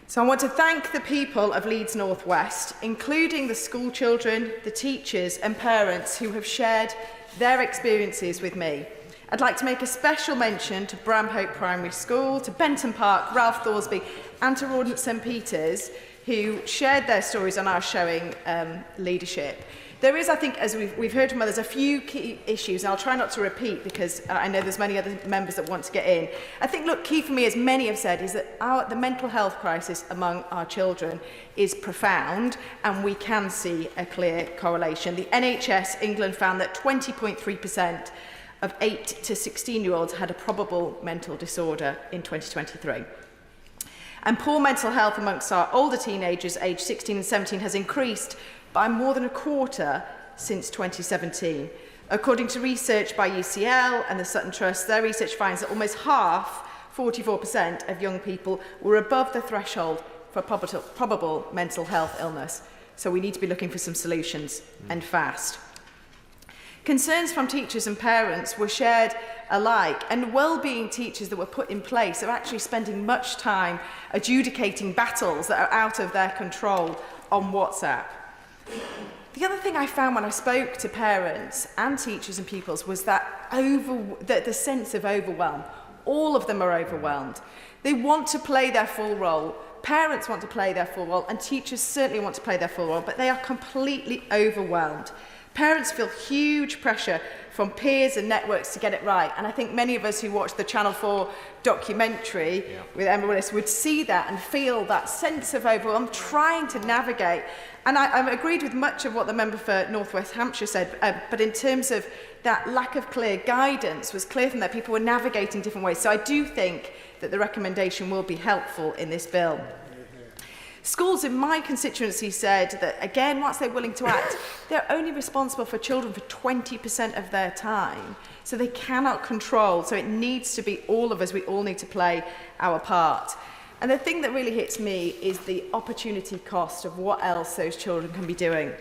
So I want to thank the people of Leeds North West, including the school children, the teachers and parents who have shared their experiences with me. I'd like to make a special mention to Bramhope Primary School, to Benton Park, Ralph Thoresby and to Rawdon St Peters, who shared their stories on our showing leadership. There is, I think, as we've heard from others, a few key issues, and I'll try not to repeat because I know there's many other members that want to get in. I think, look, key for me, as many have said, is that the mental health crisis among our children is profound, and we can see a clear correlation. The NHS England found that 20.3% of 8 to 16-year-olds had a probable mental disorder in 2023. And poor mental health amongst our older teenagers, aged 16 and 17, has increased by more than a quarter since 2017. According to research by UCL and the Sutton Trust, their research finds that almost half, 44% of young people were above the threshold for probable mental health illness. So we need to be looking for some solutions, and fast. Concerns from teachers and parents were shared alike, and well-being teachers that were put in place are actually spending much time adjudicating battles that are out of their control on WhatsApp.
The other thing I found when I spoke to parents and teachers and pupils was that the sense of overwhelm. All of them are overwhelmed. They want to play their full role. Parents want to play their full role, and teachers certainly want to play their full role, but they are completely overwhelmed. Parents feel huge pressure from peers and networks to get it right, and I think many of us who watched the Channel 4 documentary with Emma Willis would see that and feel that sense of overwhelm, trying to navigate. And I agreed with much of what the member for North West Hampshire said, but in terms of that lack of clear guidance was clear from that people were navigating different ways. So I do think that the recommendation will be helpful in this bill. Schools in my constituency said that, again, whilst they're willing to act, they're only responsible for children for 20% of their time. So they cannot control. So it needs to be all of us. We all need to play our part. And the thing that really hits me is the opportunity cost of what else those children can be doing.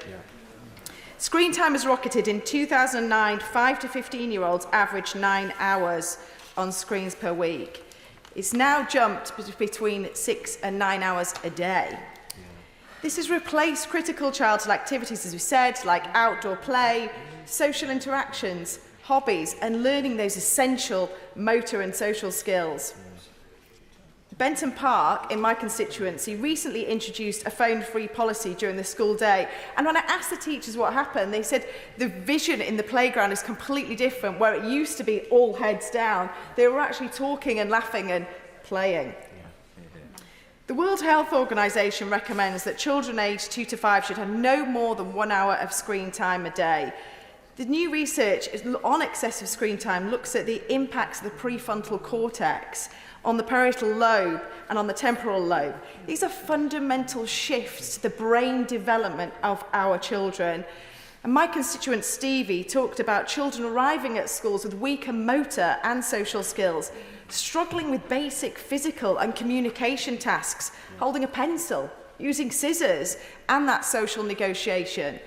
Screen time has rocketed. In 2009, 5 to 15-year-olds averaged 9 hours on screens per week. It's now jumped between 6 and 9 hours a day. This has replaced critical childhood activities, as we said, like outdoor play, social interactions, hobbies, and learning those essential motor and social skills. Benton Park, in my constituency, recently introduced a phone-free policy during the school day. And when I asked the teachers what happened, they said the vision in the playground is completely different. Where it used to be all heads down, they were actually talking and laughing and playing. The World Health Organization recommends that children aged 2 to 5 should have no more than 1 hour of screen time a day. The new research on excessive screen time looks at the impacts of the prefrontal cortex on the parietal lobe and on the temporal lobe. These are fundamental shifts to the brain development of our children. And my constituent Stevie talked about children arriving at schools with weaker motor and social skills, struggling with basic physical and communication tasks, holding a pencil, using scissors, and that social negotiation.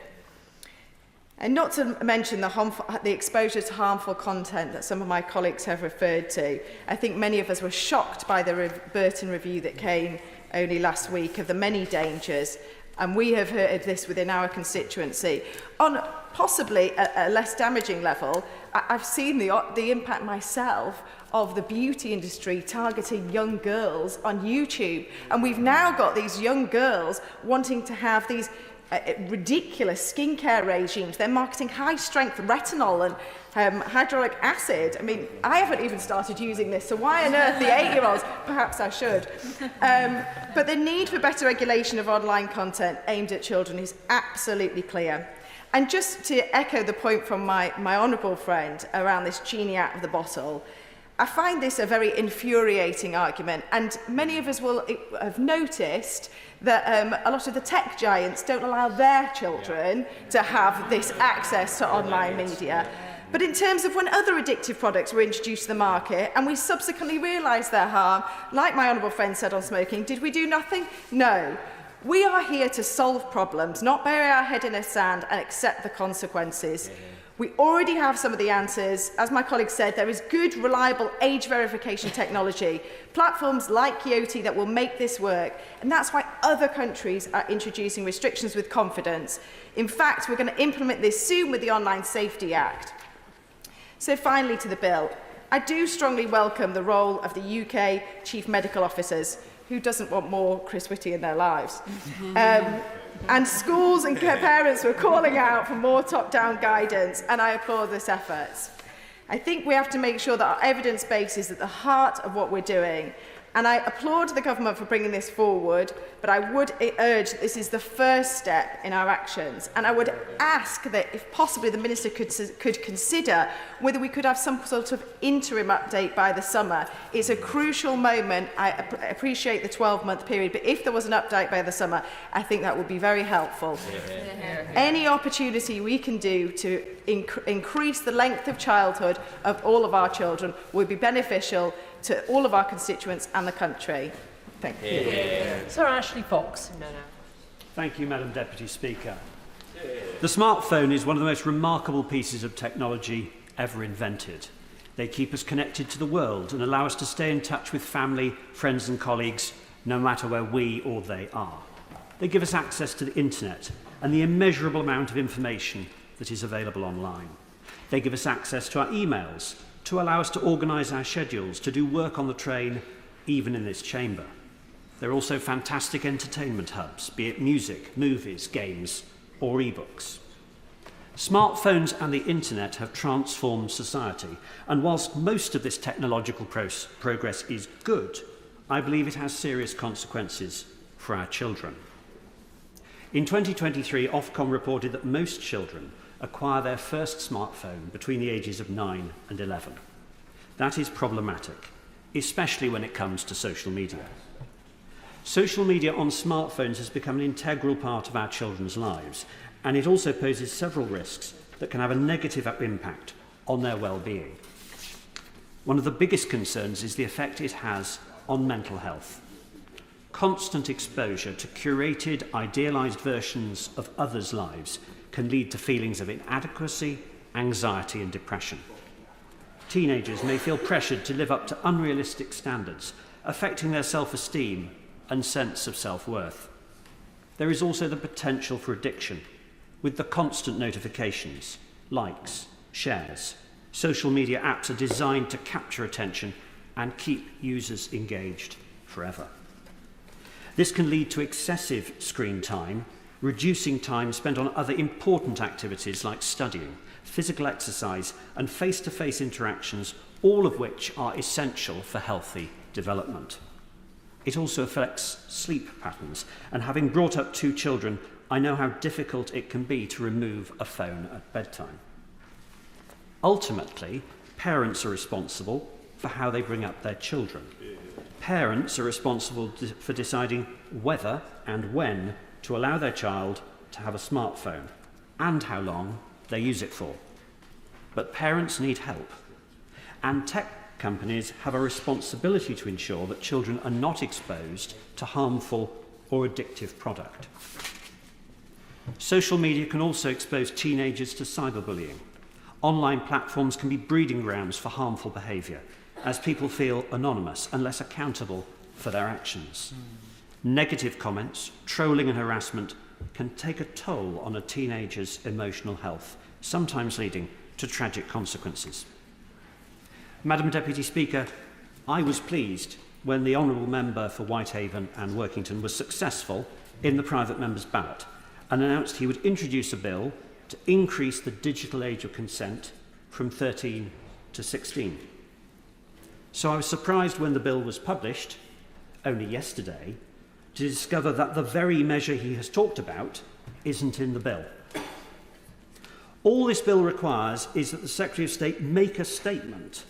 And not to mention the exposure to harmful content that some of my colleagues have referred to. I think many of us were shocked by the Burton review that came only last week of the many dangers, and we have heard this within our constituency. On possibly a less damaging level, I've seen the impact myself of the beauty industry targeting young girls on YouTube. And we've now got these young girls wanting to have these ridiculous skincare regimes. They're marketing high-strength retinol and hyaluronic acid. I mean, I haven't even started using this, so why on earth the 8-year-olds? Perhaps I should. But the need for better regulation of online content aimed at children is absolutely clear. And just to echo the point from my honourable friend around this genie out of the bottle, I find this a very infuriating argument, and many of us will have noticed that a lot of the tech giants don't allow their children to have this access to online media. But in terms of when other addictive products were introduced to the market and we subsequently realised their harm, like my honourable friend said on smoking, did we do nothing? No. We are here to solve problems, not bury our head in the sand and accept the consequences. We already have some of the answers. As my colleague said, there is good, reliable age verification technology, platforms like Yoti that will make this work, and that's why other countries are introducing restrictions with confidence. In fact, we're going to implement this soon with the Online Safety Act. So finally to the bill. I do strongly welcome the role of the UK Chief Medical Officers. Who doesn't want more Chris Whitty in their lives? And schools and parents were calling out for more top-down guidance, and I applaud this effort. I think we have to make sure that our evidence base is at the heart of what we're doing, and I applaud the government for bringing this forward, but I would urge that this is the first step in our actions, and I would ask that, if possibly, the Minister could consider whether we could have some sort of interim update by the summer. It's a crucial moment. I appreciate the 12-month period, but if there was an update by the summer, I think that would be very helpful. Any opportunity we can do to increase the length of childhood of all of our children would be beneficial to all of our constituents and the country. Thank you.
Sir Ashley Fox.
Thank you, Madam Deputy Speaker. The smartphone is one of the most remarkable pieces of technology ever invented. They keep us connected to the world and allow us to stay in touch with family, friends and colleagues, no matter where we or they are. They give us access to the internet and the immeasurable amount of information that is available online. They give us access to our emails, to allow us to organise our schedules, to do work on the train, even in this chamber. They're also fantastic entertainment hubs, be it music, movies, games, or e-books. Smartphones and the internet have transformed society, and whilst most of this technological progress is good, I believe it has serious consequences for our children. In 2023, Ofcom reported that most children acquire their first smartphone between the ages of 9 and 11. That is problematic, especially when it comes to social media. Social media on smartphones has become an integral part of our children's lives, and it also poses several risks that can have a negative impact on their well-being. One of the biggest concerns is the effect it has on mental health. Constant exposure to curated, idealised versions of others' lives can lead to feelings of inadequacy, anxiety and depression. Teenagers may feel pressured to live up to unrealistic standards, affecting their self-esteem and sense of self-worth. There is also the potential for addiction, with the constant notifications, likes, shares. Social media apps are designed to capture attention and keep users engaged forever. This can lead to excessive screen time, reducing time spent on other important activities like studying, physical exercise, and face-to-face interactions, all of which are essential for healthy development. It also affects sleep patterns, and having brought up 2 children, I know how difficult it can be to remove a phone at bedtime. Ultimately, parents are responsible for how they bring up their children. Parents are responsible for deciding whether and when to allow their child to have a smartphone and how long they use it for. But parents need help, and tech companies have a responsibility to ensure that children are not exposed to harmful or addictive product. Social media can also expose teenagers to cyberbullying. Online platforms can be breeding grounds for harmful behaviour, as people feel anonymous and less accountable for their actions. Negative comments, trolling and harassment can take a toll on a teenager's emotional health, sometimes leading to tragic consequences. Madam Deputy Speaker, I was pleased when the Honourable Member for Whitehaven and Workington was successful in the private member's ballot and announced he would introduce a bill to increase the digital age of consent from 13 to 16. So I was surprised when the bill was published, only yesterday, to discover that the very measure he has talked about isn't in the bill. All this bill requires is that the Secretary of State make a statement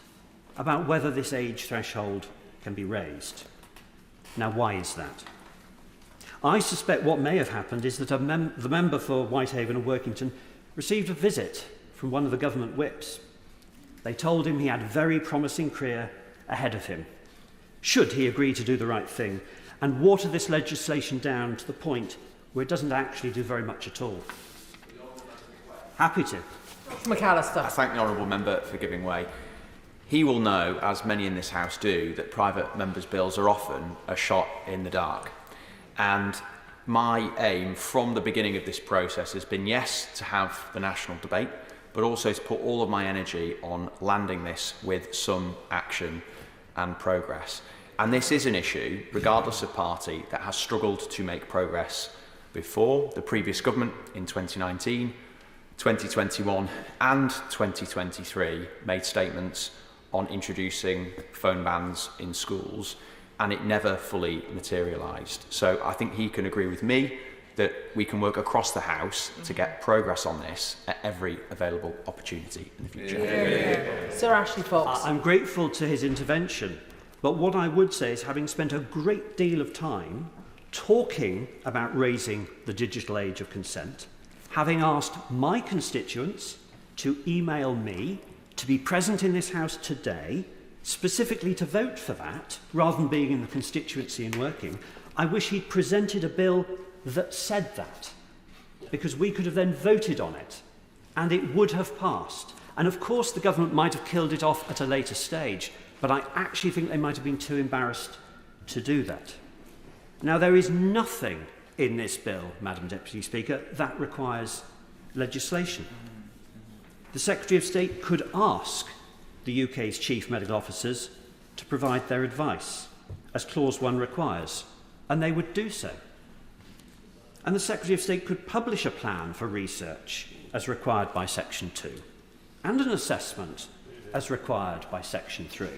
about whether this age threshold can be raised. Now, why is that? I suspect what may have happened is that the member for Whitehaven and Workington received a visit from one of the government whips. They told him he had a very promising career ahead of him, should he agree to do the right thing and water this legislation down to the point where it doesn't actually do very much at all. Happy to.
MacAlister. I thank the Honourable Member for giving way. He will know, as many in this House do, that private members' bills are often a shot in the dark. And my aim from the beginning of this process has been, yes, to have the national debate, but also to put all of my energy on landing this with some action and progress. And this is an issue, regardless of party, that has struggled to make progress before. The previous government in 2019, 2021 and 2023 made statements on introducing phone bans in schools, and it never fully materialised. So I think he can agree with me that we can work across the House to get progress on this at every available opportunity in the future.
Yeah. Sir Ashley Fox.
I'm grateful to his intervention, but what I would say is, having spent a great deal of time talking about raising the digital age of consent, having asked my constituents to email me to be present in this House today, specifically to vote for that, rather than being in the constituency and working, I wish he'd presented a bill that said that, because we could have then voted on it, and it would have passed. And of course the government might have killed it off at a later stage, but I actually think they might have been too embarrassed to do that. Now, there is nothing in this bill, Madam Deputy Speaker, that requires legislation. The Secretary of State could ask the UK's chief medical officers to provide their advice, as Clause 1 requires, and they would do so. And the Secretary of State could publish a plan for research, as required by Section 2, and an assessment, as required by Section 3.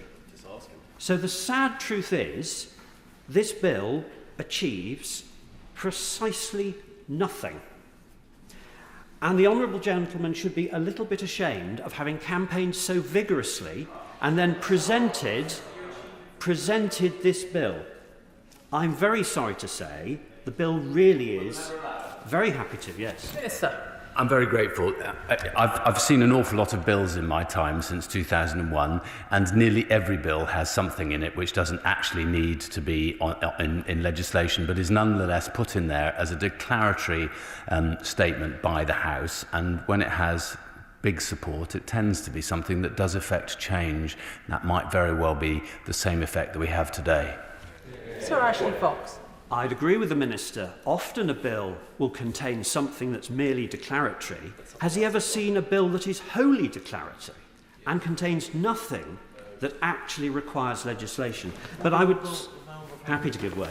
So the sad truth is, this bill achieves precisely nothing. And the honourable gentleman should be a little bit ashamed of having campaigned so vigorously and then presented this bill. I'm very sorry to say the bill really is very happy to, yes.
Yes, sir.
I'm very grateful. I've seen an awful lot of bills in my time since 2001, and nearly every bill has something in it which doesn't actually need to be in legislation, but is nonetheless put in there as a declaratory statement by the House. And when it has big support, it tends to be something that does affect change. That might very well be the same effect that we have today.
Sir Ashley Fox.
I'd agree with the Minister. Often a bill will contain something that's merely declaratory. Has he ever seen a bill that is wholly declaratory and contains nothing that actually requires legislation? But I would happy to give way.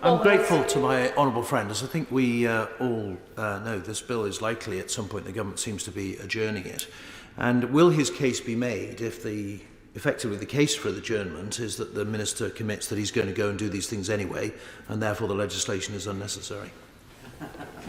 I'm grateful to my honourable friend, as I think we all know this bill is likely at some point the government seems to be adjourning it. And will his case be made if effectively the case for the adjournment is that the Minister commits that he's going to go and do these things anyway, and therefore the legislation is unnecessary?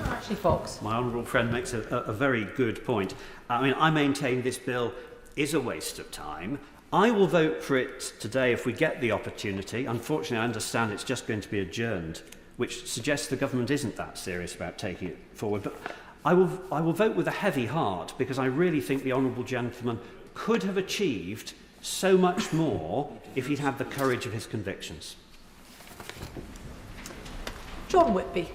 Ashley Fox.
My honourable friend makes a very good point. I mean, I maintain this bill is a waste of time. I will vote for it today if we get the opportunity. Unfortunately, I understand it's just going to be adjourned, which suggests the government isn't that serious about taking it forward. But I will vote with a heavy heart, because I really think the honourable gentleman could have achieved so much more if he'd had the courage of his convictions.
John Whitby.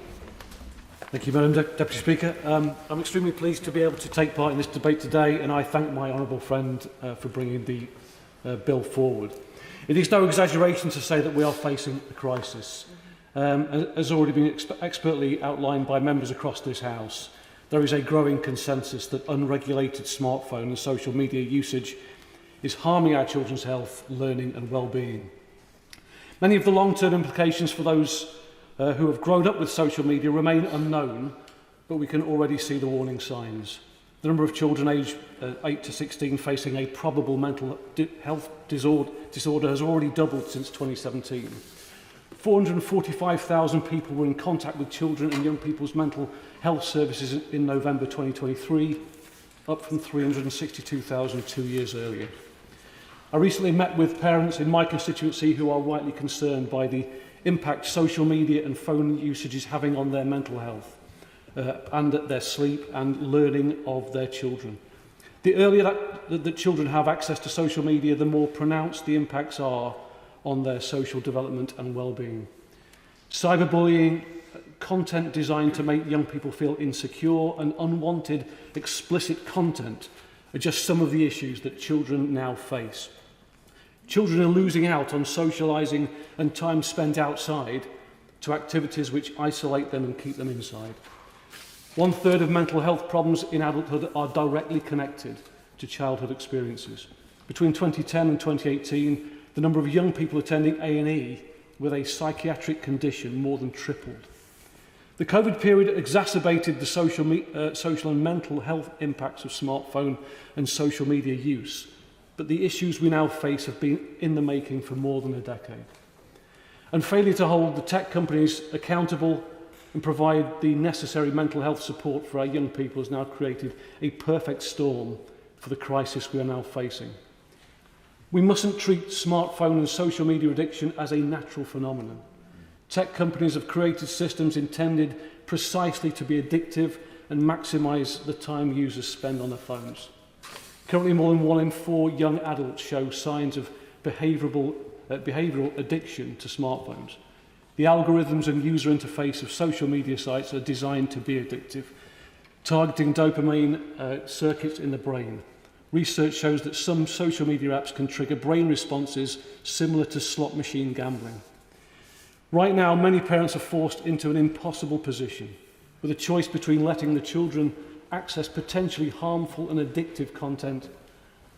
Thank you, Madam Deputy Speaker. I'm extremely pleased to be able to take part in this debate today, and I thank my honourable friend for bringing the bill forward. It is no exaggeration to say that we are facing a crisis. As already been expertly outlined by members across this House, there is a growing consensus that unregulated smartphone and social media usage is harming our children's health, learning and well-being. Many of the long-term implications for those who have grown up with social media remain unknown, but we can already see the warning signs. The number of children aged 8 to 16 facing a probable mental health disorder has already doubled since 2017. 445,000 people were in contact with children and young people's mental health services in November 2023, up from 362,000 2 years earlier. I recently met with parents in my constituency who are rightly concerned by the impact social media and phone usage is having on their mental health and their sleep and learning of their children. The earlier that children have access to social media, the more pronounced the impacts are on their social development and well-being. Cyberbullying, content designed to make young people feel insecure, and unwanted explicit content are just some of the issues that children now face. Children are losing out on socialising and time spent outside to activities which isolate them and keep them inside. 1/3 of mental health problems in adulthood are directly connected to childhood experiences. Between 2010 and 2018, the number of young people attending A&E with a psychiatric condition more than tripled. The COVID period exacerbated the social and mental health impacts of smartphone and social media use, but the issues we now face have been in the making for more than a decade. And failure to hold the tech companies accountable and provide the necessary mental health support for our young people has now created a perfect storm for the crisis we are now facing. We mustn't treat smartphone and social media addiction as a natural phenomenon. Tech companies have created systems intended precisely to be addictive and maximise the time users spend on their phones. Currently, more than 1 in 4 young adults show signs of behavioural addiction to smartphones. The algorithms and user interface of social media sites are designed to be addictive, targeting dopamine circuits in the brain. Research shows that some social media apps can trigger brain responses similar to slot machine gambling. Right now, many parents are forced into an impossible position, with a choice between letting the children access potentially harmful and addictive content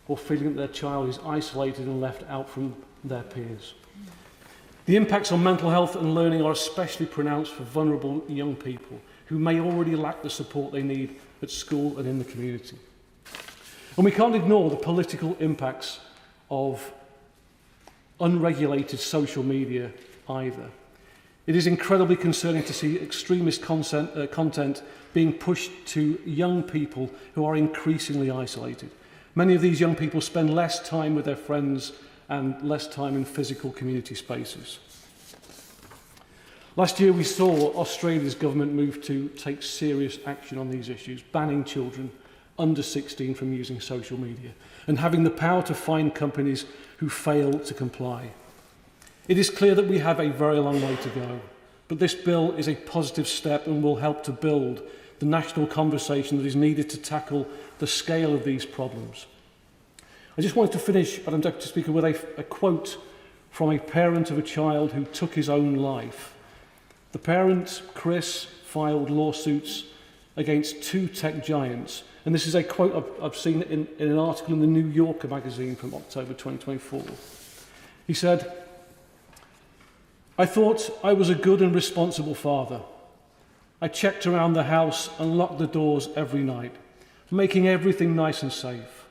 or feeling that their child is isolated and left out from their peers. The impacts on mental health and learning are especially pronounced for vulnerable young people who may already lack the support they need at school and in the community. And we can't ignore the political impacts of unregulated social media either. It is incredibly concerning to see extremist content being pushed to young people who are increasingly isolated. Many of these young people spend less time with their friends and less time in physical community spaces. Last year we saw Australia's government move to take serious action on these issues, banning children under 16 from using social media and having the power to fine companies who fail to comply. It is clear that we have a very long way to go, but this bill is a positive step and will help to build the national conversation that is needed to tackle the scale of these problems. I just wanted to finish, Madam Deputy Speaker, with a quote from a parent of a child who took his own life. The parent, Chris, filed lawsuits against 2 tech giants, and this is a quote I've seen in an article in the New Yorker magazine from October 2024. He said, "I thought I was a good and responsible father. I checked around the house and locked the doors every night, making everything nice and safe.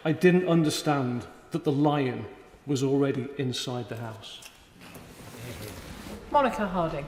I didn't understand that the lion was already inside the house."
Monica Harding.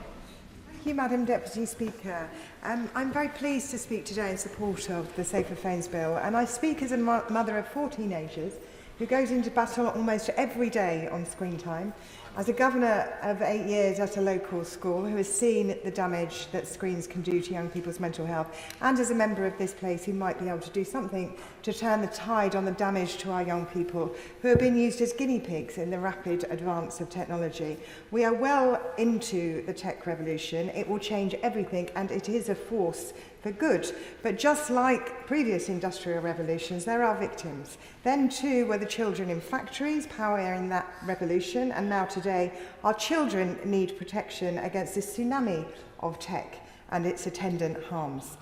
Thank you, Madam Deputy Speaker. I'm very pleased to speak today in support of the Safer Phones Bill, and I speak as a mother of 4 teenagers who goes into battle almost every day on screen time, as a governor of 8 years at a local school who has seen the damage that screens can do to young people's mental health, and as a member of this place who might be able to do something to turn the tide on the damage to our young people who are being used as guinea pigs in the rapid advance of technology. We are well into the tech revolution. It will change everything, and it is a force for good. But just like previous industrial revolutions, there are victims. Then too were the children in factories powering that revolution, and now today our children need protection against this tsunami of tech and its attendant harms.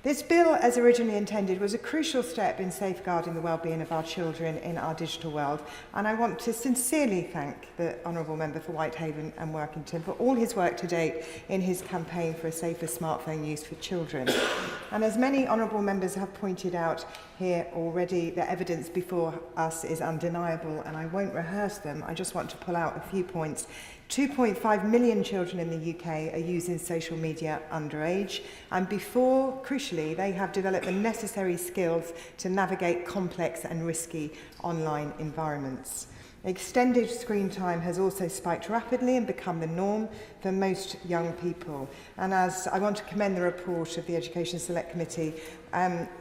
This bill, as originally intended, was a crucial step in safeguarding the well-being of our children in our digital world, and I want to sincerely thank the Honourable Member for Whitehaven and Workington for all his work to date in his campaign for a safer smartphone use for children. And as many Honourable Members have pointed out here already, the evidence before us is undeniable, and I won't rehearse them. I just want to pull out a few points. 2.5 million children in the UK are using social media underage, and before, crucially, they have developed the necessary skills to navigate complex and risky online environments. Extended screen time has also spiked rapidly and become the norm for most young people. And as I want to commend the report of the Education Select Committee,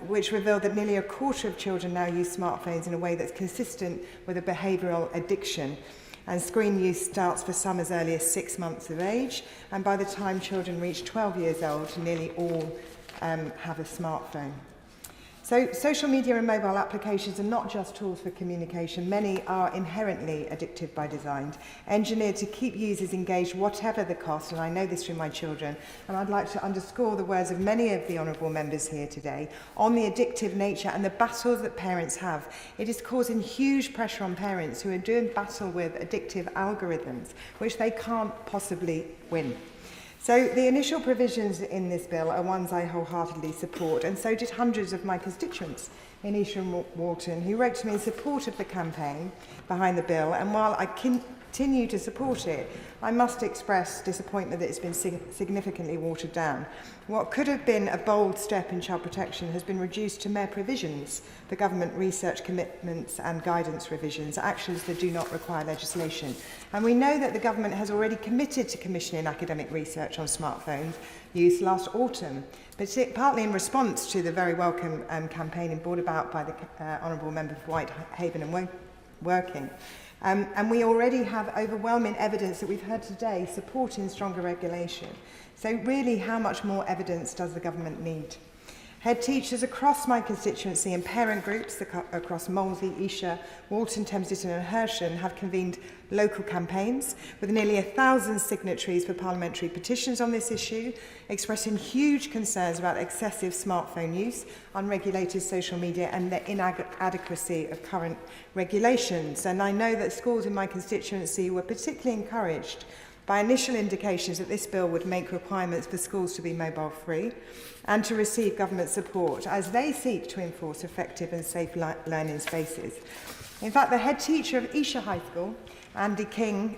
which revealed that nearly a quarter of children now use smartphones in a way that's consistent with a behavioural addiction. And screen use starts for some as early as 6 months of age, and by the time children reach 12 years old, nearly all have a smartphone. So social media and mobile applications are not just tools for communication. Many are inherently addictive by design, engineered to keep users engaged whatever the cost, and I know this from my children, and I'd like to underscore the words of many of the honourable members here today on the addictive nature and the battles that parents have. It is causing huge pressure on parents who are doing battle with addictive algorithms, which they can't possibly win. So the initial provisions in this bill are ones I wholeheartedly support, and so did hundreds of my constituents in East and Walton who wrote to me in support of the campaign behind the bill, and while I continue to support it, I must express disappointment that it's been significantly watered down. What could have been a bold step in child protection has been reduced to mere provisions for government research commitments and guidance revisions, actions that do not require legislation. And we know that the government has already committed to commissioning academic research on smartphone use last autumn, but partly in response to the very welcome campaign brought about by the Honourable Member for Whitehaven and Working. And we already have overwhelming evidence that we've heard today supporting stronger regulation. So really, how much more evidence does the government need? Head teachers across my constituency and parent groups across Molesey, Esher, Walton, Thames Ditton and Hersham have convened local campaigns with nearly 1,000 signatories for parliamentary petitions on this issue, expressing huge concerns about excessive smartphone use, unregulated social media and the inadequacy of current regulations. And I know that schools in my constituency were particularly encouraged by initial indications that this bill would make requirements for schools to be mobile free and to receive government support as they seek to enforce effective and safe learning spaces. In fact, the head teacher of Esher High School, Andy King,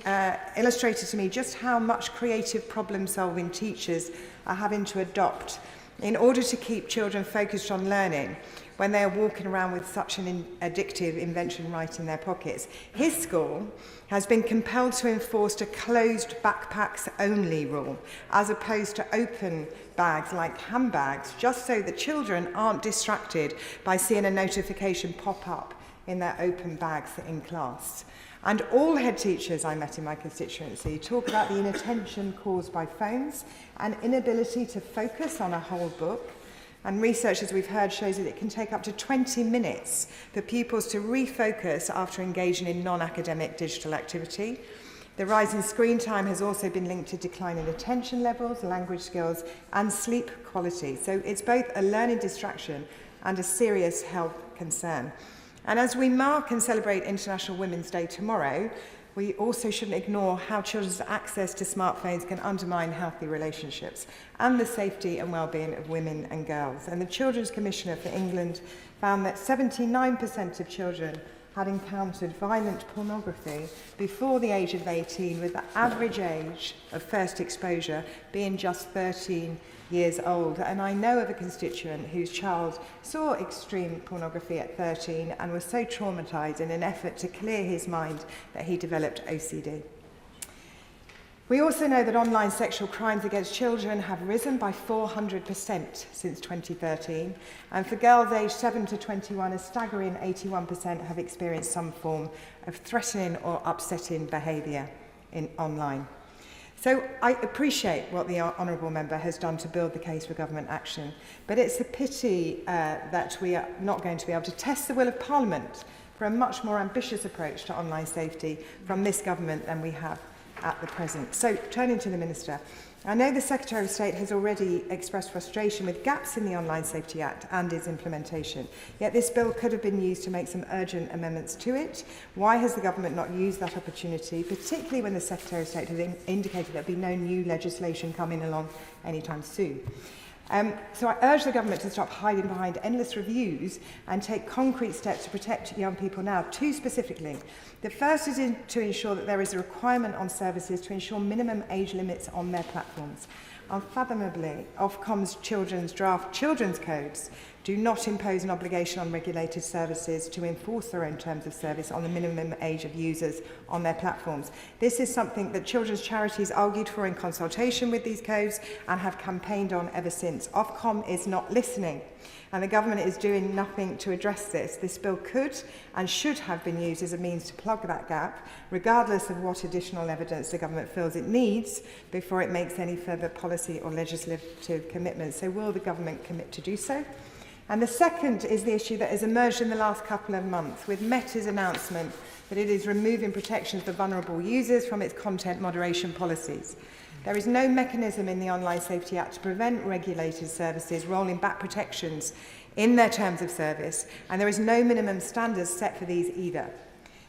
illustrated to me just how much creative problem-solving teachers are having to adopt in order to keep children focused on learning when they are walking around with such an addictive invention right in their pockets. His school has been compelled to enforce a closed backpacks only rule, as opposed to open bags like handbags, just so the children aren't distracted by seeing a notification pop up in their open bags in class. And all head teachers I met in my constituency talk about the inattention caused by phones and inability to focus on a whole book. And research, as we've heard, shows that it can take up to 20 minutes for pupils to refocus after engaging in non-academic digital activity. The rise in screen time has also been linked to decline in attention levels, language skills, and sleep quality. So it's both a learning distraction and a serious health concern. And as we mark and celebrate International Women's Day tomorrow, we also shouldn't ignore how children's access to smartphones can undermine healthy relationships and the safety and well-being of women and girls. And the Children's Commissioner for England found that 79% of children had encountered violent pornography before the age of 18, with the average age of first exposure being just 13 years old. And I know of a constituent whose child saw extreme pornography at 13 and was so traumatised in an effort to clear his mind that he developed OCD. We also know that online sexual crimes against children have risen by 400% since 2013, and for girls aged 7 to 21, a staggering 81% have experienced some form of threatening or upsetting behaviour online. So I appreciate what the Honourable Member has done to build the case for government action, but it's a pity that we are not going to be able to test the will of Parliament for a much more ambitious approach to online safety from this government than we have at the present. So, turning to the Minister, I know the Secretary of State has already expressed frustration with gaps in the Online Safety Act and its implementation, yet this bill could have been used to make some urgent amendments to it. Why has the government not used that opportunity, particularly when the Secretary of State has indicated there will be no new legislation coming along anytime soon? So I urge the government to stop hiding behind endless reviews and take concrete steps to protect young people now. Two specifically. The first is to ensure that there is a requirement on services to ensure minimum age limits on their platforms. Unfathomably, Ofcom's draft children's codes do not impose an obligation on regulated services to enforce their own terms of service on the minimum age of users on their platforms. This is something that children's charities argued for in consultation with these codes and have campaigned on ever since. Ofcom is not listening, and the government is doing nothing to address this. This bill could and should have been used as a means to plug that gap, regardless of what additional evidence the government feels it needs before it makes any further policy or legislative commitments. So will the government commit to do so? And the second is the issue that has emerged in the last couple of months with Meta's announcement that it is removing protections for vulnerable users from its content moderation policies. There is no mechanism in the Online Safety Act to prevent regulated services rolling back protections in their terms of service, and there is no minimum standards set for these either.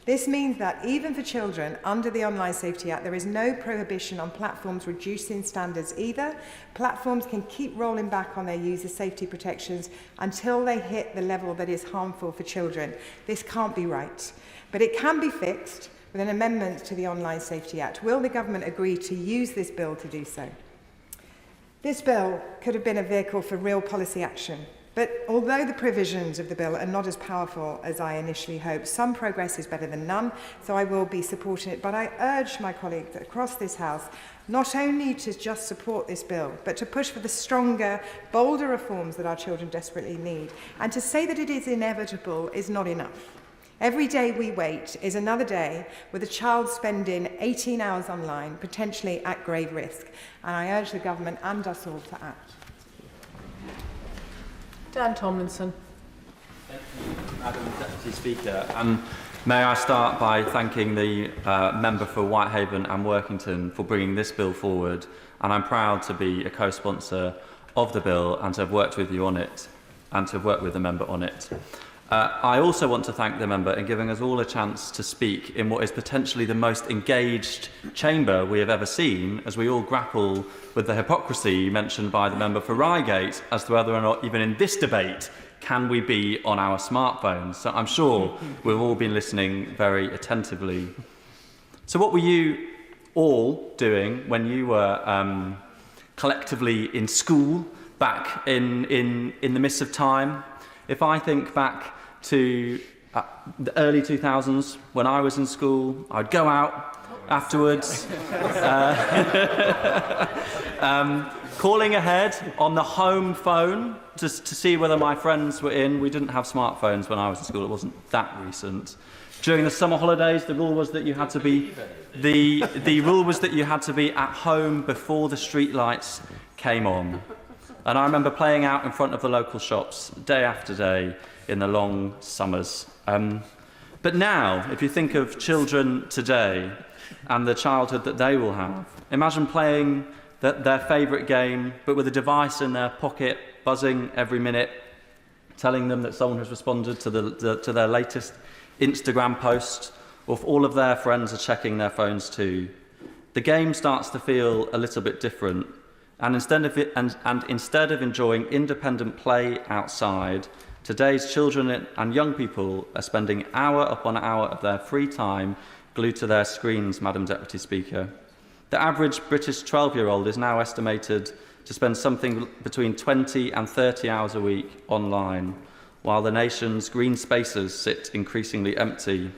This means that even for children under the Online Safety Act, there is no prohibition on platforms reducing standards either. Platforms can keep rolling back on their user safety protections until they hit the level that is harmful for children. This can't be right, but it can be fixed with an amendment to the Online Safety Act. Will the government agree to use this bill to do so? This bill could have been a vehicle for real policy action. But although the provisions of the bill are not as powerful as I initially hoped, some progress is better than none, so I will be supporting it. But I urge my colleagues across this House not only to just support this bill, but to push for the stronger, bolder reforms that our children desperately need. And to say that it is inevitable is not enough. Every day we wait is another day with a child spending 18 hours online, potentially at grave risk. And I urge the government and us all to act.
Dan Tomlinson.
Thank you, Madam Deputy Speaker. May I start by thanking the member for Whitehaven and Workington for bringing this bill forward, and I'm proud to be a co-sponsor of the bill and to have worked with you on it and to have worked with the member on it. I also want to thank the member in giving us all a chance to speak in what is potentially the most engaged chamber we have ever seen, as we all grapple with the hypocrisy mentioned by the member for Reigate as to whether or not, even in this debate, can we be on our smartphones. So I'm sure we've all been listening very attentively. So what were you all doing when you were collectively in school back in the midst of time? If I think back to the early 2000s, when I was in school, I'd go out afterwards, calling ahead on the home phone to see whether my friends were in. We didn't have smartphones when I was in school. It wasn't that recent. During the summer holidays, the rule was that you had to be the rule was that you had to be at home before the street lights came on. And I remember playing out in front of the local shops day after day in the long summers. But now, if you think of children today and the childhood that they will have, imagine playing their favourite game, but with a device in their pocket, buzzing every minute, telling them that someone has responded to their latest Instagram post, or if all of their friends are checking their phones too. The game starts to feel a little bit different. And instead of enjoying independent play outside, today's children and young people are spending hour upon hour of their free time glued to their screens, Madam Deputy Speaker. The average British 12-year-old is now estimated to spend something between 20 and 30 hours a week online, while the nation's green spaces sit increasingly empty.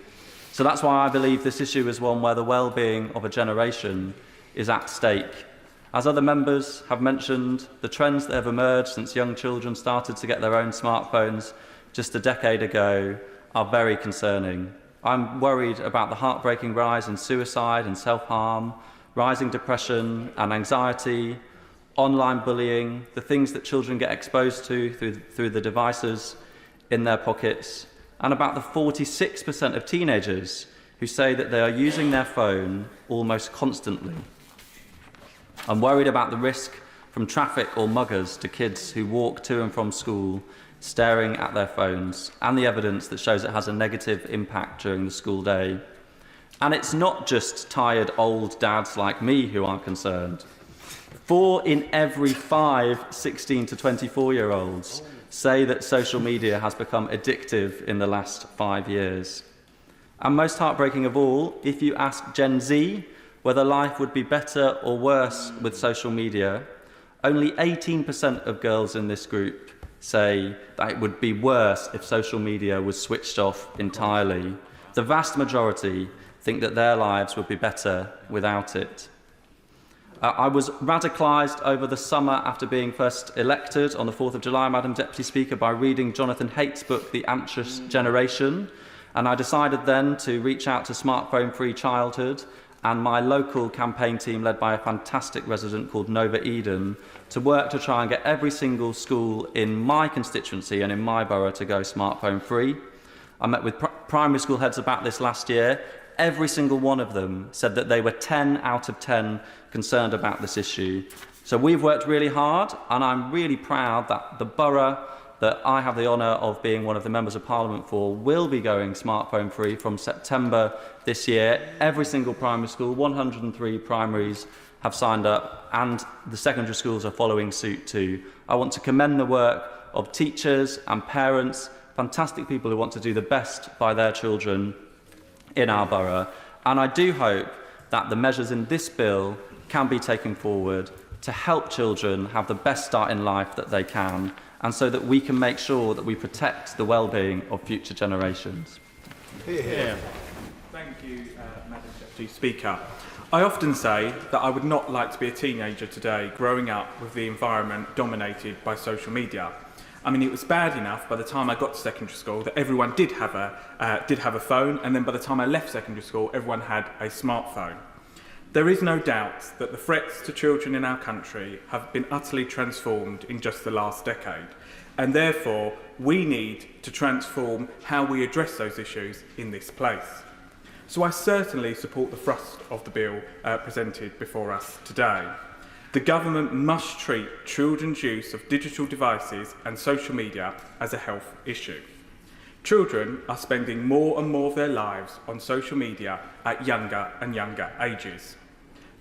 So that's why I believe this issue is one where the well-being of a generation is at stake. As other members have mentioned, the trends that have emerged since young children started to get their own smartphones just a decade ago are very concerning. I'm worried about the heartbreaking rise in suicide and self-harm, rising depression and anxiety, online bullying, the things that children get exposed to through the devices in their pockets, and about the 46% of teenagers who say that they are using their phone almost constantly. I'm worried about the risk from traffic or muggers to kids who walk to and from school staring at their phones, and the evidence that shows it has a negative impact during the school day. And it's not just tired old dads like me who are concerned. 4 in every 5 16 to 24-year-olds say that social media has become addictive in the last 5 years. And most heartbreaking of all, if you ask Gen Z whether life would be better or worse with social media, only 18% of girls in this group say that it would be worse if social media was switched off entirely. The vast majority think that their lives would be better without it. I was radicalised over the summer after being first elected on the 4th of July, Madam Deputy Speaker, by reading Jonathan Haidt's book, The Anxious Generation, and I decided then to reach out to Smartphone-Free Childhood and my local campaign team, led by a fantastic resident called Nova Eden, to work to try and get every single school in my constituency and in my borough to go smartphone free. I met with primary school heads about this last year. Every single one of them said that they were 10 out of 10 concerned about this issue. So we've worked really hard, and I'm really proud that the borough that I have the honour of being one of the members of Parliament for will be going smartphone free from September this year. Every single primary school, 103 primaries have signed up, and the secondary schools are following suit too. I want to commend the work of teachers and parents, fantastic people who want to do the best by their children in our borough, and I do hope that the measures in this bill can be taken forward to help children have the best start in life that they can, and so that we can make sure that we protect the well-being of future generations.
Yeah. Thank you, Madam Deputy Speaker. I often say that I would not like to be a teenager today growing up with the environment dominated by social media. I mean, it was bad enough by the time I got to secondary school that everyone did have a phone, and then by the time I left secondary school, everyone had a smartphone. There is no doubt that the threats to children in our country have been utterly transformed in just the last decade. And therefore, we need to transform how we address those issues in this place. So I certainly support the thrust of the bill presented before us today. The government must treat children's use of digital devices and social media as a health issue. Children are spending more and more of their lives on social media at younger and younger ages.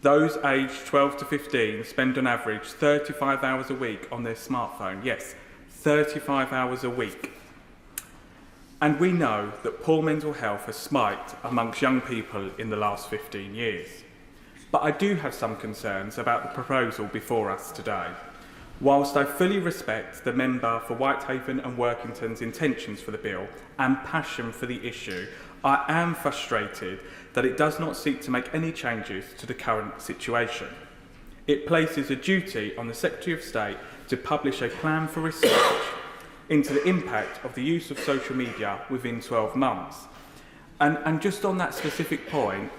Those aged 12 to 15 spend on average 35 hours a week on their smartphone. Yes, 35 hours a week. And we know that poor mental health has spiked amongst young people in the last 15 years. But I do have some concerns about the proposal before us today. Whilst I fully respect the member for Whitehaven and Workington's intentions for the bill and passion for the issue, I am frustrated that it does not seek to make any changes to the current situation. It places a duty on the Secretary of State to publish a plan for research into the impact of the use of social media within 12 months. And just on that specific point,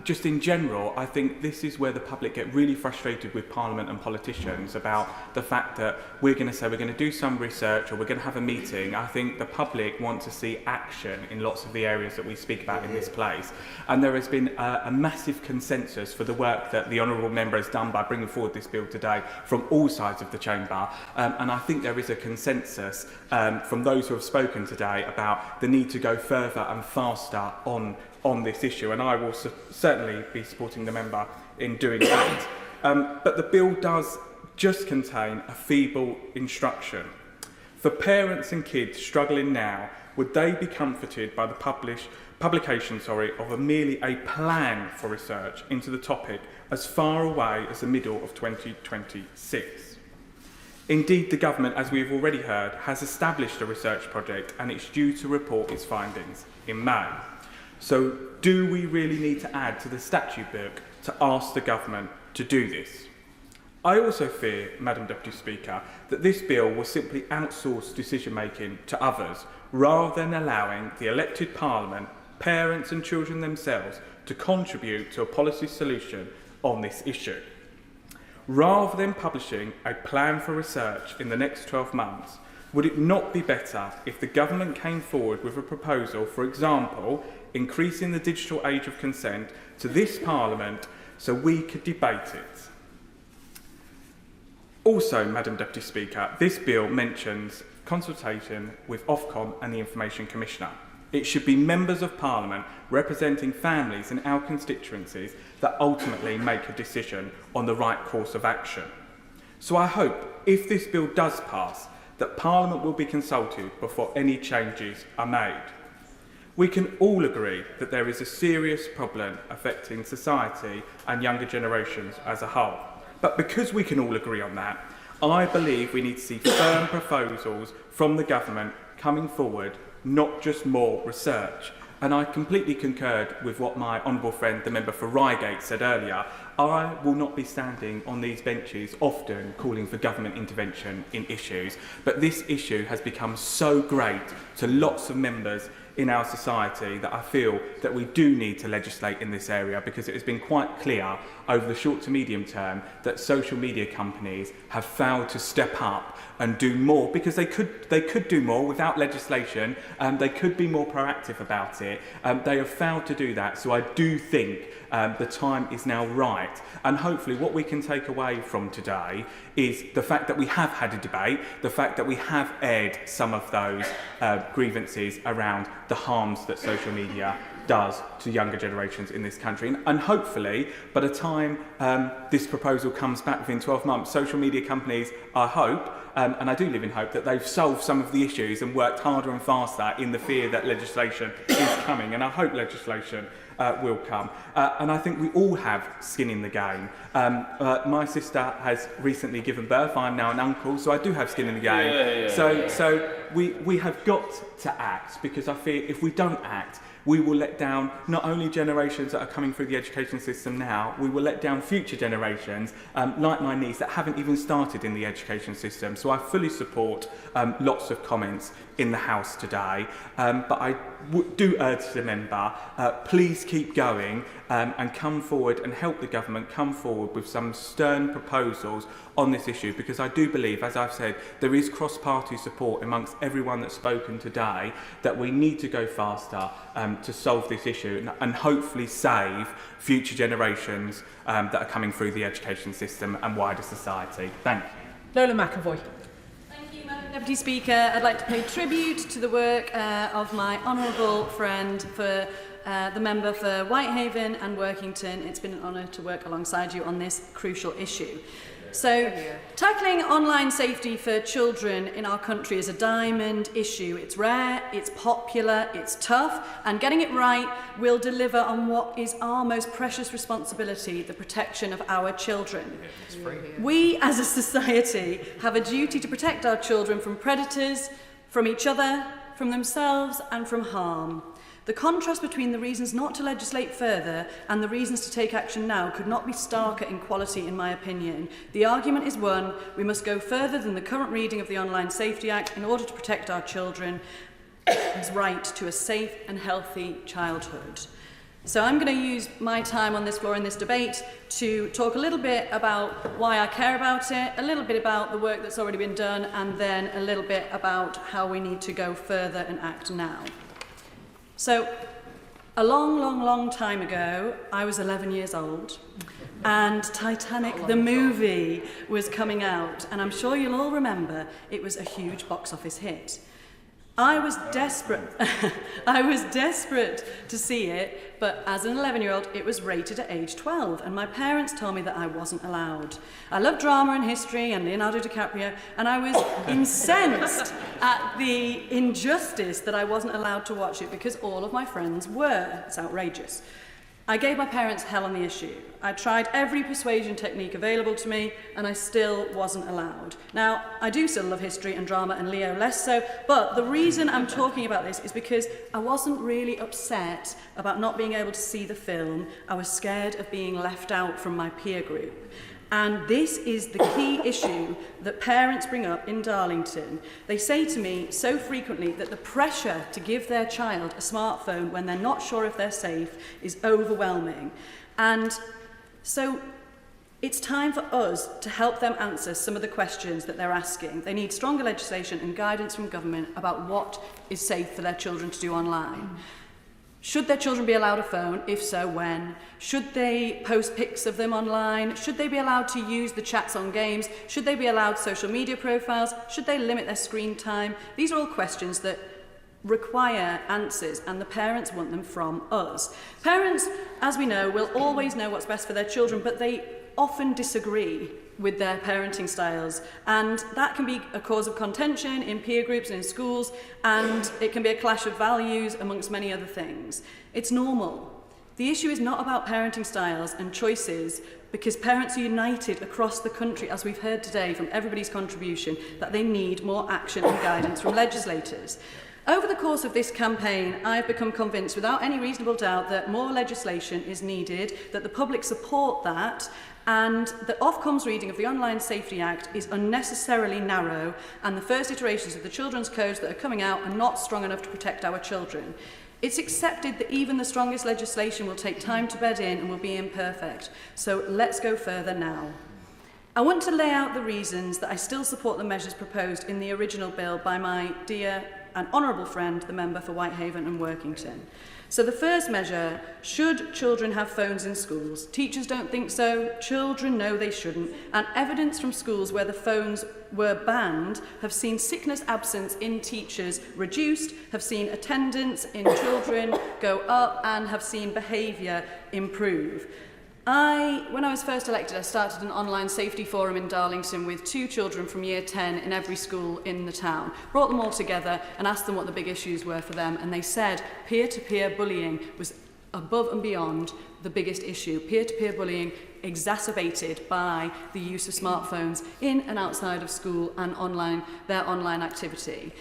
just in general, I think this is where the public get really frustrated with Parliament and politicians about the fact that we're going to say we're going to do some research or we're going to have a meeting. I think the public want to see action in lots of the areas that we speak about in this place. And there has been a massive consensus for the work that the Honourable Member has done by bringing forward this bill today from all sides of the chamber. And I think there is a consensus from those who have spoken today about the need to go further and faster on this issue, and I will certainly be supporting the member in doing that. But the bill does just contain a feeble instruction. For parents and kids struggling now, would they be comforted by the publication of merely a plan for research into the topic as far away as the middle of 2026? Indeed, the government, as we've already heard, has established a research project and it's due to report its findings in May. So do we really need to add to the statute book to ask the government to do this? I also fear, Madam Deputy Speaker, that this bill will simply outsource decision-making to others rather than allowing the elected Parliament, parents and children themselves to contribute to a policy solution on this issue. Rather than publishing a plan for research in the next 12 months, would it not be better if the government came forward with a proposal, for example, increasing the digital age of consent to this Parliament so we could debate it? Also, Madam Deputy Speaker, this bill mentions consultation with Ofcom and the Information Commissioner. It should be members of Parliament representing families in our constituencies that ultimately make a decision on the right course of action. So I hope, if this bill does pass, that Parliament will be consulted before any changes are made. We can all agree that there is a serious problem affecting society and younger generations as a whole. But because we can all agree on that, I believe we need to see firm proposals from the government coming forward, not just more research. And I completely concurred with what my honourable friend, the member for Reigate, said earlier. I will not be standing on these benches often calling for government intervention in issues, but this issue has become so great to lots of members in our society that I feel that we do need to legislate in this area, because it has been quite clear over the short to medium term that social media companies have failed to step up and do more, because they could do more without legislation. They could be more proactive about it. They have failed to do that. So I do think the time is now right. And hopefully what we can take away from today is the fact that we have had a debate, the fact that we have aired some of those grievances around the harms that social media does to younger generations in this country. And hopefully, by the time this proposal comes back within 12 months, social media companies, I hope, and I do live in hope, that they've solved some of the issues and worked harder and faster in the fear that legislation is coming. And I hope legislation will come. And I think we all have skin in the game. My sister has recently given birth. I'm now an uncle, so I do have skin in the game. So we have got to act, because I fear if we don't act, we will let down not only generations that are coming through the education system now, we will let down future generations, like my niece, that haven't even started in the education system. So I fully support lots of comments in the House today, but I do urge the member, please keep going and come forward and help the government come forward with some stern proposals on this issue, because I do believe, as I've said, there is cross-party support amongst everyone that's spoken today that we need to go faster to solve this issue and hopefully save future generations that are coming through the education system and wider society. Thank you.
Lola McAvoy.
Madam Deputy Speaker, I'd like to pay tribute to the work of my honourable friend for the member for Whitehaven and Workington. It's been an honour to work alongside you on this crucial issue. So, tackling online safety for children in our country is a diamond issue. It's rare, it's popular, it's tough, and getting it right will deliver on what is our most precious responsibility, the protection of our children. We, as a society, have a duty to protect our children from predators, from each other, from themselves, and from harm. The contrast between the reasons not to legislate further and the reasons to take action now could not be starker in quality, in my opinion. The argument is one: we must go further than the current reading of the Online Safety Act in order to protect our children's right to a safe and healthy childhood. So I'm going to use my time on this floor in this debate to talk a little bit about why I care about it, a little bit about the work that's already been done, and then a little bit about how we need to go further and act now. So, a long time ago, I was 11 years old, and Titanic, the movie, was coming out, and I'm sure you'll all remember it was a huge box office hit. I was desperate to see it, but as an 11-year-old, it was rated at age 12, and my parents told me that I wasn't allowed. I love drama and history and Leonardo DiCaprio, and I was incensed at the injustice that I wasn't allowed to watch it because all of my friends were. It's outrageous. I gave my parents hell on the issue. I tried every persuasion technique available to me, and I still wasn't allowed. Now, I do still love history and drama, and Leo less so, but the reason I'm talking about this is because I wasn't really upset about not being able to see the film. I was scared of being left out from my peer group. And this is the key issue that parents bring up in Darlington. They say to me so frequently that the pressure to give their child a smartphone when they're not sure if they're safe is overwhelming. And so it's time for us to help them answer some of the questions that they're asking. They need stronger legislation and guidance from government about what is safe for their children to do online. Should their children be allowed a phone? If so, when? Should they post pics of them online? Should they be allowed to use the chats on games? Should they be allowed social media profiles? Should they limit their screen time? These are all questions that require answers, and the parents want them from us. Parents, as we know, will always know what's best for their children, but they often disagree with their parenting styles, and that can be a cause of contention in peer groups and in schools, and it can be a clash of values amongst many other things. It's normal. The issue is not about parenting styles and choices, because parents are united across the country, as we've heard today from everybody's contribution, that they need more action and guidance from legislators. Over the course of this campaign, I've become convinced without any reasonable doubt that more legislation is needed, that the public support that, and the Ofcom's reading of the Online Safety Act is unnecessarily narrow, and the first iterations of the children's codes that are coming out are not strong enough to protect our children. It's accepted that even the strongest legislation will take time to bed in and will be imperfect, so let's go further now. I want to lay out the reasons that I still support the measures proposed in the original bill by my dear and honourable friend, the member for Whitehaven and Workington. So the first measure: should children have phones in schools? Teachers don't think so, children know they shouldn't, and evidence from schools where the phones were banned have seen sickness absence in teachers reduced, have seen attendance in children go up, and have seen behaviour improve. When I was first elected, I started an online safety forum in Darlington with 2 children from year 10 in every school in the town. Brought them all together and asked them what the big issues were for them, and they said peer-to-peer bullying was above and beyond the biggest issue. Peer-to-peer bullying exacerbated by the use of smartphones in and outside of school and their online activity.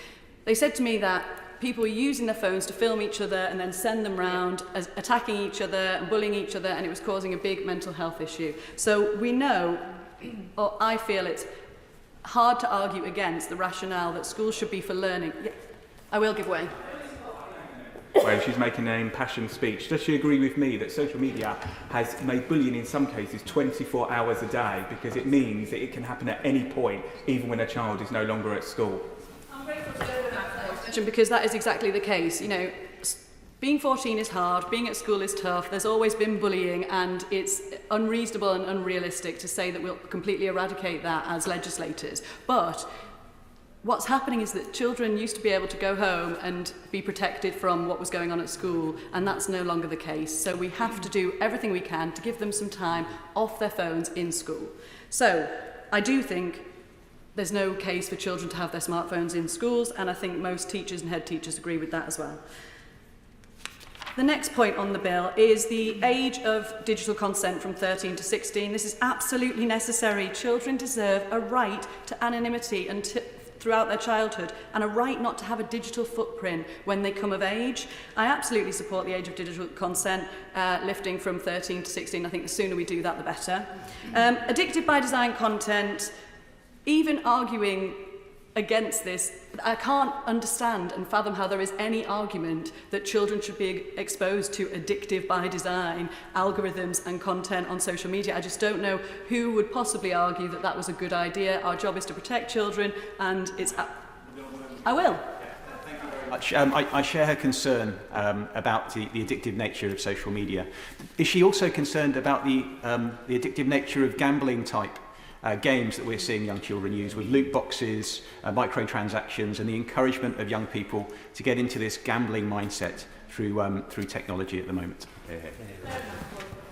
They said to me that people were using their phones to film each other and then send them round, attacking each other and bullying each other, and it was causing a big mental health issue. So we know, or I feel it's hard to argue against the rationale that schools should be for learning. I will give way.
Where she's making an impassioned speech. Does she agree with me that social media has made bullying in some cases 24 hours a day because it means that it can happen at any point, even when a child is no longer at school?
I'm grateful to that question because that is exactly the case. You know, being 14 is hard, being at school is tough, there's always been bullying, and it's unreasonable and unrealistic to say that we'll completely eradicate that as legislators. But what's happening is that children used to be able to go home and be protected from what was going on at school, and that's no longer the case. So we have to do everything we can to give them some time off their phones in school. So I do think there's no case for children to have their smartphones in schools, and I think most teachers and head teachers agree with that as well. The next point on the bill is the age of digital consent from 13 to 16. This is absolutely necessary. Children deserve a right to anonymity and throughout their childhood, and a right not to have a digital footprint when they come of age. I absolutely support the age of digital consent lifting from 13 to 16. I think the sooner we do that, the better. Addicted by design content, even arguing against this, I can't understand and fathom how there is any argument that children should be exposed to addictive by design algorithms and content on social media. I just don't know who would possibly argue that that was a good idea. Our job is to protect children, and it's... I will.
I share her concern about the addictive nature of social media. Is she also concerned about the addictive nature of gambling type games that we're seeing young children use, with loot boxes, microtransactions, and the encouragement of young people to get into this gambling mindset through technology at the moment?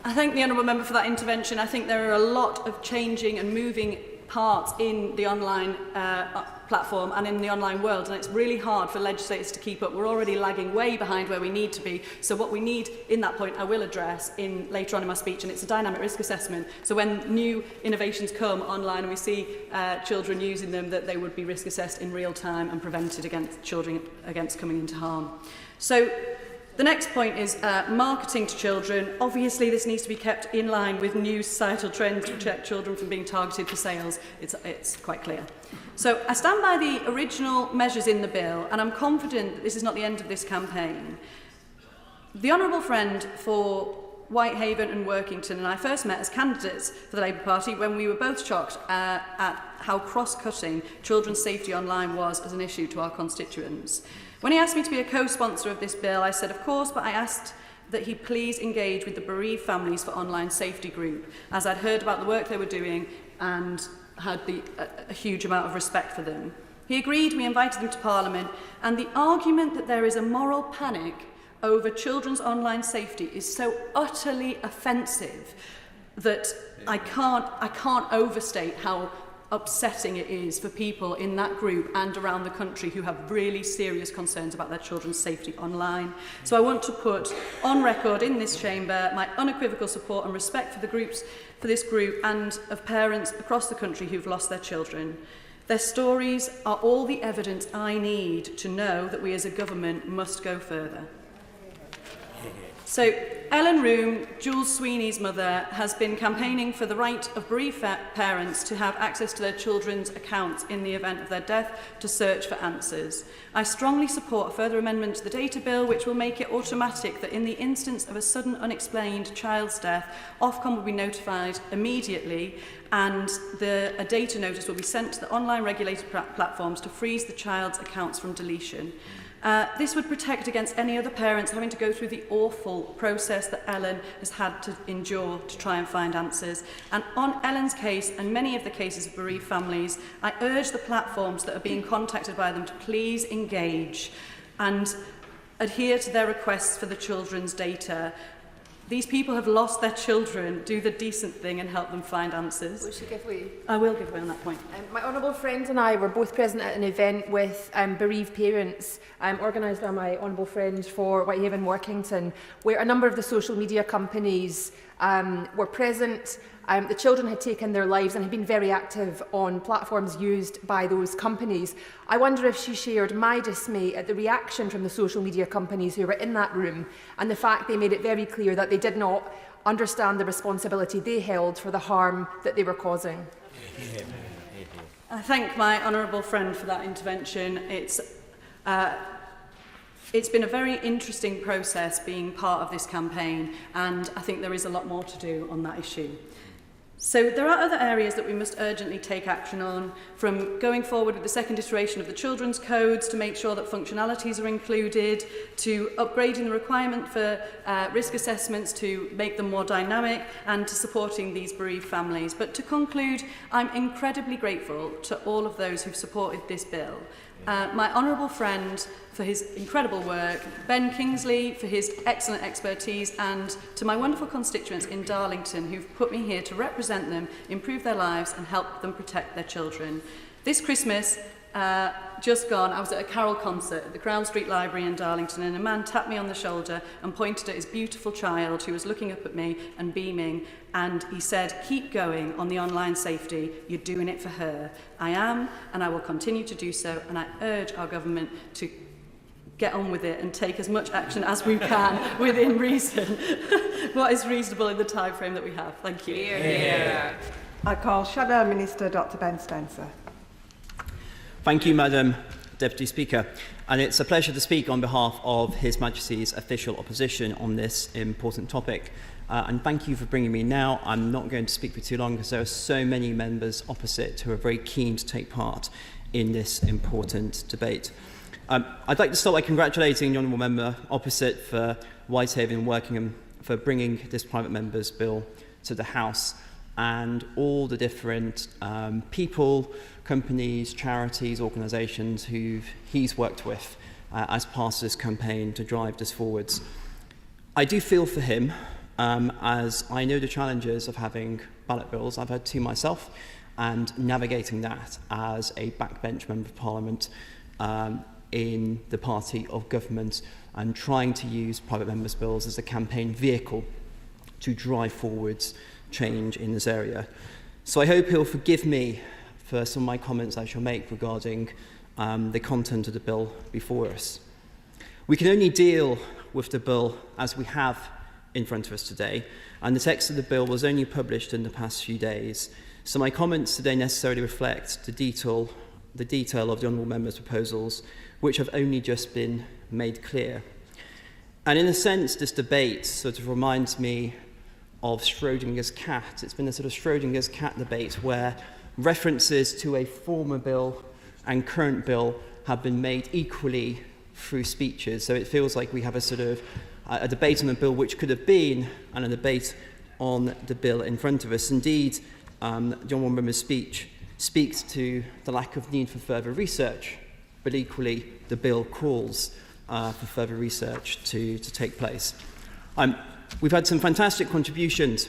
I thank the Honourable Member for that intervention. I think there are a lot of changing and moving parts in the online platform and in the online world, and it's really hard for legislators to keep up. We're already lagging way behind where we need to be. So what we need in that point I will address later on in my speech, and it's a dynamic risk assessment. So when new innovations come online and we see children using them, that they would be risk assessed in real time and prevented against children against coming into harm. So the next point is marketing to children. Obviously, this needs to be kept in line with new societal trends to protect children from being targeted for sales. It's quite clear. So I stand by the original measures in the bill, and I'm confident that this is not the end of this campaign. The Honourable Friend for Whitehaven and Workington and I first met as candidates for the Labour Party when we were both shocked at how cross-cutting children's safety online was as an issue to our constituents. When he asked me to be a co-sponsor of this bill, I said, of course, but I asked that he please engage with the bereaved families for online safety group, as I'd heard about the work they were doing and had a huge amount of respect for them. He agreed, we invited them to Parliament, and the argument that there is a moral panic over children's online safety is so utterly offensive that I can't overstate how upsetting it is for people in that group and around the country who have really serious concerns about their children's safety online. So I want to put on record in this chamber my unequivocal support and respect for this group and of parents across the country who've lost their children. Their stories are all the evidence I need to know that we as a government must go further. So Ellen Room, Jules Sweeney's mother, has been campaigning for the right of bereaved parents to have access to their children's accounts in the event of their death to search for answers. I strongly support a further amendment to the data bill which will make it automatic that in the instance of a sudden unexplained child's death, Ofcom will be notified immediately and a data notice will be sent to the online regulated platforms to freeze the child's accounts from deletion. This would protect against any other parents having to go through the awful process that Ellen has had to endure to try and find answers. And on Ellen's case and many of the cases of bereaved families, I urge the platforms that are being contacted by them to please engage and adhere to their requests for the children's data. These people have lost their children. Do the decent thing and help them find answers.
Will she give way?
I will give way on that point.
My honourable friend and I were both present at an event with bereaved parents organised by my honourable friend for Whitehaven Workington, where a number of the social media companies were present. The children had taken their lives and had been very active on platforms used by those companies. I wonder if she shared my dismay at the reaction from the social media companies who were in that room and the fact they made it very clear that they did not understand the responsibility they held for the harm that they were causing.
I thank my honourable friend for that intervention. It's It's been a very interesting process being part of this campaign, and I think there is a lot more to do on that issue. So there are other areas that we must urgently take action on, from going forward with the second iteration of the children's codes to make sure that functionalities are included, to upgrading the requirement for risk assessments to make them more dynamic, and to supporting these bereaved families. But to conclude, I'm incredibly grateful to all of those who've supported this bill. My honourable friend for his incredible work, Ben Kingsley for his excellent expertise, and to my wonderful constituents in Darlington who've put me here to represent them, improve their lives and help them protect their children. This Christmas, just gone, I was at a carol concert at the Crown Street Library in Darlington, and a man tapped me on the shoulder and pointed at his beautiful child who was looking up at me and beaming, and he said, "Keep going on the online safety, you're doing it for her." I am, and I will continue to do so, and I urge our government to get on with it and take as much action as we can within reason. What is reasonable in the time frame that we have. Thank you.
Yeah. I call Shadow Minister Dr Ben Spencer.
Thank you, Madam Deputy Speaker. And it's a pleasure to speak on behalf of His Majesty's official opposition on this important topic. And thank you for bringing me now. I'm not going to speak for too long because there are so many members opposite who are very keen to take part in this important debate. I'd like to start by congratulating the Honourable Member opposite for Whitehaven working for bringing this private member's bill to the House, and all the different people, companies, charities, organisations who he's worked with as part of this campaign to drive this forwards. I do feel for him, as I know the challenges of having ballot bills. I've had two myself, and navigating that as a backbench Member of Parliament in the party of government, and trying to use private members' bills as a campaign vehicle to drive forwards change in this area. So I hope he'll forgive me for some of my comments I shall make regarding the content of the bill before us. We can only deal with the bill as we have in front of us today, and the text of the bill was only published in the past few days. So my comments today necessarily reflect the detail of the Honourable Member's proposals, which have only just been made clear. And in a sense, this debate sort of reminds me of Schrodinger's cat. It's been a sort of Schrodinger's cat debate where references to a former bill and current bill have been made equally through speeches. So it feels like we have a sort of a debate on a bill which could have been, and a debate on the bill in front of us. Indeed, the Honourable Member's speech speaks to the lack of need for further research, but equally the bill calls for further research to take place. We've had some fantastic contributions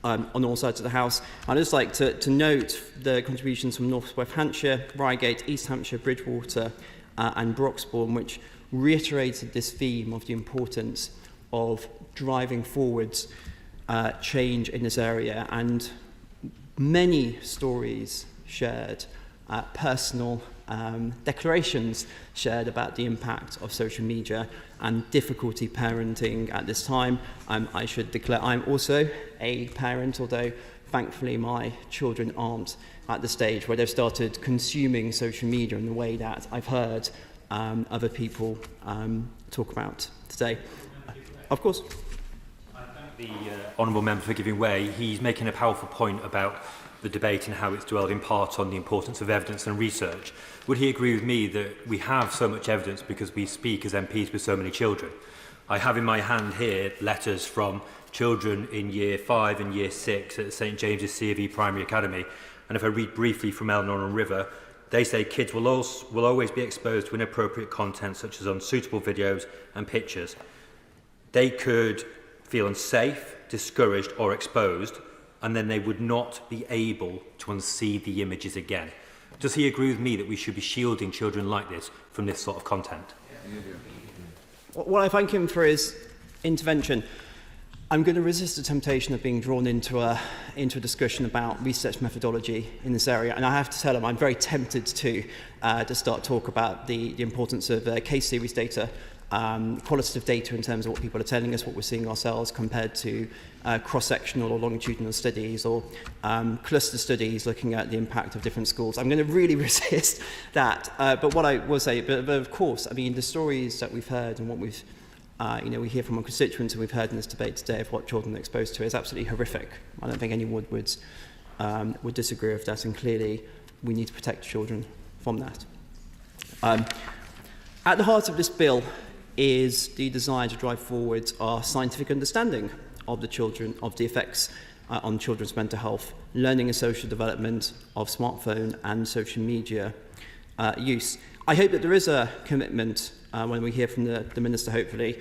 on all sides of the House. I'd just like to note the contributions from North West Hampshire, Reigate, East Hampshire, Bridgewater and Broxbourne, which reiterated this theme of the importance of driving forwards change in this area, and many stories shared, personal declarations shared about the impact of social media and difficulty parenting at this time. I should declare I'm also a parent, although thankfully my children aren't at the stage where they've started consuming social media in the way that I've heard other people talk about today. Of course.
I thank the Honourable Member for giving way. He's making a powerful point about the debate and how it's dwelled in part on the importance of evidence and research. Would he agree with me that we have so much evidence because we speak as MPs with so many children? I have in my hand here letters from children in Year 5 and Year 6 at St James's C.V. Primary Academy, and if I read briefly from Eleanor and River, they say kids will always be exposed to inappropriate content such as unsuitable videos and pictures. They could feel unsafe, discouraged or exposed, and then they would not be able to unsee the images again. Does he agree with me that we should be shielding children like this from this sort of content?
Well, I thank him for his intervention. I'm going to resist the temptation of being drawn into a discussion about research methodology in this area, and I have to tell him I'm very tempted to start talk about the importance of case series data qualitative data in terms of what people are telling us, what we're seeing ourselves, compared to cross-sectional or longitudinal studies or cluster studies looking at the impact of different schools. I'm going to really resist that. But what I will say, but of course, I mean, the stories that we've heard and what we've, we hear from our constituents and we've heard in this debate today of what children are exposed to is absolutely horrific. I don't think anyone would disagree with that, and clearly we need to protect children from that. At the heart of this bill is the desire to drive forward our scientific understanding of the effects on children's mental health, learning and social development of smartphone and social media use. I hope that there is a commitment when we hear from the Minister, hopefully,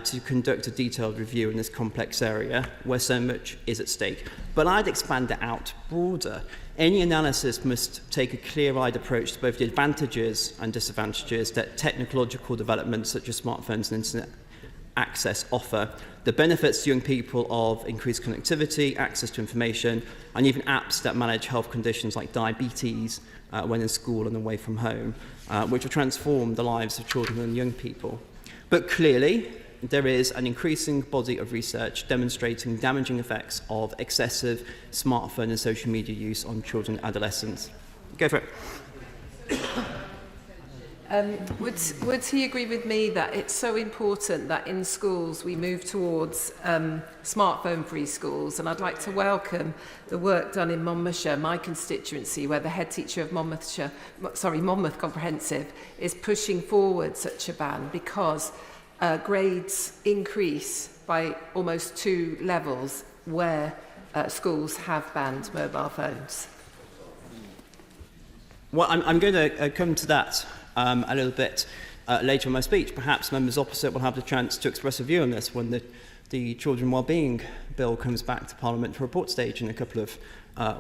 to conduct a detailed review in this complex area where so much is at stake. But I'd expand it out broader. Any analysis must take a clear-eyed approach to both the advantages and disadvantages that technological developments such as smartphones and internet access offer, the benefits to young people of increased connectivity, access to information, and even apps that manage health conditions like diabetes when in school and away from home, which will transform the lives of children and young people. But clearly, there is an increasing body of research demonstrating damaging effects of excessive smartphone and social media use on children and adolescents. Go for it.
Would he agree with me that it's so important that in schools we move towards smartphone-free schools? And I'd like to welcome the work done in Monmouthshire, my constituency, where the head teacher of Monmouth Comprehensive is pushing forward such a ban because grades increase by almost 2 levels where schools have banned mobile phones.
Well, I'm going to come to that a little bit later in my speech. Perhaps members opposite will have the chance to express a view on this when the Children Wellbeing Bill comes back to Parliament for report stage in a couple of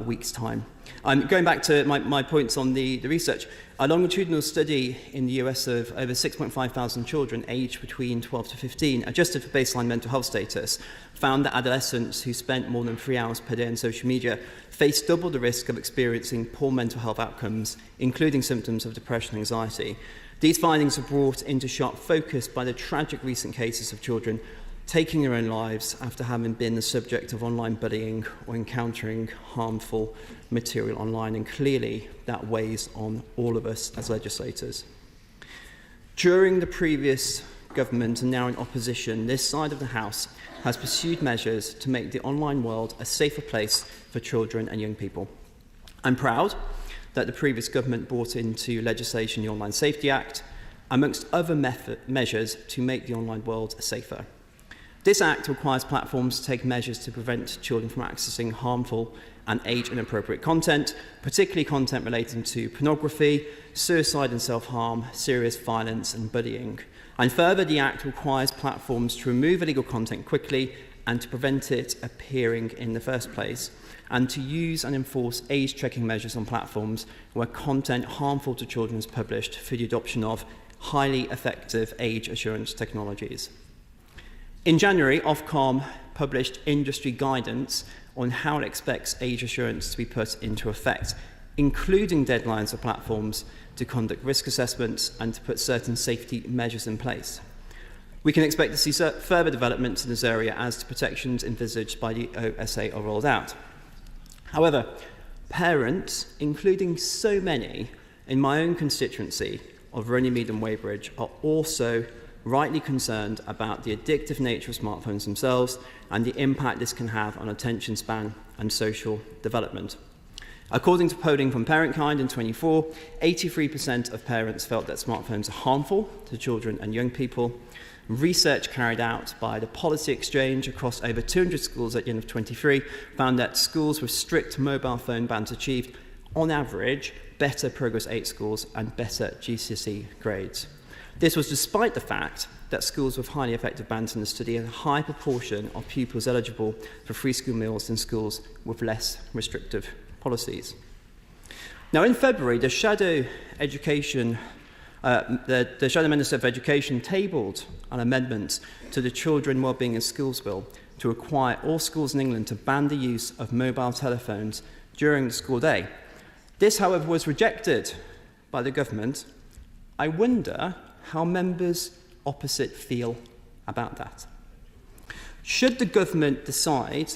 weeks' time. Going back to my points on the research, a longitudinal study in the US of over 6.5 thousand children aged between 12 to 15, adjusted for baseline mental health status, found that adolescents who spent more than 3 hours per day on social media faced double the risk of experiencing poor mental health outcomes, including symptoms of depression and anxiety. These findings were brought into sharp focus by the tragic recent cases of children taking their own lives after having been the subject of online bullying or encountering harmful material online, and clearly that weighs on all of us as legislators. During the previous government and now in opposition, this side of the House has pursued measures to make the online world a safer place for children and young people. I'm proud that the previous government brought into legislation the Online Safety Act, amongst other measures to make the online world safer. This Act requires platforms to take measures to prevent children from accessing harmful and age-inappropriate content, particularly content relating to pornography, suicide and self-harm, serious violence and bullying. And further, the Act requires platforms to remove illegal content quickly and to prevent it appearing in the first place, and to use and enforce age-checking measures on platforms where content harmful to children is published through the adoption of highly effective age assurance technologies. In January, Ofcom published industry guidance on how it expects age assurance to be put into effect, including deadlines for platforms to conduct risk assessments and to put certain safety measures in place. We can expect to see further developments in this area as the protections envisaged by the OSA are rolled out. However, parents, including so many in my own constituency of Runnymede and Weybridge, are also rightly concerned about the addictive nature of smartphones themselves and the impact this can have on attention span and social development. According to polling from Parentkind in 24, 83% of parents felt that smartphones are harmful to children and young people. Research carried out by the Policy Exchange across over 200 schools at the end of 23 found that schools with strict mobile phone bans achieved, on average, better Progress 8 scores and better GCSE grades. This was despite the fact that schools with highly effective bans in the study had a high proportion of pupils eligible for free school meals than schools with less restrictive policies. Now, in February, the Shadow Minister of Education tabled an amendment to the Children Wellbeing in Schools Bill to require all schools in England to ban the use of mobile telephones during the school day. This, however, was rejected by the government. I wonder how members opposite feel about that. Should the government decide,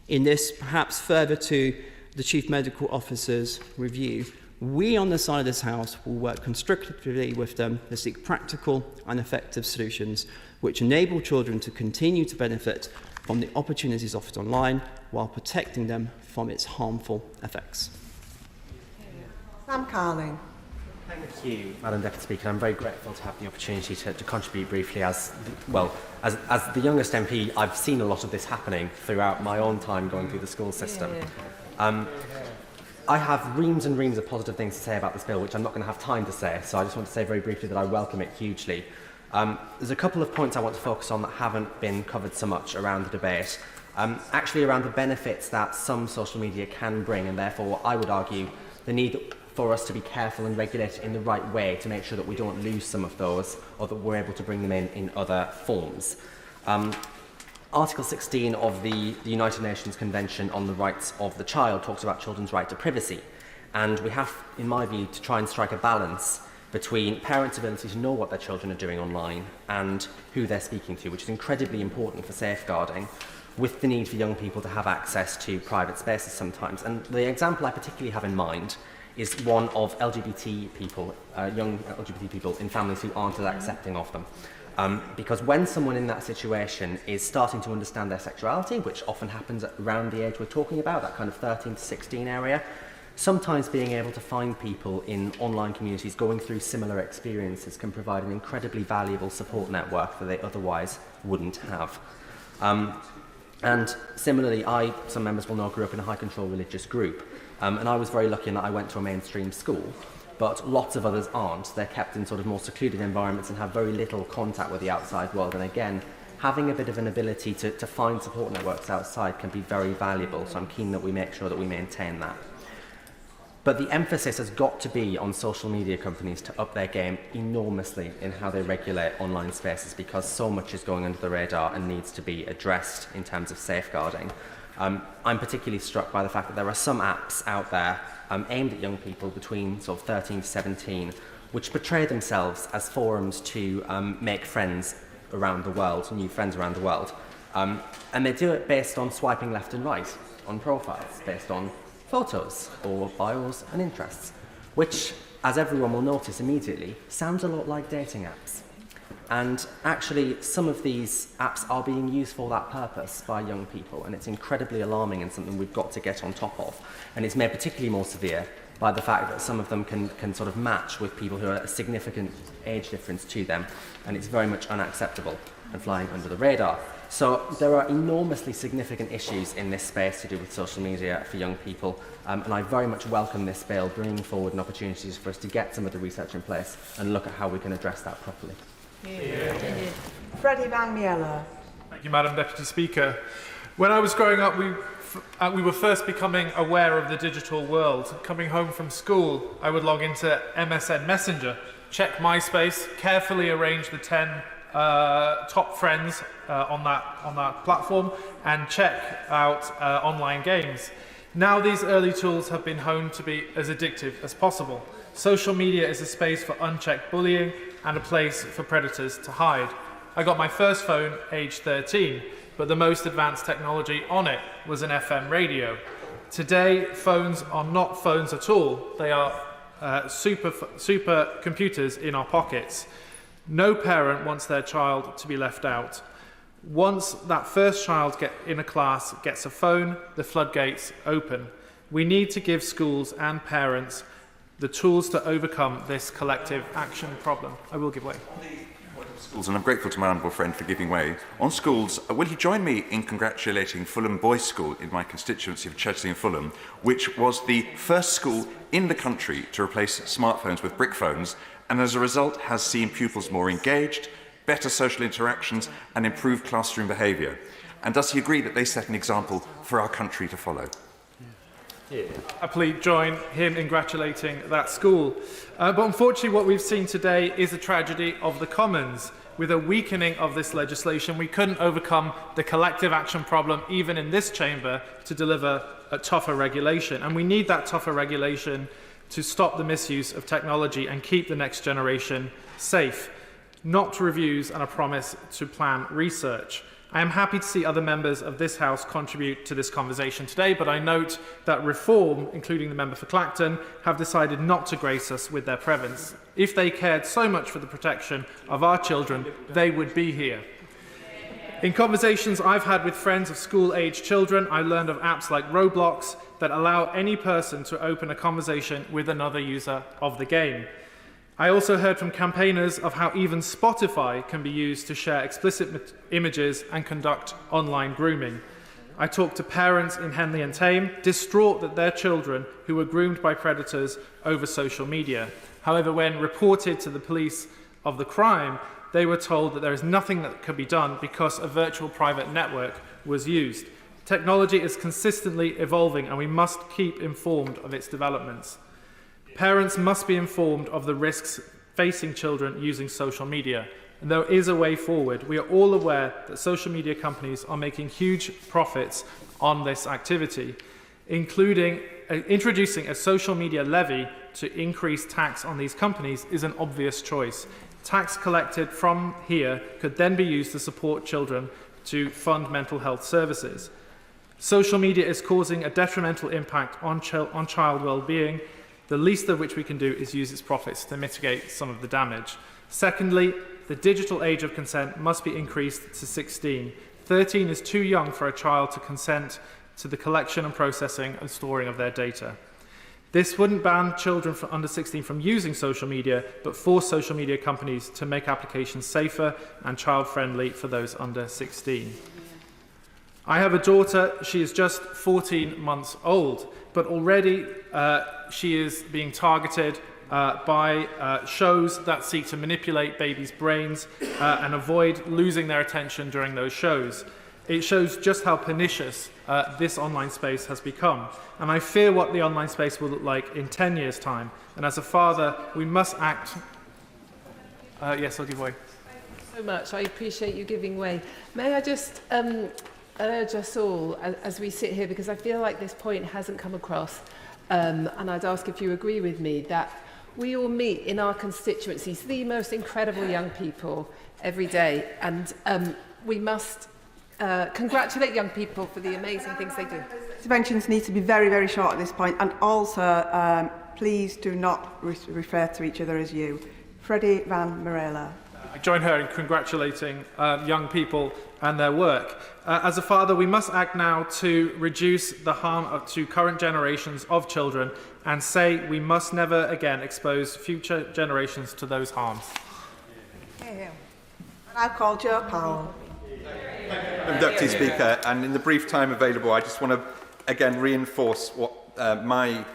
in this perhaps further to the Chief Medical Officer's review, we on the side of this House will work constructively with them to seek practical and effective solutions which enable children to continue to benefit from the opportunities offered online while protecting them from its harmful effects.
Sam Carling.
Thank you, Madam Deputy Speaker. I'm very grateful to have the opportunity to contribute briefly. As the youngest MP, I've seen a lot of this happening throughout my own time going through the school system. I have reams and reams of positive things to say about this bill, which I'm not going to have time to say, so I just want to say very briefly that I welcome it hugely. There's a couple of points I want to focus on that haven't been covered so much around the debate. Actually around the benefits that some social media can bring, and therefore I would argue the need for us to be careful and regulate in the right way to make sure that we don't lose some of those, or that we're able to bring them in other forms. Article 16 of the United Nations Convention on the Rights of the Child talks about children's right to privacy, and we have, in my view, to try and strike a balance between parents' ability to know what their children are doing online and who they're speaking to, which is incredibly important for safeguarding, with the need for young people to have access to private spaces sometimes. And the example I particularly have in mind is one of LGBT people, young LGBT people in families who aren't as accepting of them. Because when someone in that situation is starting to understand their sexuality, which often happens around the age we're talking about, that kind of 13 to 16 area, sometimes being able to find people in online communities going through similar experiences can provide an incredibly valuable support network that they otherwise wouldn't have. And similarly, some members will know, grew up in a high-control religious group, and I was very lucky in that I went to a mainstream school, but lots of others aren't. They're kept in sort of more secluded environments and have very little contact with the outside world, and again, having a bit of an ability to find support networks outside can be very valuable, so I'm keen that we make sure that we maintain that. But the emphasis has got to be on social media companies to up their game enormously in how they regulate online spaces, because so much is going under the radar and needs to be addressed in terms of safeguarding. I'm particularly struck by the fact that there are some apps out there aimed at young people between sort of 13 to 17, which portray themselves as forums to make friends around the world, new friends around the world. And they do it based on swiping left and right on profiles, based on photos or bios and interests, which, as everyone will notice immediately, sounds a lot like dating apps. And actually, some of these apps are being used for that purpose by young people, and it's incredibly alarming and something we've got to get on top of. And it's made particularly more severe by the fact that some of them can sort of match with people who are a significant age difference to them, and it's very much unacceptable and flying under the radar. So there are enormously significant issues in this space to do with social media for young people, and I very much welcome this bill bringing forward an opportunities for us to get some of the research in place and look at how we can address that properly.
Freddie Van Miele.
Thank you, Madam Deputy Speaker. When I was growing up, we were first becoming aware of the digital world. Coming home from school, I would log into MSN Messenger, check MySpace, carefully arrange the 10 top friends on that platform, and check out online games. Now these early tools have been honed to be as addictive as possible. Social media is a space for unchecked bullying and a place for predators to hide. I got my first phone aged 13, but the most advanced technology on it was an FM radio. Today, phones are not phones at all. They are super computers in our pockets. No parent wants their child to be left out. Once that first child in a class gets a phone, the floodgates open. We need to give schools and parents the tools to overcome this collective action problem. I will give way.
Schools, and I'm grateful to my honourable friend for giving way. On schools, will he join me in congratulating Fulham Boys' School in my constituency of Churchley and Fulham, which was the first school in the country to replace smartphones with brick phones, and as a result has seen pupils more engaged, better social interactions and improved classroom behaviour? And does he agree that they set an example for our country to follow?
Happily join him in congratulating that school. But unfortunately what we've seen today is a tragedy of the commons. With a weakening of this legislation, we couldn't overcome the collective action problem even in this chamber to deliver a tougher regulation. And we need that tougher regulation to stop the misuse of technology and keep the next generation safe. not reviews and a promise to plan research. I am happy to see other members of this House contribute to this conversation today, but I note that Reform, including the member for Clacton, have decided not to grace us with their presence. If they cared so much for the protection of our children, they would be here. In conversations I've had with friends of school-aged children, I learned of apps like Roblox that allow any person to open a conversation with another user of the game. I also heard from campaigners of how even Spotify can be used to share explicit images and conduct online grooming. I talked to parents in Henley and Tame, distraught that their children who were groomed by predators over social media. However, when reported to the police of the crime, they were told that there is nothing that could be done because a virtual private network was used. Technology is consistently evolving and we must keep informed of its developments. Parents must be informed of the risks facing children using social media, and there is a way forward. We are all aware that social media companies are making huge profits on this activity, including introducing a social media levy to increase tax on these companies is an obvious choice. Tax collected from here could then be used to support children to fund mental health services. Social media is causing a detrimental impact on child well-being, the least of which we can do is use its profits to mitigate some of the damage. Secondly, the digital age of consent must be increased to 16. 13 is too young for a child to consent to the collection and processing and storing of their data. This wouldn't ban children from under 16 from using social media, but force social media companies to make applications safer and child-friendly for those under 16. I have a daughter, she is just 14 months old, but already she is being targeted by shows that seek to manipulate babies' brains and avoid losing their attention during those shows. It shows just how pernicious this online space has become. And I fear what the online space will look like in 10 years' time. And as a father, we must act... yes, I'll give way.
Thank you so much. I appreciate you giving way. May I just urge us all as we sit here, because I feel like this point hasn't come across, and I'd ask if you agree with me, that we all meet in our constituencies the most incredible young people every day, and we must congratulate young people for the amazing things they do.
Interventions need to be very, very short at this point, and also please do not refer to each other as you. Freddie Van Morella.
I join her in congratulating young people and their work. As a father, we must act now to reduce the harm to current generations of children and say we must never again expose future generations to those harms.
I call Joe Powell.
Deputy Speaker, and in the brief time available, I just want to again reinforce what my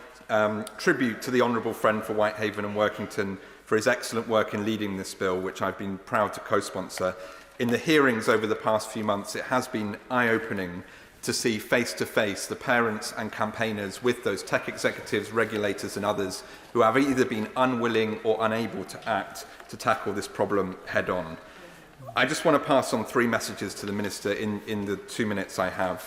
tribute to the honourable friend for Whitehaven and Workington for his excellent work in leading this bill, which I've been proud to co-sponsor. In the hearings over the past few months, it has been eye-opening to see face-to-face the parents and campaigners with those tech executives, regulators and others who have either been unwilling or unable to act to tackle this problem head-on. I just want to pass on three messages to the Minister in the 2 minutes I have.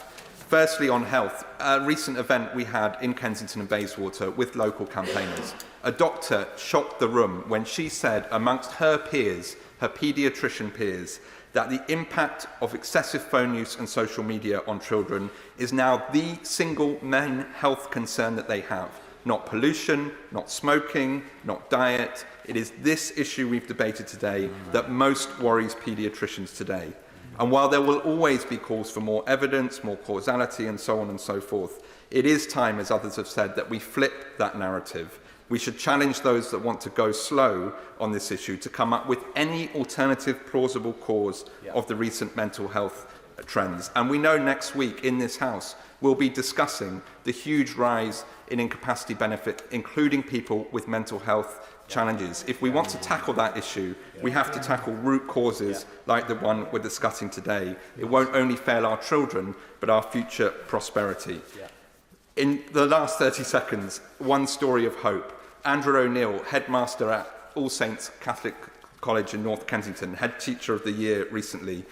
Firstly, on health, a recent event we had in Kensington and Bayswater with local campaigners. A doctor shocked the room when she said, amongst her peers, her paediatrician peers, that the impact of excessive phone use and social media on children is now the single main health concern that they have. Not pollution, not smoking, not diet. It is this issue we've debated today that most worries paediatricians today. And while there will always be calls for more evidence, more causality and so on and so forth, it is time, as others have said, that we flip that narrative. We should challenge those that want to go slow on this issue to come up with any alternative plausible cause of the recent mental health trends. And we know next week in this House we'll be discussing the huge rise in incapacity benefit, including people with mental health challenges. If we want to tackle that issue, we have to tackle root causes like the one we're discussing today. It won't only fail our children, but our future prosperity. In the last 30 seconds, one story of hope. Andrew O'Neill, headmaster at All Saints Catholic College in North Kensington, head teacher of the year recently,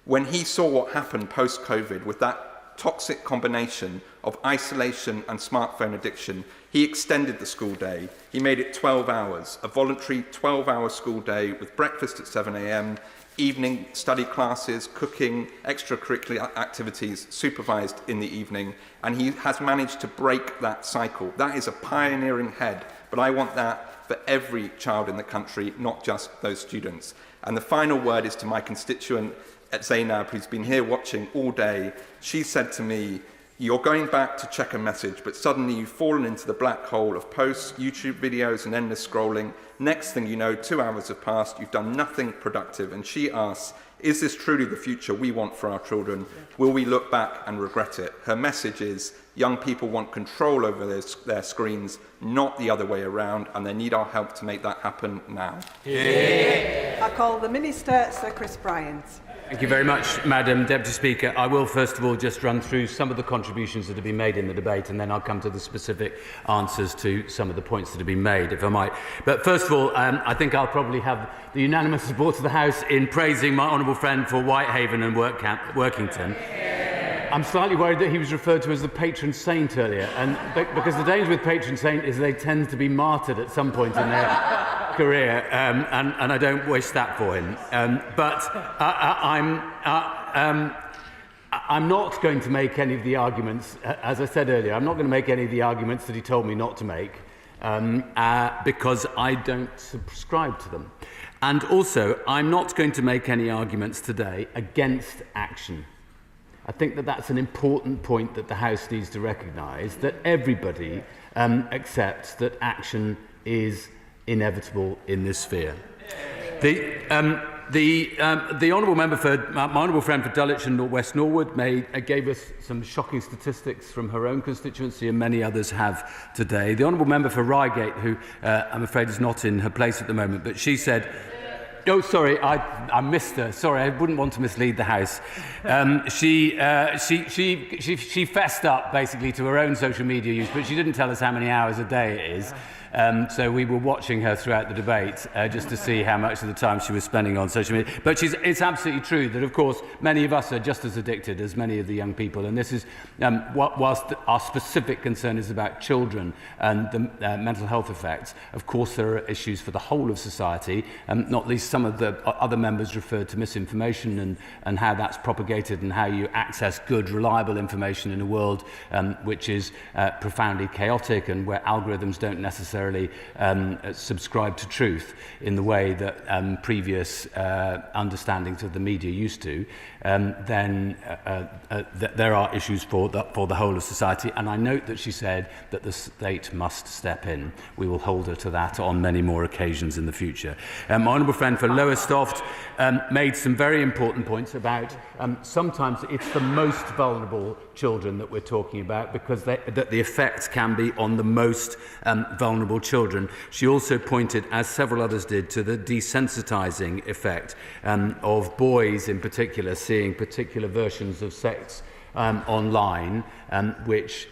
when he saw what happened post-COVID with that toxic combination of isolation and smartphone addiction, he extended the school day. He made it 12 hours, a voluntary 12-hour school day with breakfast at 7 a.m, evening study classes, cooking, extracurricular activities supervised in the evening, and he has managed to break that cycle. That is a pioneering head, but I want that for every child in the country, not just those students. And the final word is to my constituent at Zainab, who's been here watching all day. She said to me, you're going back to check a message, but suddenly you've fallen into the black hole of posts, YouTube videos, and endless scrolling. Next thing you know, 2 hours have passed, you've done nothing productive. And she asks, is this truly the future we want for our children? Will we look back and regret it? Her message is, young people want control over their screens, not the other way around, and they need our help to make that happen now.
I call the Minister, Sir Chris Bryant.
Thank you very much, Madam Deputy Speaker. I will first of all just run through some of the contributions that have been made in the debate, and then I'll come to the specific answers to some of the points that have been made, if I might. But first of all, I think I'll probably have the unanimous support of the House in praising my honourable friend for Whitehaven and Workington. I'm slightly worried that he was referred to as the patron saint earlier, and because the danger with patron saint is they tend to be martyred at some point in their career, and I don't wish that for him. I'm not going to make any of the arguments, as I said earlier, I'm not going to make any of the arguments that he told me not to make, because I don't subscribe to them. And also, I'm not going to make any arguments today against action. I think that that's an important point that the House needs to recognise, that everybody accepts that action is inevitable in this sphere. The honourable member for my honourable friend for Dulwich and West Norwood gave us some shocking statistics from her own constituency, and many others have today. The honourable member for Reigate, who I'm afraid is not in her place at the moment, but she said, oh, sorry, I missed her. Sorry, I wouldn't want to mislead the House. She fessed up basically to her own social media use, but she didn't tell us how many hours a day it is. So we were watching her throughout the debate just to see how much of the time she was spending on social media. But it's absolutely true that, of course, many of us are just as addicted as many of the young people. And this is, whilst our specific concern is about children and the mental health effects, of course there are issues for the whole of society, not least some of the other members referred to misinformation and how that's propagated and how you access good, reliable information in a world which is profoundly chaotic and where algorithms don't necessarily subscribe to truth in the way that previous understandings of the media used to, then there are issues for the whole of society. And I note that she said that the state must step in. We will hold her to that on many more occasions in the future. My honourable friend for Lowestoft made some very important points about sometimes it's the most vulnerable children that we're talking about, because that the effects can be on the most vulnerable children. She also pointed, as several others did, to the desensitising effect of boys in particular seeing particular versions of sex online, which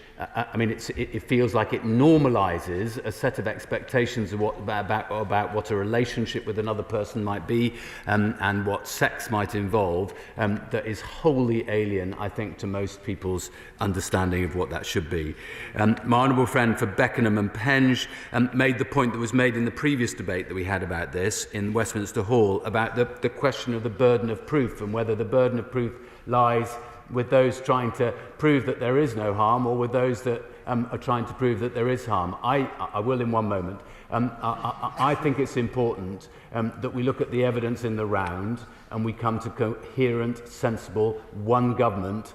it feels like it normalises a set of expectations of about what a relationship with another person might be, and what sex might involve, that is wholly alien, I think, to most people's understanding of what that should be. My honourable friend for Beckenham and Penge made the point that was made in the previous debate that we had about this in Westminster Hall, about the question of the burden of proof, and whether the burden of proof lies with those trying to prove that there is no harm, or with those that are trying to prove that there is harm. I will in one moment. I think it's important that we look at the evidence in the round and we come to coherent, sensible, one government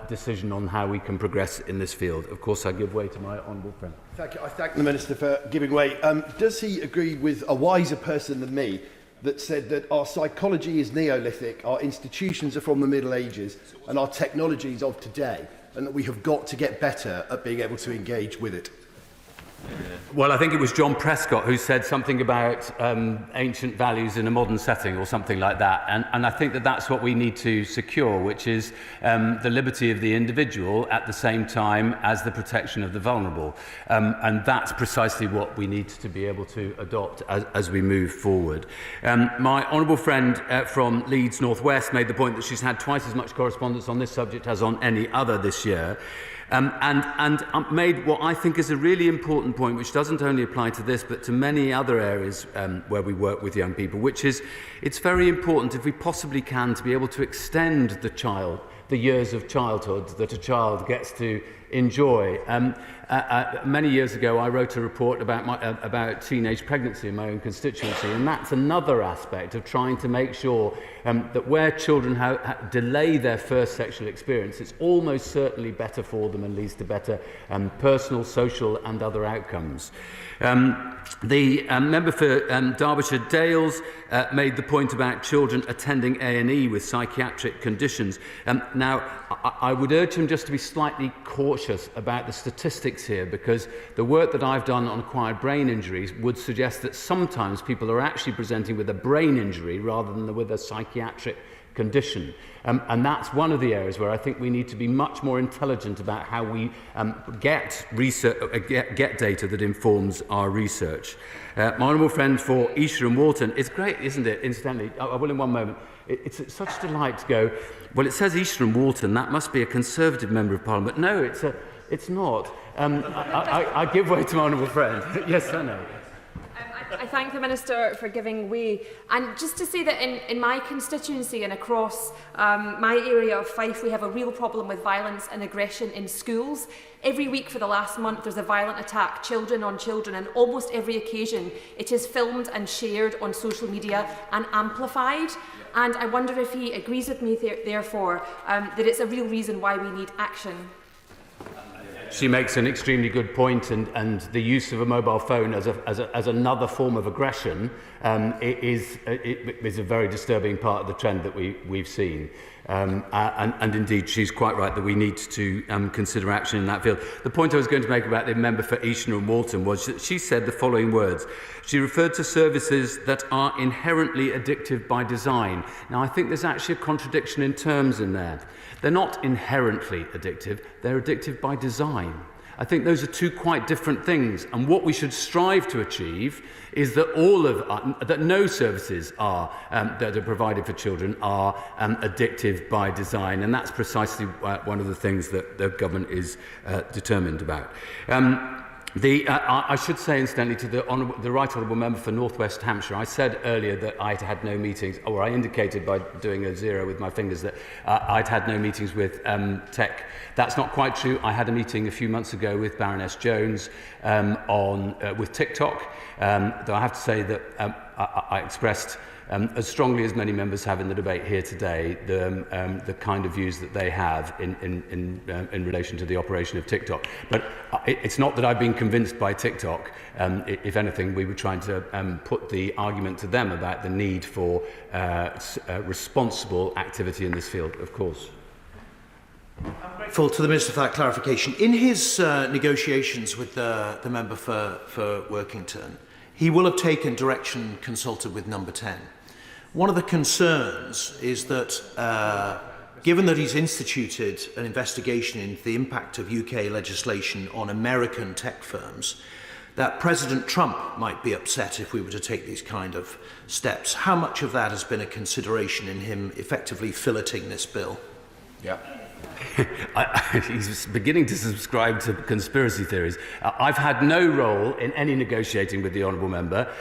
decision on how we can progress in this field. Of course, I give way to my honourable friend.
Thank you. I thank the Minister for giving way. Does he agree with a wiser person than me that said that our psychology is Neolithic, our institutions are from the Middle Ages, and our technology is of today, and that we have got to get better at being able to engage with it?
Well, I think it was John Prescott who said something about ancient values in a modern setting or something like that. And I think that that's what we need to secure, which is the liberty of the individual at the same time as the protection of the vulnerable. And that's precisely what we need to be able to adopt as we move forward. My honourable friend from Leeds North West made the point that she's had twice as much correspondence on this subject as on any other this year. And made what I think is a really important point, which doesn't only apply to this, but to many other areas where we work with young people, which is it's very important, if we possibly can, to be able to extend the years of childhood that a child gets to enjoy. Many years ago, I wrote a report about teenage pregnancy in my own constituency, and that's another aspect of trying to make sure that where children delay their first sexual experience, it's almost certainly better for them and leads to better personal, social and other outcomes. The member for Derbyshire Dales made the point about children attending A&E with psychiatric conditions. Now, I would urge him just to be slightly cautious about the statistics here, because the work that I've done on acquired brain injuries would suggest that sometimes people are actually presenting with a brain injury rather than with a psychiatric condition. And that's one of the areas where I think we need to be much more intelligent about how we get data that informs our research. My honourable friend for Esher and Walton, it's great, isn't it, incidentally, I will in one moment, it's such a delight to go, well, it says Esher and Walton, that must be a Conservative Member of Parliament. No, it's not. I give way to my honourable friend. Yes, I know.
I thank the Minister for giving way. And just to say that in my constituency and across my area of Fife, we have a real problem with violence and aggression in schools. Every week for the last month, there's a violent attack, children on children, and almost every occasion it is filmed and shared on social media and amplified. And I wonder if he agrees with me, therefore, that it's a real reason why we need action.
She makes an extremely good point, and the use of a mobile phone as another form of aggression is a very disturbing part of the trend that we've seen. And indeed, she's quite right that we need to consider action in that field. The point I was going to make about the member for Esher and Walton was that she said the following words. She referred to services that are inherently addictive by design. Now, I think there's actually a contradiction in terms in there. They're not inherently addictive, they're addictive by design. I think those are two quite different things, and what we should strive to achieve is that that no services that are provided for children are addictive by design, and that's precisely one of the things that the government is determined about. I should say, incidentally, to the Right Honourable Member for North West Hampshire, I said earlier that I'd had no meetings, or I indicated by doing a zero with my fingers that I'd had no meetings with tech. That's not quite true. I had a meeting a few months ago with Baroness Jones with TikTok, though I have to say that I expressed as strongly as many members have in the debate here today, the kind of views that they have in relation to the operation of TikTok. But it's not that I've been convinced by TikTok. If anything, we were trying to put the argument to them about the need for responsible activity in this field, of course.
I'm grateful to the Minister for that clarification. In his negotiations with the member for Workington, he will have taken direction consulted with Number 10. One of the concerns is that, given that he's instituted an investigation into the impact of UK legislation on American tech firms, that President Trump might be upset if we were to take these kind of steps. How much of that has been a consideration in him effectively filleting this bill?
Yeah. He's beginning to subscribe to conspiracy theories. I've had no role in any negotiating with the honourable member,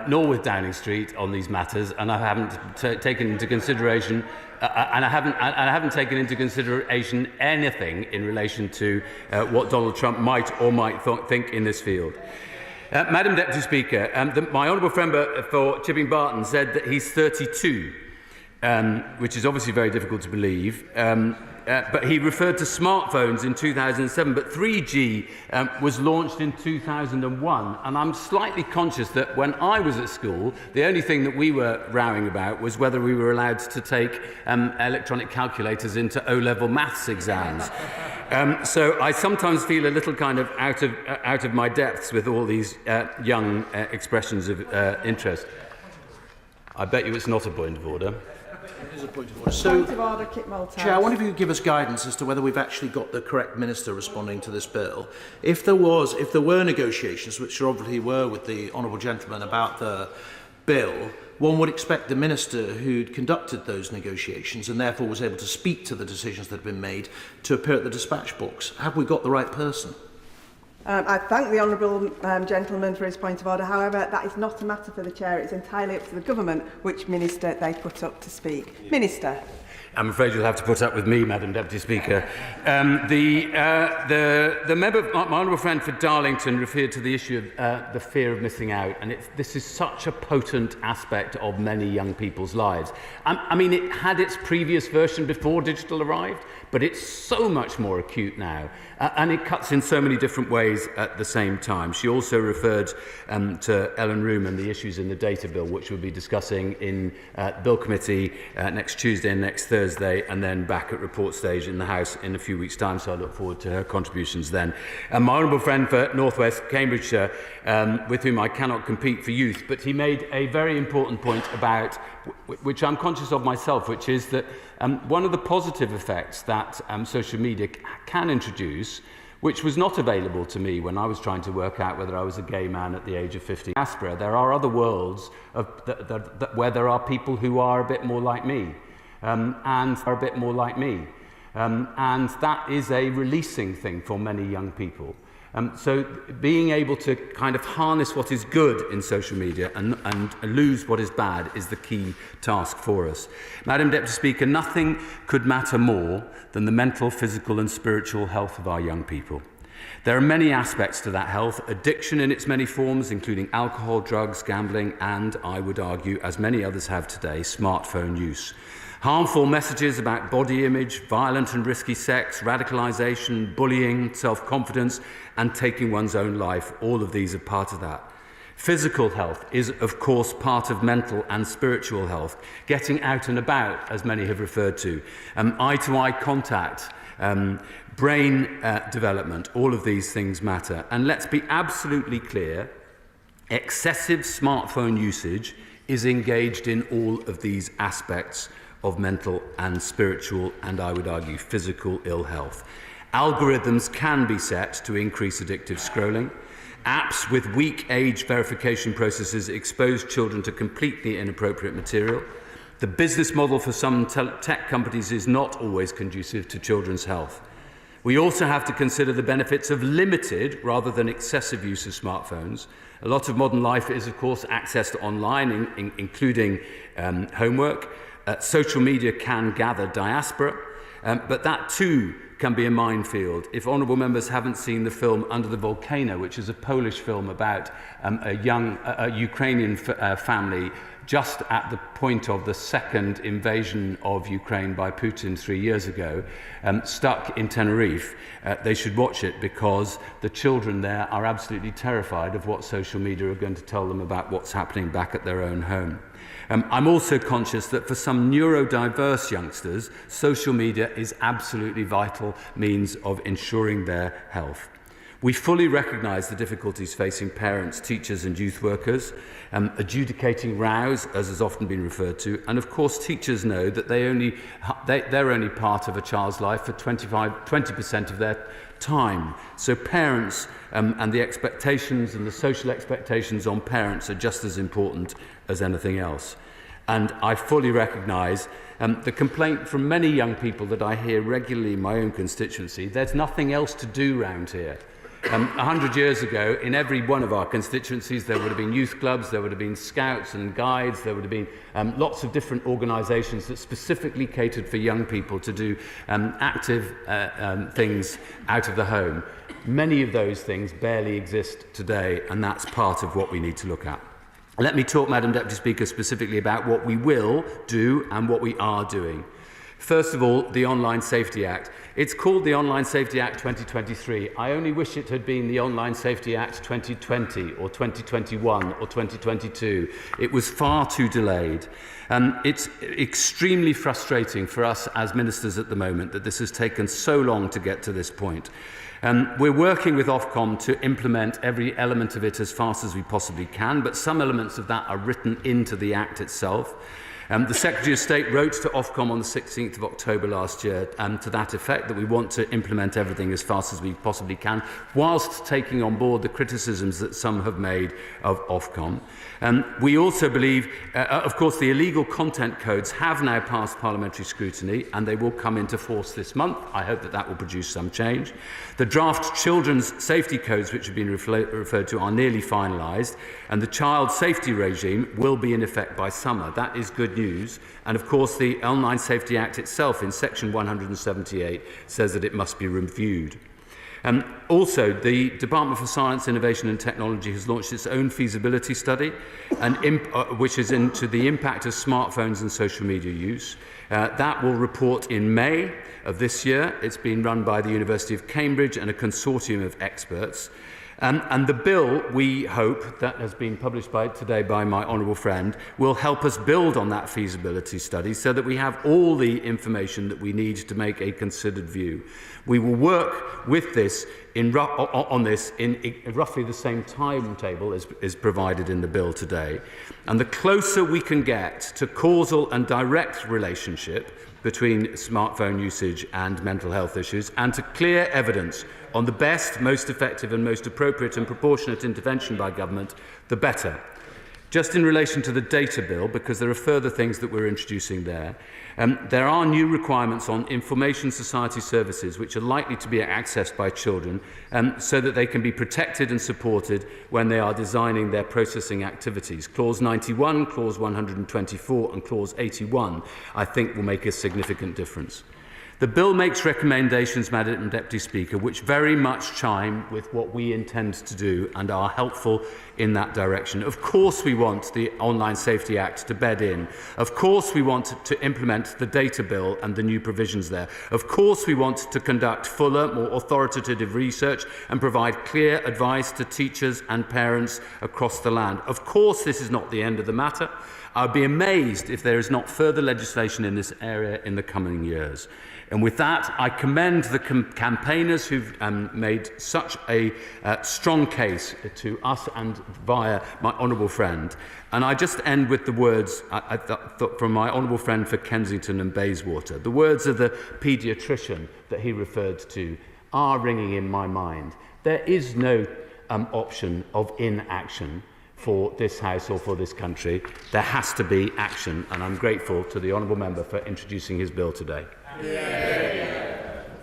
nor with Downing Street on these matters, and I haven't taken into consideration, I haven't taken into consideration anything in relation to what Donald Trump might or might think in this field. Madam Deputy Speaker, my honourable friend for Chipping Barton said that he's 32, which is obviously very difficult to believe. But he referred to smartphones in 2007, but 3G was launched in 2001. And I'm slightly conscious that when I was at school, the only thing that we were rowing about was whether we were allowed to take electronic calculators into O-level maths exams. So I sometimes feel a little kind of out of my depths with all these young expressions of interest. I bet you it's not a point of order.
It is a point of order. So,
Point of order, Kit Malthouse.
Chair, I wonder if you could give us guidance as to whether we've actually got the correct minister responding to this bill. If there were negotiations, which there obviously were with the honourable gentleman about the bill, one would expect the minister who'd conducted those negotiations and therefore was able to speak to the decisions that have been made to appear at the dispatch box. Have we got the right person?
I thank the honourable gentleman for his point of order. However, that is not a matter for the chair. It's entirely up to the government which minister they put up to speak. Minister.
I'm afraid you'll have to put up with me, Madam Deputy Speaker. The member, my honourable friend for Darlington, referred to the issue of the fear of missing out, and this is such a potent aspect of many young people's lives. I mean, it had its previous version before digital arrived, but it's so much more acute now, and it cuts in so many different ways at the same time. She also referred to Ellen Room and the issues in the data bill, which we'll be discussing in Bill Committee next Tuesday and next Thursday, and then back at report stage in the House in a few weeks' time, so I look forward to her contributions then. And my honourable friend for North West Cambridgeshire, with whom I cannot compete for youth, but he made a very important point about, which I'm conscious of myself, which is that one of the positive effects that social media can introduce, which was not available to me when I was trying to work out whether I was a gay man at the age of 50. There are other worlds where there are people who are a bit more like me, and that is a releasing thing for many young people. So being able to kind of harness what is good in social media and lose what is bad is the key task for us. Madam Deputy Speaker, nothing could matter more than the mental, physical and spiritual health of our young people. There are many aspects to that health: addiction in its many forms, including alcohol, drugs, gambling, and, I would argue, as many others have today, smartphone use. Harmful messages about body image, violent and risky sex, radicalisation, bullying, self-confidence, and taking one's own life, all of these are part of that. Physical health is, of course, part of mental and spiritual health. Getting out and about, as many have referred to, eye-to-eye contact, brain development, all of these things matter. And let's be absolutely clear, excessive smartphone usage is engaged in all of these aspects of mental and spiritual, and I would argue physical ill health. Algorithms can be set to increase addictive scrolling. Apps with weak age verification processes expose children to completely inappropriate material. The business model for some tech companies is not always conducive to children's health. We also have to consider the benefits of limited rather than excessive use of smartphones. A lot of modern life is, of course, accessed online, including homework. Social media can gather diaspora, but that too can be a minefield. If honourable members haven't seen the film Under the Volcano, which is a Polish film about a young Ukrainian family just at the point of the second invasion of Ukraine by Putin 3 years ago, stuck in Tenerife, they should watch it, because the children there are absolutely terrified of what social media are going to tell them about what's happening back at their own home. I'm also conscious that for some neurodiverse youngsters, social media is absolutely vital means of ensuring their health. We fully recognise the difficulties facing parents, teachers and youth workers, adjudicating rows, as has often been referred to, and of course teachers know that they're only part of a child's life for 20% of their time. So parents and the expectations and the social expectations on parents are just as important as anything else. And I fully recognise the complaint from many young people that I hear regularly in my own constituency: there's nothing else to do round here. 100 years ago, in every one of our constituencies, there would have been youth clubs, there would have been scouts and guides, there would have been lots of different organisations that specifically catered for young people to do active things out of the home. Many of those things barely exist today, and that's part of what we need to look at. Let me talk, Madam Deputy Speaker, specifically about what we will do and what we are doing. First of all, the Online Safety Act. It's called the Online Safety Act 2023. I only wish it had been the Online Safety Act 2020 or 2021 or 2022. It was far too delayed. It's extremely frustrating for us as ministers at the moment that this has taken so long to get to this point. We're working with Ofcom to implement every element of it as fast as we possibly can, but some elements of that are written into the Act itself. The Secretary of State wrote to Ofcom on the 16th of October last year to that effect, that we want to implement everything as fast as we possibly can, whilst taking on board the criticisms that some have made of Ofcom. We also believe, of course, the illegal content codes have now passed parliamentary scrutiny and they will come into force this month. I hope that that will produce some change. The draft children's safety codes, which have been referred to, are nearly finalised, and the child safety regime will be in effect by summer. That is good news. And of course, the Online Safety Act itself, in section 178, says that it must be reviewed. Also, the Department for Science, Innovation and Technology has launched its own feasibility study, which is into the impact of smartphones and social media use. That will report in May of this year. It's been run by the University of Cambridge and a consortium of experts. And the bill, we hope, that has been published today by my honourable friend, will help us build on that feasibility study so that we have all the information that we need to make a considered view. We will work with this on this in roughly the same timetable as is provided in the bill today. And the closer we can get to causal and direct relationship between smartphone usage and mental health issues, and to clear evidence on the best, most effective and most appropriate and proportionate intervention by government, the better. Just in relation to the data bill, because there are further things that we're introducing there, there are new requirements on information society services which are likely to be accessed by children so that they can be protected and supported when they are designing their processing activities. Clause 91, Clause 124 and Clause 81, I think, will make a significant difference. The bill makes recommendations, Madam Deputy Speaker, which very much chime with what we intend to do and are helpful in that direction. Of course we want the Online Safety Act to bed in. Of course we want to implement the data bill and the new provisions there. Of course we want to conduct fuller, more authoritative research and provide clear advice to teachers and parents across the land. Of course this is not the end of the matter. I'd be amazed if there is not further legislation in this area in the coming years. And with that, I commend the campaigners who've made such a strong case to us and via my honourable friend. And I just end with the words from my honourable friend for Kensington and Bayswater. The words of the paediatrician that he referred to are ringing in my mind. There is no option of inaction for this House or for this country. There has to be action, and I'm grateful to the honourable member for introducing his bill today.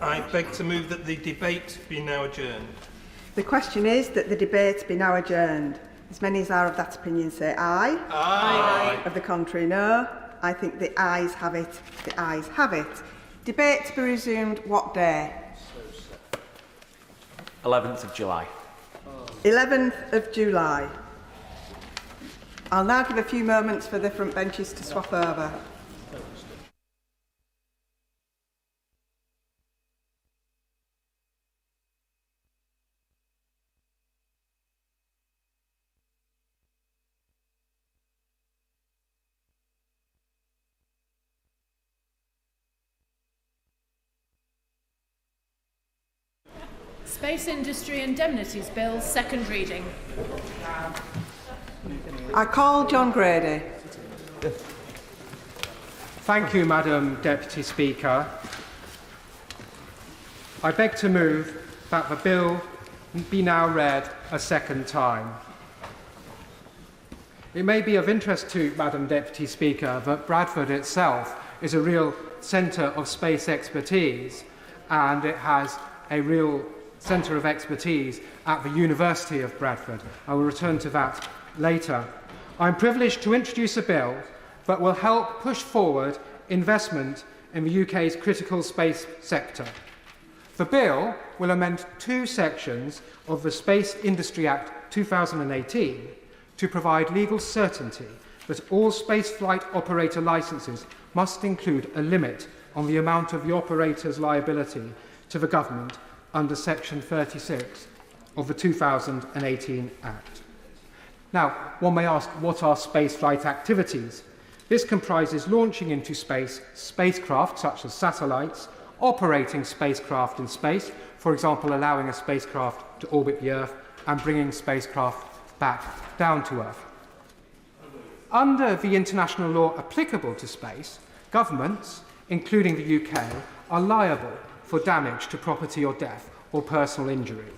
I beg to move that the debate be now adjourned.
The question is that the debate be now adjourned. As many as are of that opinion say aye. Aye. Of the contrary, no. I think the ayes have it. The ayes have it. Debate to be resumed what day?
11th of July.
11th of July. I'll now give a few moments for the front benches to swap over.
Space Industry Indemnities Bill, second reading.
I call John Grady.
Thank you, Madam Deputy Speaker. I beg to move that the bill be now read a second time. It may be of interest to Madam Deputy Speaker that Bradford itself is a real centre of space expertise, and it has a real centre of expertise at the University of Bradford. I will return to that later. I'm privileged to introduce a bill that will help push forward investment in the UK's critical space sector. The bill will amend 2 sections of the Space Industry Act 2018 to provide legal certainty that all spaceflight operator licences must include a limit on the amount of the operator's liability to the government under Section 36 of the 2018 Act. Now, one may ask, what are spaceflight activities? This comprises launching into space spacecraft such as satellites, operating spacecraft in space, for example, allowing a spacecraft to orbit the Earth and bringing spacecraft back down to Earth. Under the international law applicable to space, governments, including the UK, are liable for damage to property or death or personal injury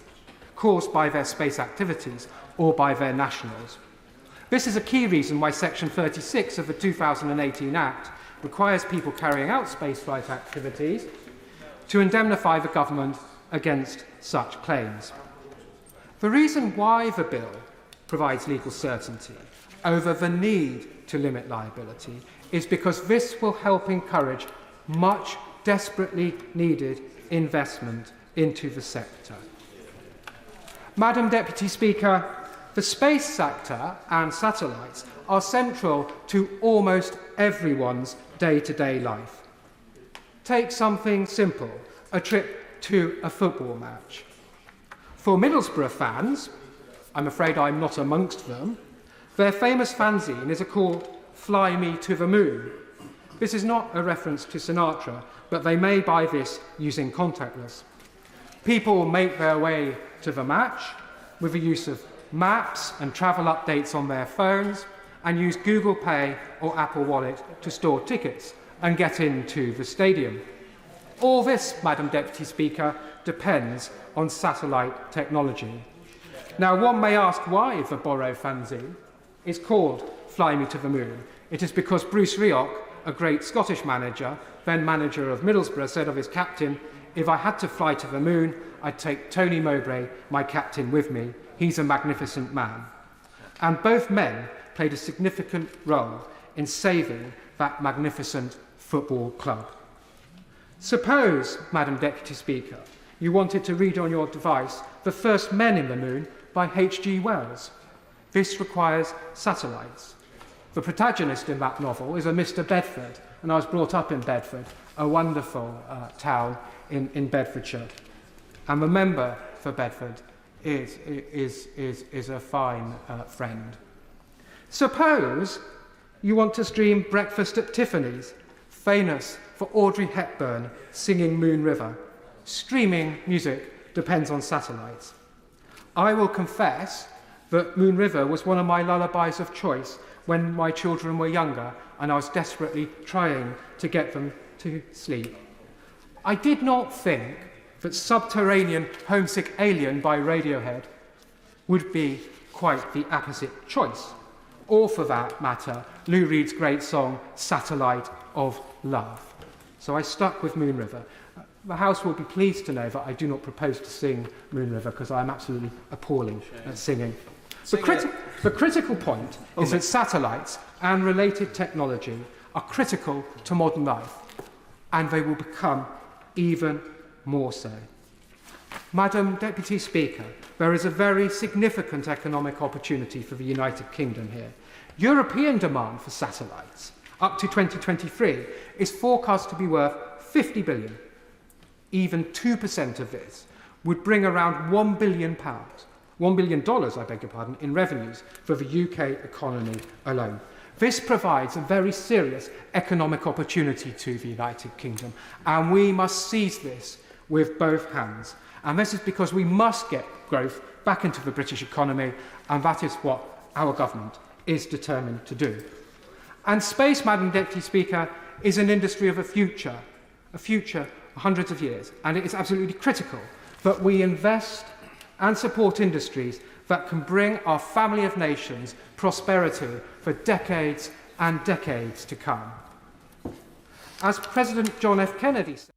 caused by their space activities or by their nationals. This is a key reason why Section 36 of the 2018 Act requires people carrying out spaceflight activities to indemnify the government against such claims. The reason why the bill provides legal certainty over the need to limit liability is because this will help encourage much desperately needed investment into the sector. Madam Deputy Speaker, the space sector and satellites are central to almost everyone's day-to-day life. Take something simple, a trip to a football match. For Middlesbrough fans, I'm afraid I'm not amongst them, their famous fanzine is called Fly Me to the Moon. This is not a reference to Sinatra, but they may buy this using contactless. People make their way to the match with the use of maps and travel updates on their phones and use Google Pay or Apple Wallet to store tickets and get into the stadium. All this, Madam Deputy Speaker, depends on satellite technology. Now, one may ask why the Borrow fanzine is called Fly Me to the Moon. It is because Bruce Rioch, a great Scottish manager, then manager of Middlesbrough, said of his captain, "If I had to fly to the moon, I'd take Tony Mowbray, my captain, with me. He's a magnificent man." And both men played a significant role in saving that magnificent football club. Suppose, Madam Deputy Speaker, you wanted to read on your device The First Men in the Moon by H.G. Wells. This requires satellites. The protagonist in that novel is a Mr. Bedford, and I was brought up in Bedford, a wonderful town in Bedfordshire. And the member for Bedford is a fine friend. Suppose you want to stream Breakfast at Tiffany's, famous for Audrey Hepburn singing Moon River. Streaming music depends on satellites. I will confess that Moon River was one of my lullabies of choice when my children were younger and I was desperately trying to get them to sleep. I did not think that Subterranean Homesick Alien by Radiohead would be quite the opposite choice. Or for that matter, Lou Reed's great song, Satellite of Love. So I stuck with Moon River. The House will be pleased to know that I do not propose to sing Moon River because I am absolutely appalling at singing. The critical point is that satellites and related technology are critical to modern life, and they will become even more so. Madam Deputy Speaker, there is a very significant economic opportunity for the United Kingdom here. European demand for satellites up to 2023 is forecast to be worth 50 billion. Even 2% of this would bring around £1 billion, $1 billion, I beg your pardon, in revenues for the UK economy alone. This provides a very serious economic opportunity to the United Kingdom, and we must seize this with both hands. And this is because we must get growth back into the British economy, and that is what our government is determined to do. And space, Madam Deputy Speaker, is an industry of a future hundreds of years, and it is absolutely critical that we invest and support industries that can bring our family of nations prosperity for decades and decades to come. As President John F. Kennedy said,